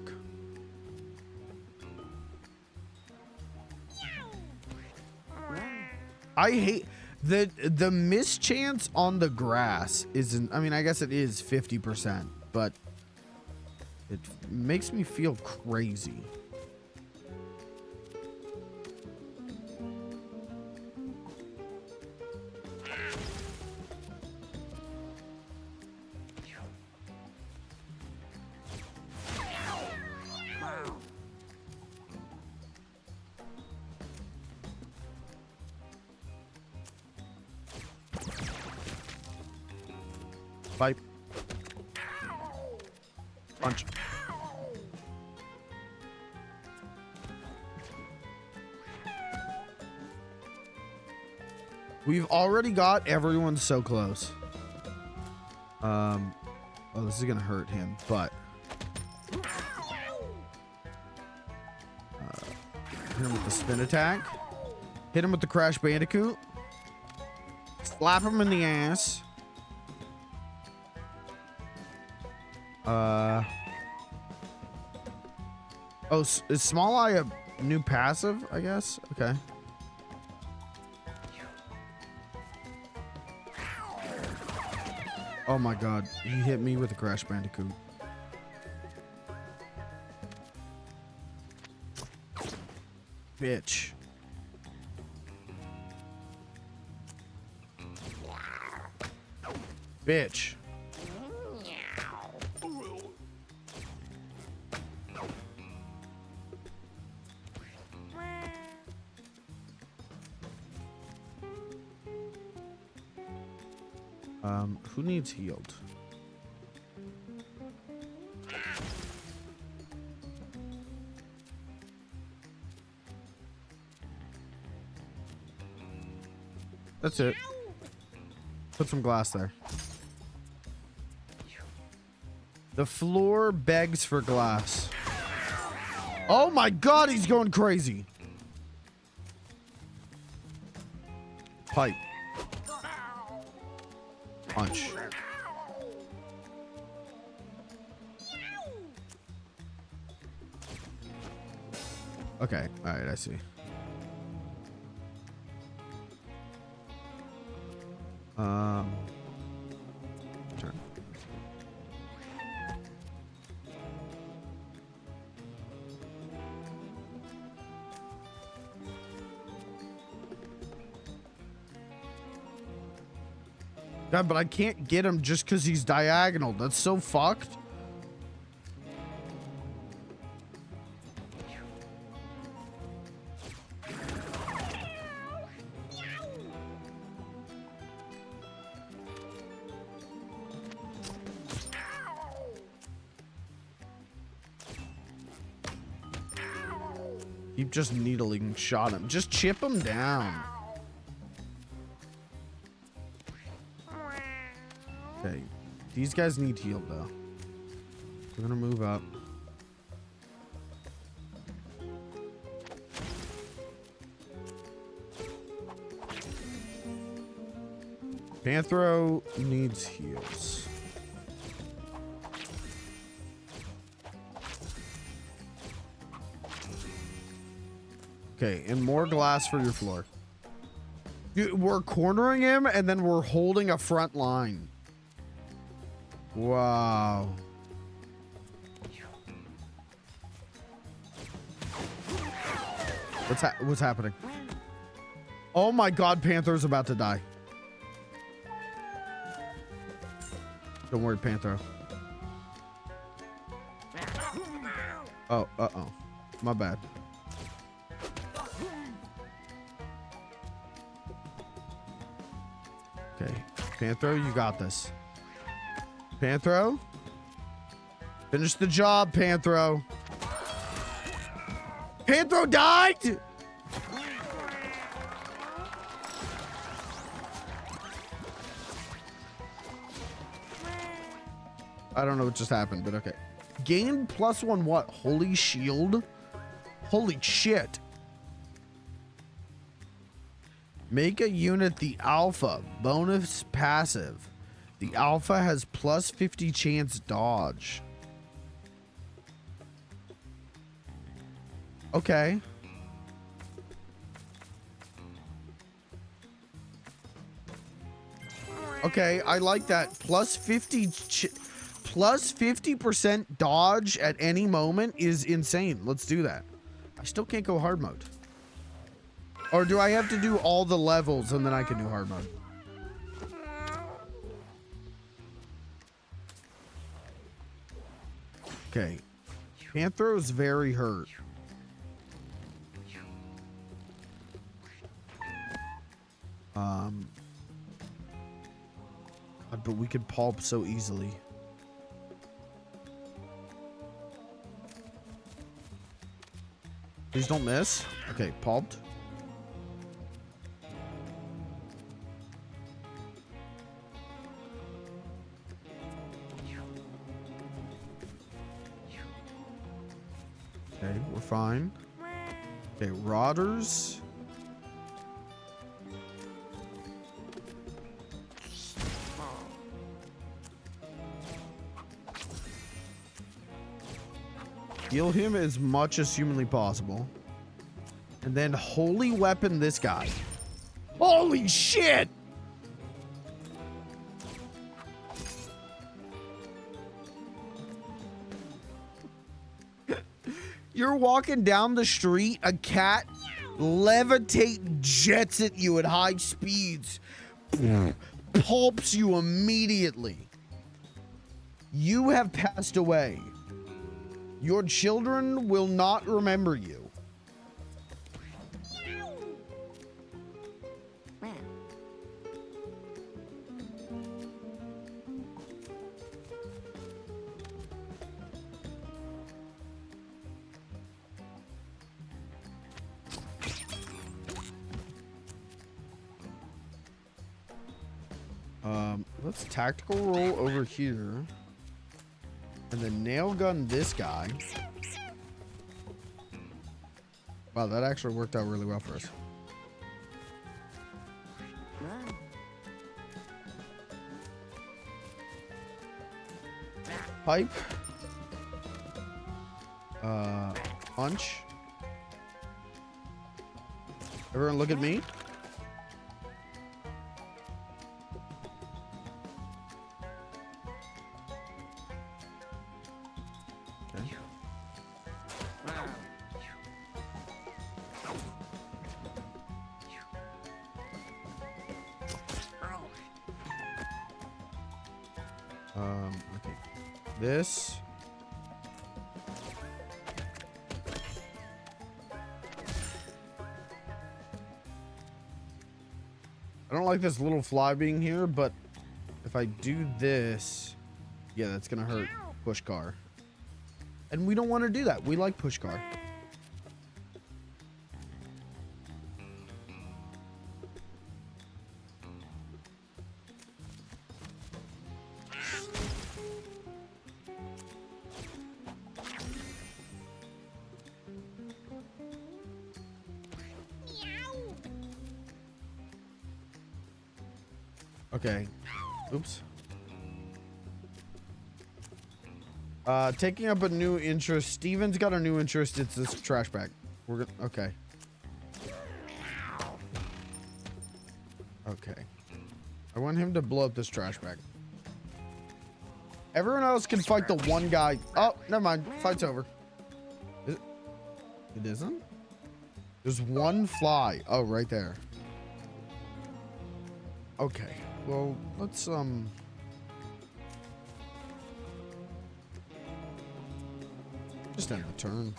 I hate the mischance on the grass isn't. I mean, I guess it is 50%, but it makes me feel crazy. Fight. Punch. We've already got everyone so close. Oh, this is gonna hurt him, but hit him with the spin attack. Hit him with the Crash Bandicoot. Slap him in the ass. Oh, is Small Eye a new passive, I guess? Okay. Oh my god, he hit me with a Crash Bandicoot. Bitch. Bitch. Who needs healed? That's it. Put some glass there. The floor begs for glass. Oh my god, he's going crazy. Pipe. Punch. Okay, all right, I see. Turn. God, but I can't get him just because he's diagonal. That's so fucked. Keep just needling shot him. Just chip him down. Okay. These guys need healed though. We're gonna move up. Panthro needs heals. Okay, and more glass for your floor. Dude, we're cornering him and then we're holding a front line. Wow. What's happening? Oh my god, Panther's about to die. Don't worry, Panther. Oh, uh-oh. My bad. Okay, Panthro, you got this. Panthro? Finish the job, Panthro. Panthro died? I don't know what just happened, but okay. Gain +1 what? Holy shield? Holy shit. Make a unit the alpha. Bonus passive. The alpha has plus 50 chance dodge. Okay. Okay, I like that. Plus 50% dodge at any moment is insane. Let's do that. I still can't go hard mode. Or do I have to do all the levels and then I can do hard mode? Okay. Panthro's very hurt. God, but we could pulp so easily. Please don't miss. Okay, pulped. Okay, we're fine. Okay, Rotters. Heal him as much as humanly possible. And then holy weapon this guy. Holy shit! You're walking down the street, a cat levitate jets at you at high speeds. Pulps you immediately. You have passed away. Your children will not remember you. Let's tactical roll over here. And then nail gun this guy. Wow, that actually worked out really well for us. Pipe. Punch. Everyone look at me. Okay. This. I don't like this little fly being here, but if I do this, yeah, that's gonna hurt push car. And we don't want to do that. We like push car. Okay. Oops. Taking up a new interest. Steven's got a new interest. It's this trash bag. We're gonna. Okay. Okay. I want him to blow up this trash bag. Everyone else can fight the one guy. Oh, never mind. Fight's over. Is it? It isn't? There's one fly. Oh, right there. Okay. Well, let's just end the turn.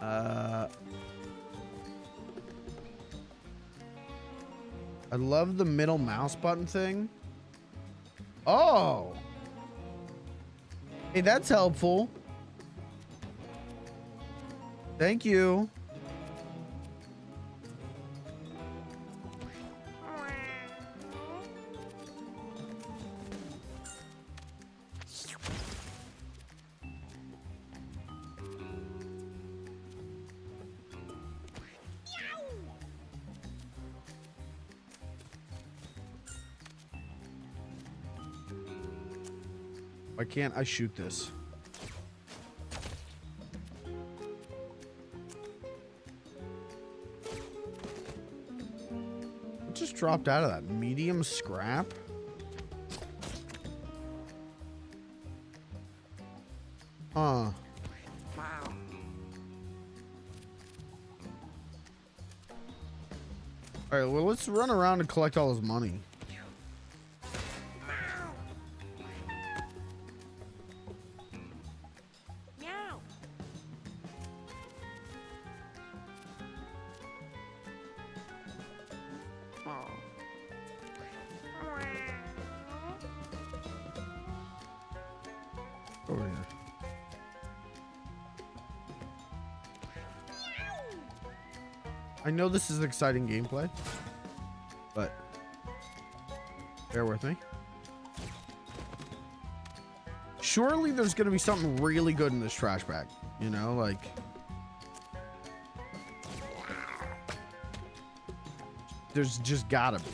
I love the middle mouse button thing. Oh. Hey, that's helpful. Thank you. Why can't I shoot this? What just dropped out of that? Medium scrap? Huh. Alright, well, let's run around and collect all his money. Meow. Over here. I know this is exciting gameplay, but bear with me. Surely there's going to be something really good in this trash bag, you know, like... There's just gotta be.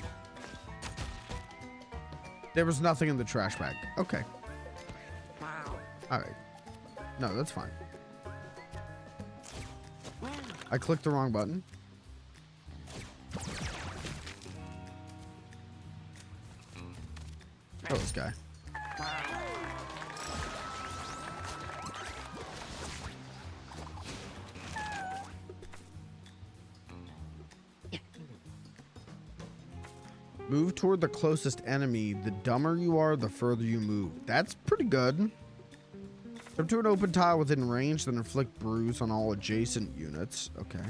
There was nothing in the trash bag. Okay. All right. No, that's fine. I clicked the wrong button. Oh, this guy. Move toward the closest enemy. The dumber you are, the further you move. That's pretty good. Jump to an open tile within range, then inflict bruise on all adjacent units. Okay.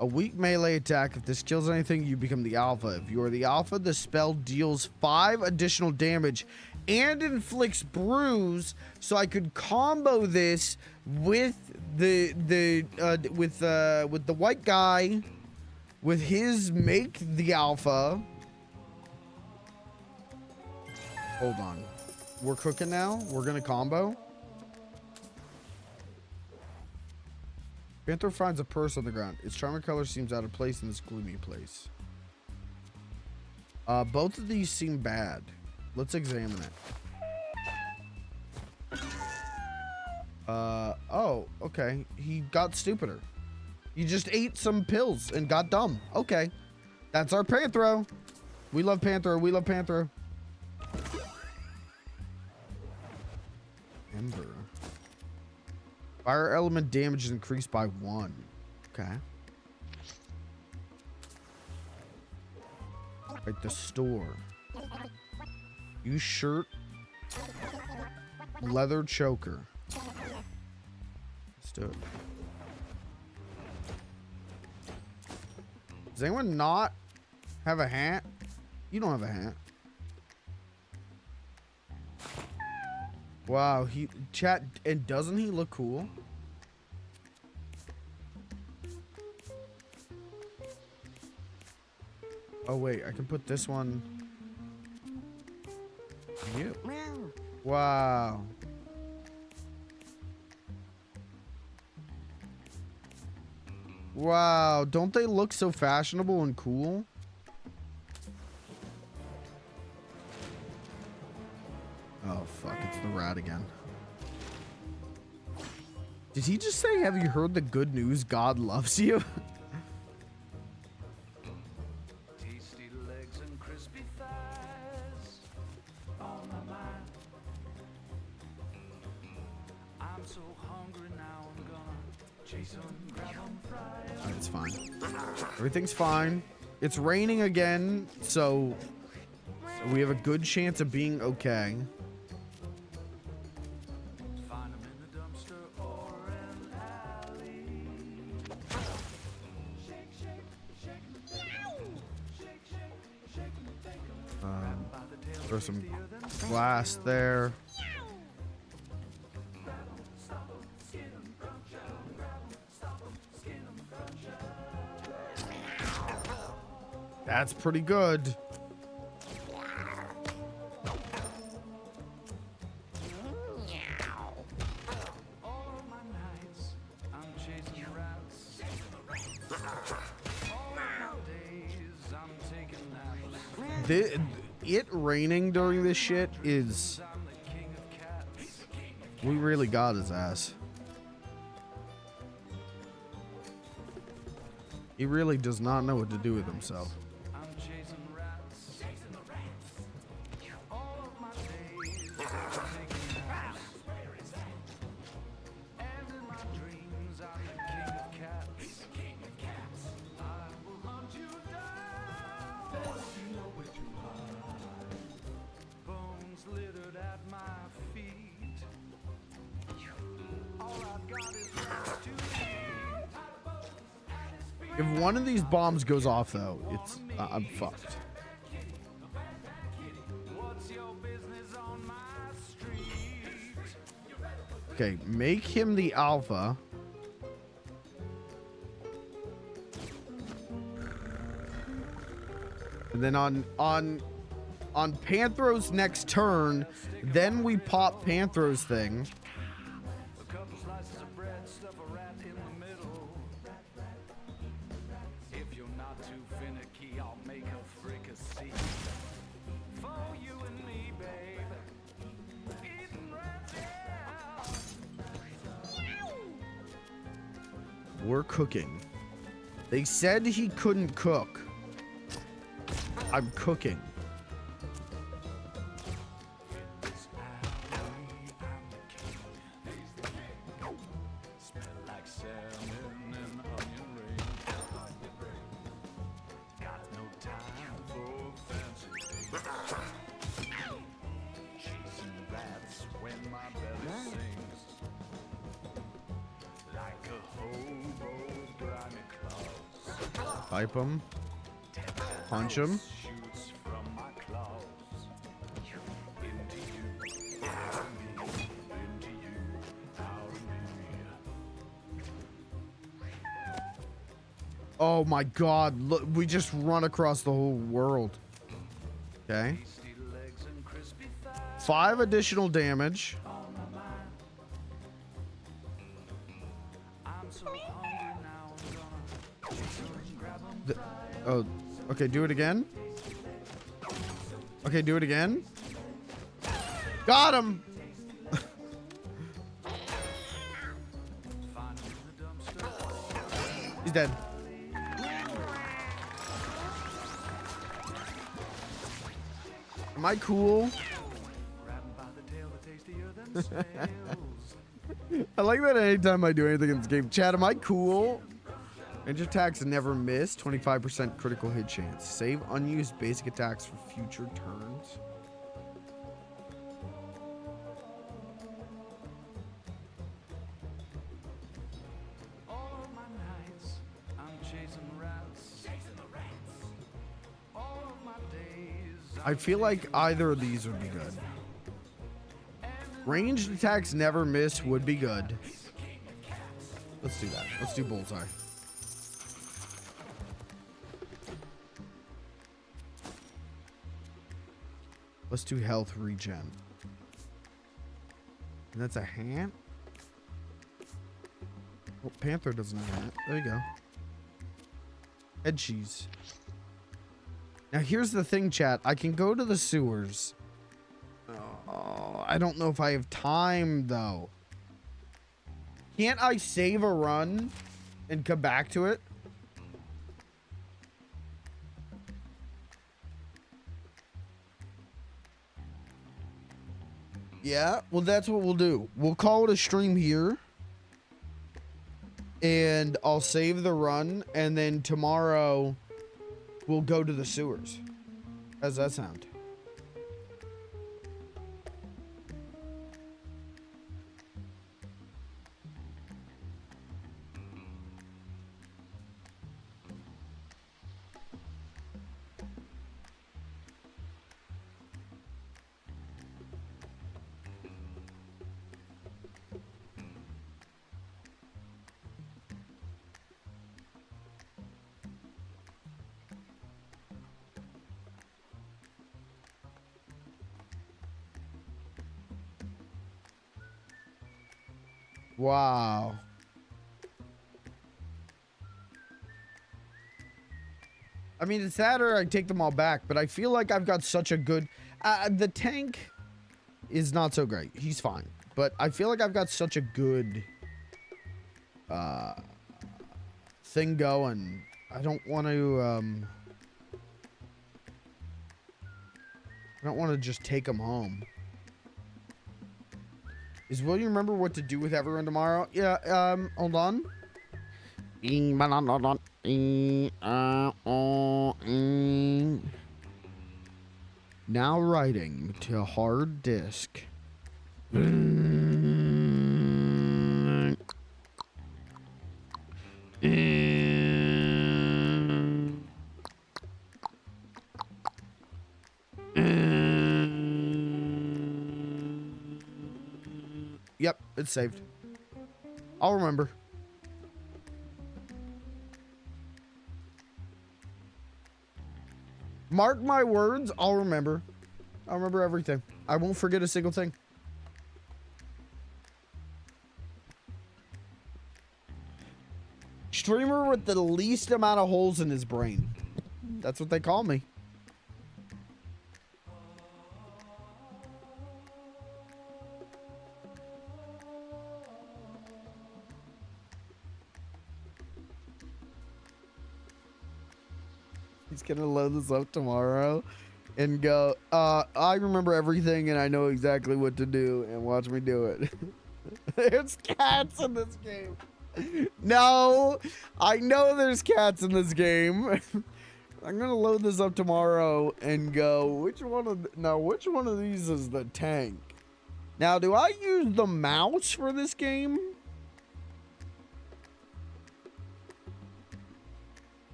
A weak melee attack. If this kills anything, you become the alpha. If you are the alpha, the spell deals 5 additional damage and inflicts bruise. So I could combo this with the white guy, with his make the alpha. Hold on. We're cooking now. We're gonna combo. Panther finds a purse on the ground. Its charming color seems out of place in this gloomy place. Both of these seem bad. Let's examine it. Oh, okay. He got stupider. He just ate some pills and got dumb. Okay. That's our Panthro. We love Panthro. We love Panthro. Ember. Fire element damage is increased by 1. Okay. Right, the store. Use shirt. Leather choker. Let's do it. Does anyone not have a hat? You don't have a hat. Wow, chat, and doesn't he look cool? Oh wait, I can put this one. You. Wow. Wow, don't they look so fashionable and cool? Oh, fuck, it's the rat again. Did he just say, have you heard the good news? God loves you? Tasty legs and crispy thighs on my mind. I'm so hungry now, I'm gonna chase 'em, grab 'em, fry 'em. Alright, it's fine. Everything's fine. It's raining again, so we have a good chance of being okay. Find 'em in the dumpster or an alley. Shake, shake, shake 'em, shake 'em, shake, shake, shake 'em, bake 'em. Grab 'em by the tail, There's some tastier than glass there. grab 'em, stop 'em, skin 'em, crunch 'em, grab 'em, stop 'em, skin 'em, crunch 'em. That's pretty good. All my nights, I'm chasing rats. All my days, I'm taking naps. It raining during this shit is I'm the king of cats. We really got his ass. He really does not know what to do with himself. I'm chasing rats. Chasing the rats. All of my days I'm taking naps. And in my dreams I'm the king of cats. I will hunt you down. You know where to hide. Bones littered at my feet. All I've got is rats to eat. If one of these bombs goes off, though, it's I'm fucked. What's your business on my street? Okay, make him the alpha. And then on Panthro's next turn, then we pop Panthro's thing. A couple slices of bread, stuff a rat in the middle. If you're not too finicky, I'll make a fricassee. For you and me, babe. Eating rats, yeah. We're cooking. They said he couldn't cook. I'm cooking. This alley, I'm the king. Smell like salmon and onion rings. Got no time for fancy things. Chasing rats when my belly sings. Like a hobo, grimy claws. Pipe him. Punch him. Shoots from my claws. Into you, out of me. Into you, out of me. Oh my god, look, we just run across the whole world. Okay. Tasty legs and crispy thighs. 5 additional damage. On my mind. I'm so hungry now. I'm gonna chase 'em, grab 'em, The- fry 'em. oh, okay, do it again. Okay, do it again. Got him. Find 'em in the dumpster. He's dead. Am I cool? Grab 'em by the tail, they're tastier than snails. I like that anytime I do anything in this game. Chat, am I cool? Range attacks never miss. 25% critical hit chance. Save unused basic attacks for future turns. All of my nights, I'm chasing rats. Chasing the rats. All of my days, I feel like either of these would be good. Ranged attacks never miss would be good. Let's do that. Let's do bullseye. Let's do health regen. And that's a hat? Well, Panther doesn't have a hat. There you go. Head cheese. Now here's the thing, chat. I can go to the sewers. Oh, I don't know if I have time, though. Can't I save a run and come back to it? Yeah, well, that's what we'll do. We'll call it a stream here. And I'll save the run. And then tomorrow, we'll go to the sewers. How does that sound? Wow. I mean, it's that or I take them all back, but I feel like I've got such a good... the tank is not so great. He's fine. but I feel like I've got such a good thing going. I don't want to just take them home. Will you remember what to do with everyone tomorrow? Yeah, hold on. Now writing to hard disk. Yep, it's saved. I'll remember. Mark my words, I'll remember. I'll remember everything. I won't forget a single thing. Streamer with the least amount of holes in his brain. That's what they call me. He's gonna load this up tomorrow and go, I remember everything and I know exactly what to do, and watch me do it. There's cats in this game. No, I know there's cats in this game. I'm gonna load this up tomorrow and go, which one of these is the tank? Now, do I use the mouse for this game?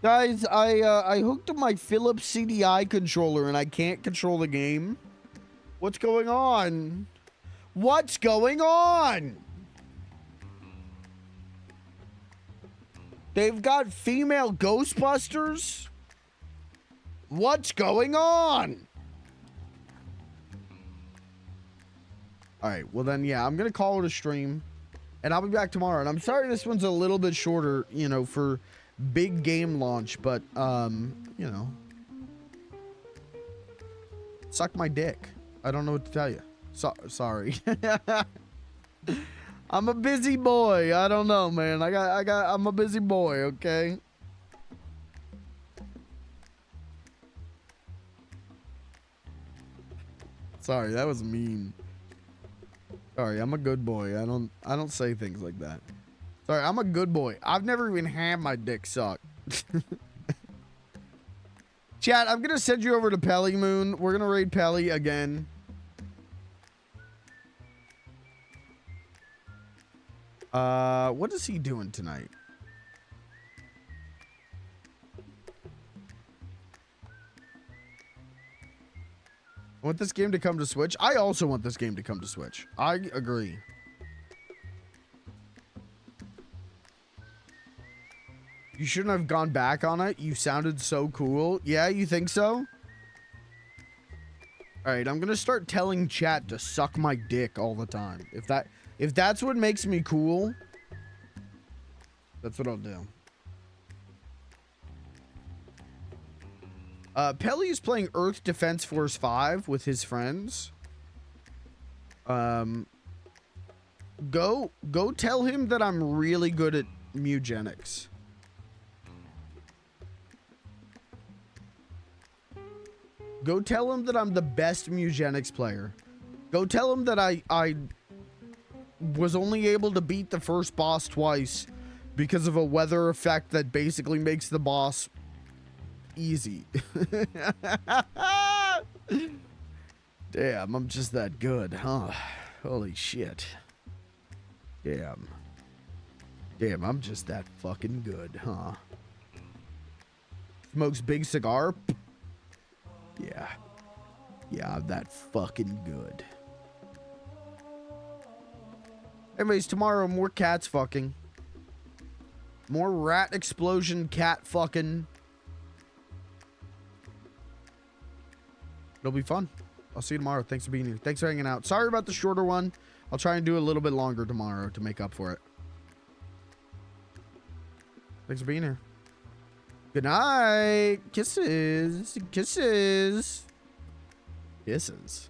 Guys, I hooked up my Philips CDI controller and I can't control the game. What's going on? What's going on? They've got female Ghostbusters? What's going on? All right, well then, yeah, I'm gonna call it a stream. And I'll be back tomorrow. And I'm sorry this one's a little bit shorter, you know, for big game launch. But, you know. Suck my dick. I don't know what to tell you. Sorry. I'm a busy boy. I don't know, man. I'm a busy boy, okay? Sorry, that was mean. Sorry, I'm a good boy. I don't say things like that. Sorry, I'm a good boy. I've never even had my dick sucked. Chat, I'm gonna send you over to Pelly Moon. We're gonna raid Pelly again. What is he doing tonight? I want this game to come to Switch. I also want this game to come to Switch. I agree. You shouldn't have gone back on it. You sounded so cool. Yeah, you think so? All right, I'm gonna start telling chat to suck my dick all the time. If that's what makes me cool, that's what I'll do. Pelly is playing Earth Defense Force 5 with his friends. Go tell him that I'm really good at Mewgenics. Go tell him that I'm the best Mewgenics player. Go tell him that I was only able to beat the first boss twice because of a weather effect that basically makes the boss easy. Damn, I'm just that good, huh? Holy shit. Damn, I'm just that fucking good, huh? Smokes big cigar? Yeah, I'm that fucking good. Anyways, tomorrow, more cats fucking. More rat explosion cat fucking. It'll be fun. I'll see you tomorrow. Thanks for being here. Thanks for hanging out. Sorry about the shorter one. I'll try and do a little bit longer tomorrow to make up for it. Thanks for being here. Good night. Kisses. Kisses. Kisses.